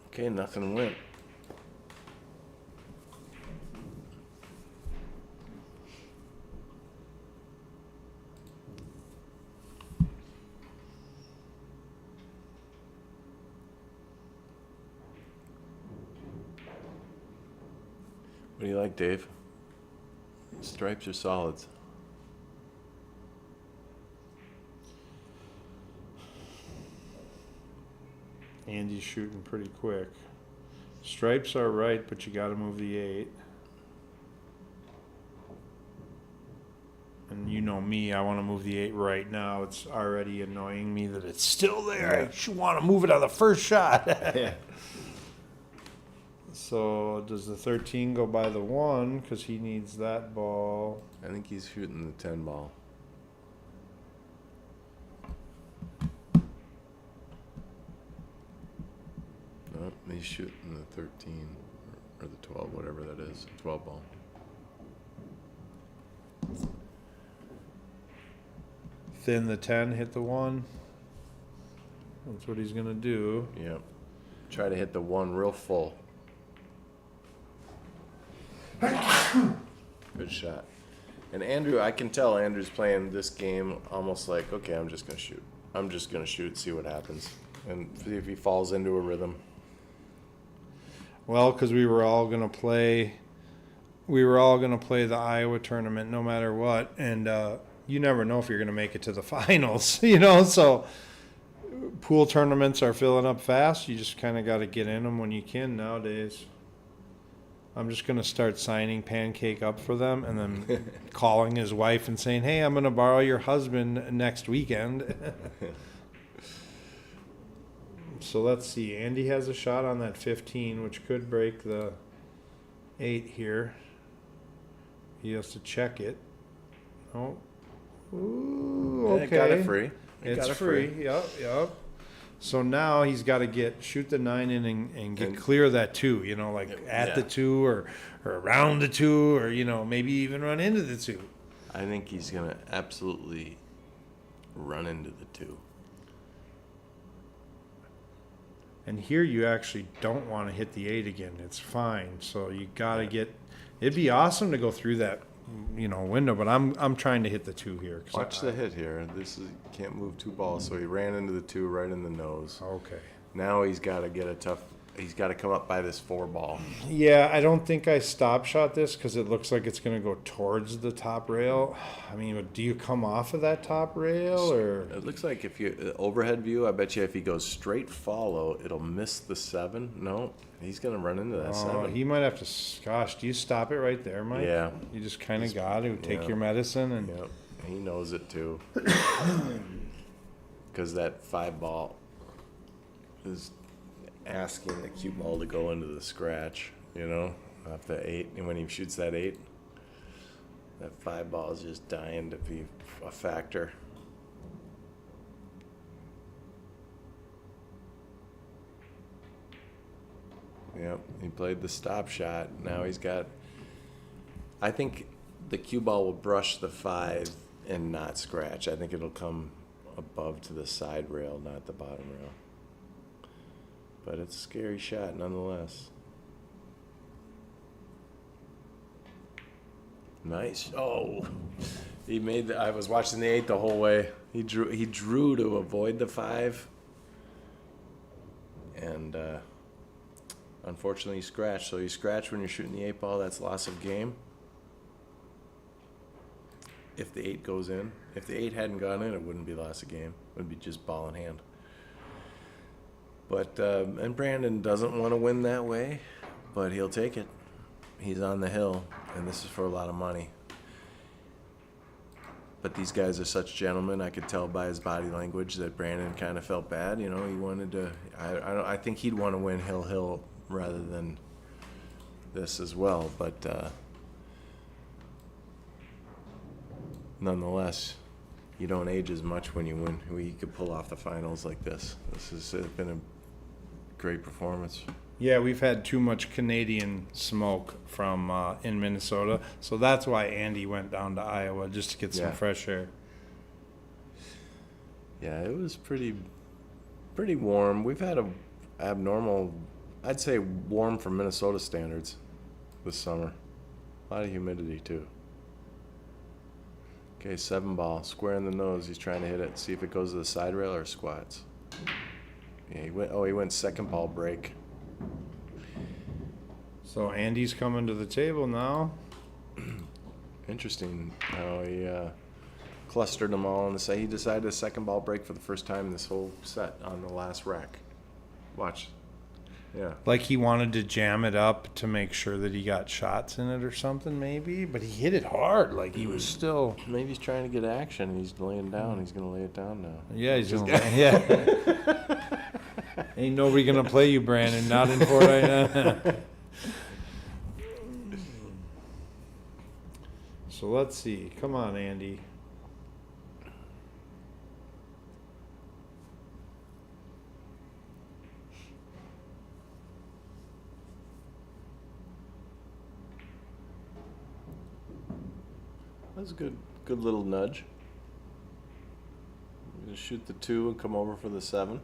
Okay, nothing went. What do you like, Dave? Stripes or solids? Andy's shooting pretty quick. Stripes are right, but you got to move the 8. And you know me, I want to move the 8 right now. It's already annoying me that it's still there. I should want to move it on the first shot. Yeah. So does the 13 go by the 1 because he needs that ball? I think he's shooting the 10 ball. Nope, he's shooting the 13 or the 12, whatever that is, 12 ball. Thin the 10, hit the 1. That's what he's going to do. Yep. Try to hit the 1 real full. Good shot. And Andrew, I can tell Andrew's playing this game almost like, okay, I'm just going to shoot. I'm just going to shoot, see what happens. And see if he falls into a rhythm. Well, because we were all going to play the Iowa tournament no matter what. And you never know if you're going to make it to the finals, you know. So pool tournaments are filling up fast. You just kind of got to get in them when you can nowadays. I'm just going to start signing Pancake up for them and then calling his wife and saying, hey, I'm going to borrow your husband next weekend. So let's see. Andy has a shot on that 15, which could break the 8 here. He has to check it. Oh. Ooh, okay. Yeah, got it free. It's free. Yep. So now he's got to shoot the 9 in and get And- clear of that 2, like at the Yeah. 2 or around the 2 or, maybe even run into the 2. I think he's going to absolutely run into the 2. And here you actually don't want to hit the 8 again. It's fine. So you got to it'd be awesome to go through that, window, but I'm trying to hit the 2 here. Watch the hit here. Can't move 2 balls, so he ran into the 2 right in the nose. Okay. Now he's got to he's got to come up by this 4 ball. Yeah, I don't think I stop shot this because it looks like it's going to go towards the top rail. I mean, do you come off of that top rail or? It looks like if you overhead view, I bet you if he goes straight follow, it'll miss the 7. No, he's going to run into that 7. He might have to. Gosh, do you stop it right there, Mike? Yeah. You just kind of got to take your medicine and. Yep, he knows it too. Because that 5 ball is asking the cue ball to go into the scratch, off the 8. And when he shoots that 8, that 5 ball is just dying to be a factor. Yep, he played the stop shot. Now he's got. I think the cue ball will brush the 5 and not scratch. I think it'll come above to the side rail, not the bottom rail. But it's a scary shot nonetheless. Nice. Oh, he made. I was watching the 8 the whole way. He drew to avoid the 5, and unfortunately he scratched. So you scratch when you're shooting the 8 ball. That's loss of game. If the 8 goes in, if the 8 hadn't gone in, it wouldn't be loss of game. It would be just ball in hand. But and Brandon doesn't want to win that way, but he'll take it. He's on the hill, and this is for a lot of money. But these guys are such gentlemen. I could tell by his body language that Brandon kind of felt bad. He wanted to. I think he'd want to win hill rather than this as well. But nonetheless, you don't age as much when you win. We could pull off the finals like this. This has been a great performance. Yeah, we've had too much Canadian smoke from in Minnesota, so that's why Andy went down to Iowa just to get some fresh air. Yeah, it was pretty warm. We've had a abnormal, I'd say warm for Minnesota standards this summer. A lot of humidity too. Okay, 7 ball, square in the nose. He's trying to hit it. See if it goes to the side rail or squats. Yeah, he went second ball break. So Andy's coming to the table now. Interesting how he clustered them all on the set. He decided a second ball break for the first time this whole set on the last rack. Watch. Yeah. Like he wanted to jam it up to make sure that he got shots in it or something, maybe. But he hit it hard. Like he was still. Maybe he's trying to get action. He's laying down. He's going to lay it down now. Yeah, he's just. Yeah. Ain't nobody gonna play you, Brandon. Not in Fort right. So let's see. Come on, Andy. That's a good little nudge. Just shoot the 2 and come over for the 7.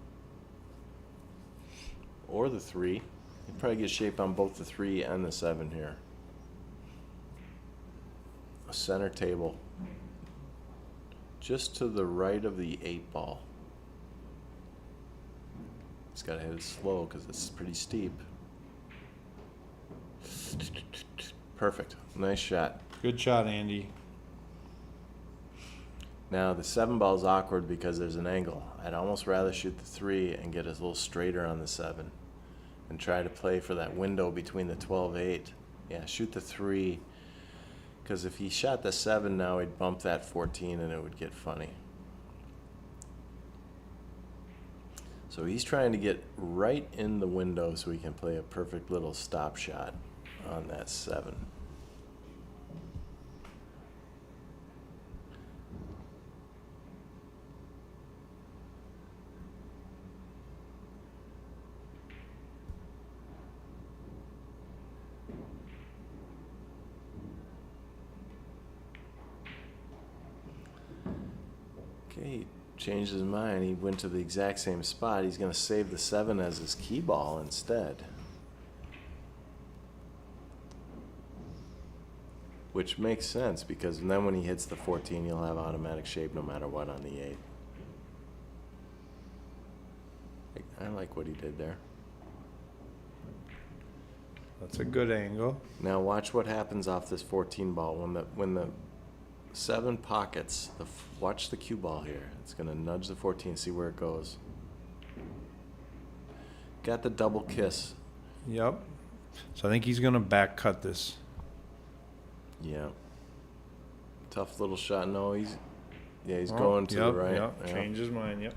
Or the 3. You'd probably get shape on both the 3 and the 7 here. A center table. Just to the right of the 8 ball. He's got to hit it slow because it's pretty steep. Perfect. Nice shot. Good shot, Andy. Now the 7 ball is awkward because there's an angle. I'd almost rather shoot the 3 and get a little straighter on the 7 and try to play for that window between the 12-8. Yeah, shoot the 3 because if he shot the 7 now, he'd bump that 14 and it would get funny. So he's trying to get right in the window so he can play a perfect little stop shot on that 7. He changed his mind. He went to the exact same spot. He's going to save the 7 as his key ball instead. Which makes sense, because then when he hits the 14, he'll have automatic shape no matter what on the 8. I like what he did there. That's a good angle. Now watch what happens off this 14 ball. When the 7 pockets, watch the cue ball here. It's going to nudge the 14, see where it goes. Got the double kiss. Yep. So I think he's going to back cut this. Yeah. Tough little shot. No, he's going to the right. Yep. Change his mind. Yep.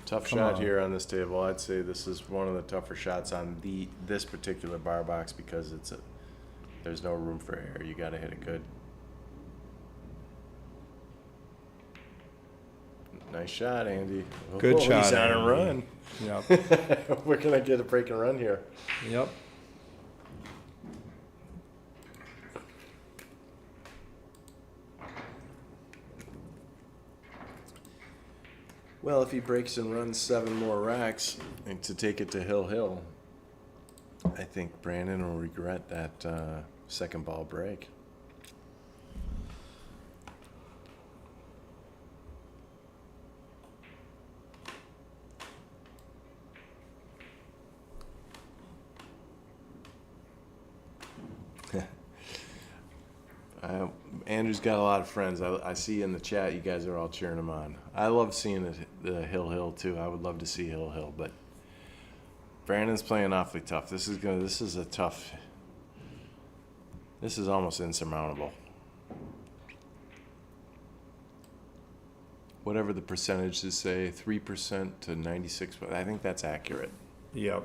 Tough Come shot on. here on this table. I'd say this is one of the tougher shots on this particular bar box, because there's no room for error. You got to hit it good. Nice shot, Andy. Good shot, He's on a Andy. run. Yep. We're gonna get a break and run here. Yep. Well, if he breaks and runs 7 more racks and to take it to Hill, I think Brandon will regret that second ball break. Andrew's got a lot of friends. I see in the chat you guys are all cheering him on. I love seeing the Hill too. I would love to see Hill, but Brandon's playing awfully tough. This is a tough. This is almost insurmountable. Whatever the percentages say, 3% to 96%. I think that's accurate. Yep.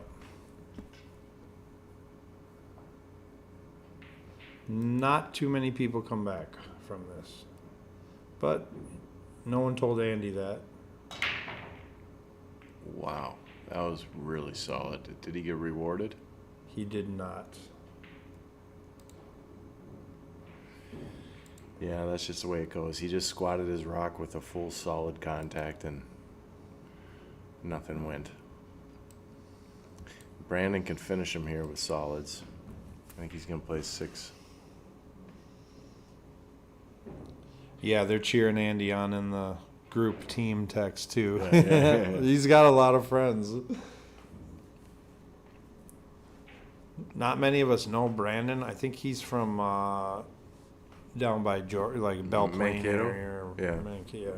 Not too many people come back from this. But no one told Andy that. Wow, that was really solid. Did he get rewarded? He did not. Yeah, that's just the way it goes. He just squatted his rock with a full solid contact and nothing went. Brandon can finish him here with solids. I think he's going to play 6. Yeah, they're cheering Andy on in the group team text too. Yeah. He's got a lot of friends. Not many of us know Brandon. I think he's from down by like Belle Plaine Mankato? area. Yeah.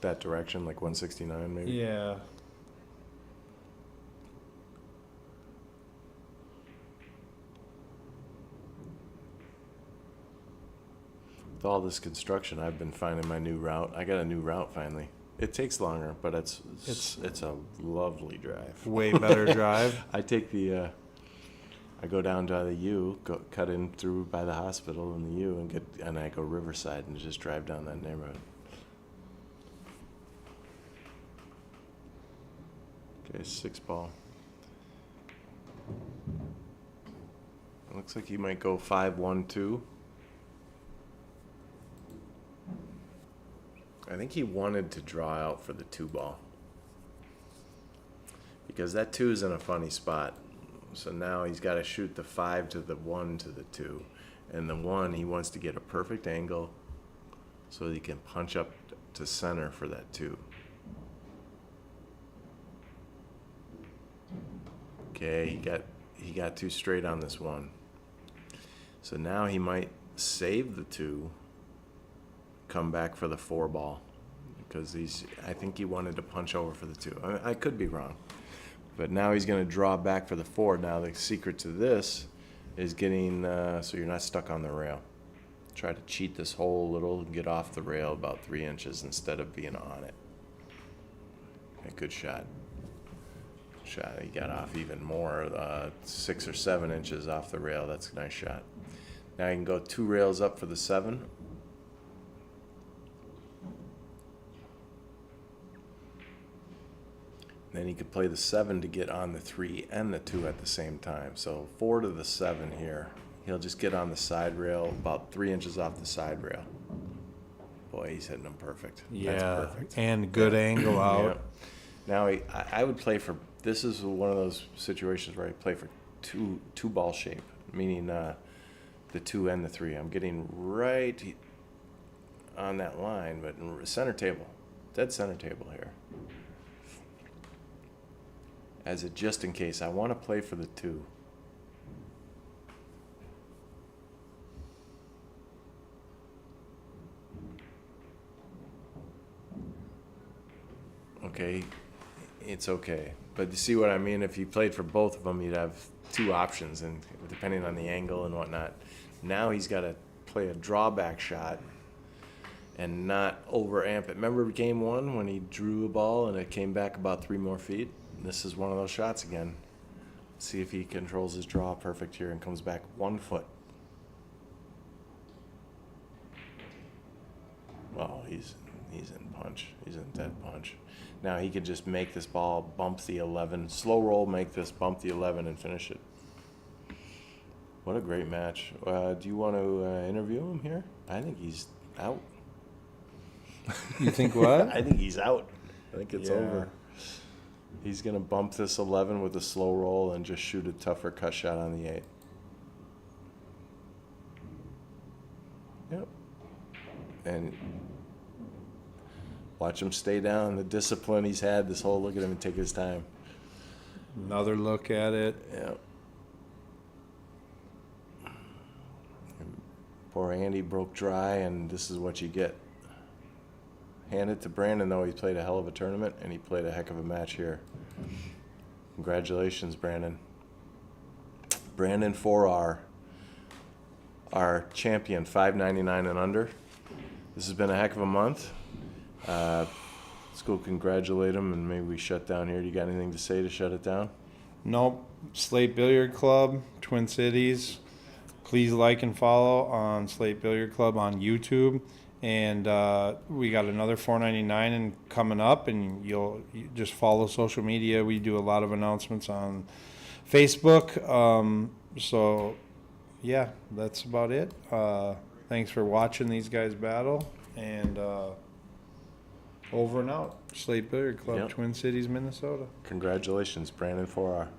That direction, like 169 maybe? Yeah. With all this construction, I've been finding my new route. I got a new route finally. It takes longer, but it's a lovely drive. Way better drive. I take I go down to the U, cut in through by the hospital in the U, and I go Riverside and just drive down that neighborhood. Okay, 6 ball. It looks like he might go 5-1-2. I think he wanted to draw out for the 2 ball, because that 2 is in a funny spot. So now he's got to shoot the 5 to the 1 to the 2, and the 1 he wants to get a perfect angle so that he can punch up to center for that 2. Okay, he got too straight on this 1. So now he might save the 2, come back for the 4 ball, because I think he wanted to punch over for the 2. I could be wrong, but now he's going to draw back for the 4. Now the secret to this is getting so you're not stuck on the rail. Try to cheat this hole a little and get off the rail about 3 inches instead of being on it. A good shot. He got off even more, 6 or 7 inches off the rail. That's a nice shot. Now you can go 2 rails up for the 7. Then he could play the 7 to get on the 3 and the 2 at the same time. So 4 to the 7 here. He'll just get on the side rail, about 3 inches off the side rail. Boy, he's hitting them perfect. Yeah, That's perfect. and good angle out. Yeah. Now, I would play for, this is one of those situations where I play for two ball shape, meaning the 2 and the 3. I'm getting right on that line, but in center table, dead center table here. As a just in case, I want to play for the 2. Okay, it's okay. But you see what I mean? If you played for both of them, you'd have 2 options, and depending on the angle and whatnot. Now he's got to play a drawback shot and not over amp it. Remember game 1 when he drew a ball and it came back about 3 more feet? This is one of those shots again. See if he controls his draw perfect here and comes back 1 foot. Well, he's in punch. He's in dead punch. Now he could just make this ball bump the 11, slow roll, make this bump the 11 and finish it. What a great match. Do you want to interview him here? I think he's out. You think what? I think he's out. I think it's Yeah. over. He's going to bump this 11 with a slow roll and just shoot a tougher cut shot on the 8. Yep. And watch him stay down. The discipline he's had this whole, look at him and take his time. Another look at it. Yeah. And poor Andy broke dry, and this is what you get. Hand it to Brandon, though. He played a hell of a tournament, and he played a heck of a match here. Congratulations, Brandon. Brandon Forar, our champion, 599 and under. This has been a heck of a month. Let's go congratulate him, and maybe we shut down here. Do you got anything to say to shut it down? Nope. Slate Billiard Club, Twin Cities. Please like and follow on Slate Billiard Club on YouTube. And we got another $4.99 and coming up, and you just follow social media. We do a lot of announcements on Facebook. So, yeah, that's about it. Thanks for watching these guys battle. And over and out. Slate Billiard Club, Yep. Twin Cities, Minnesota. Congratulations, Brandon Forar.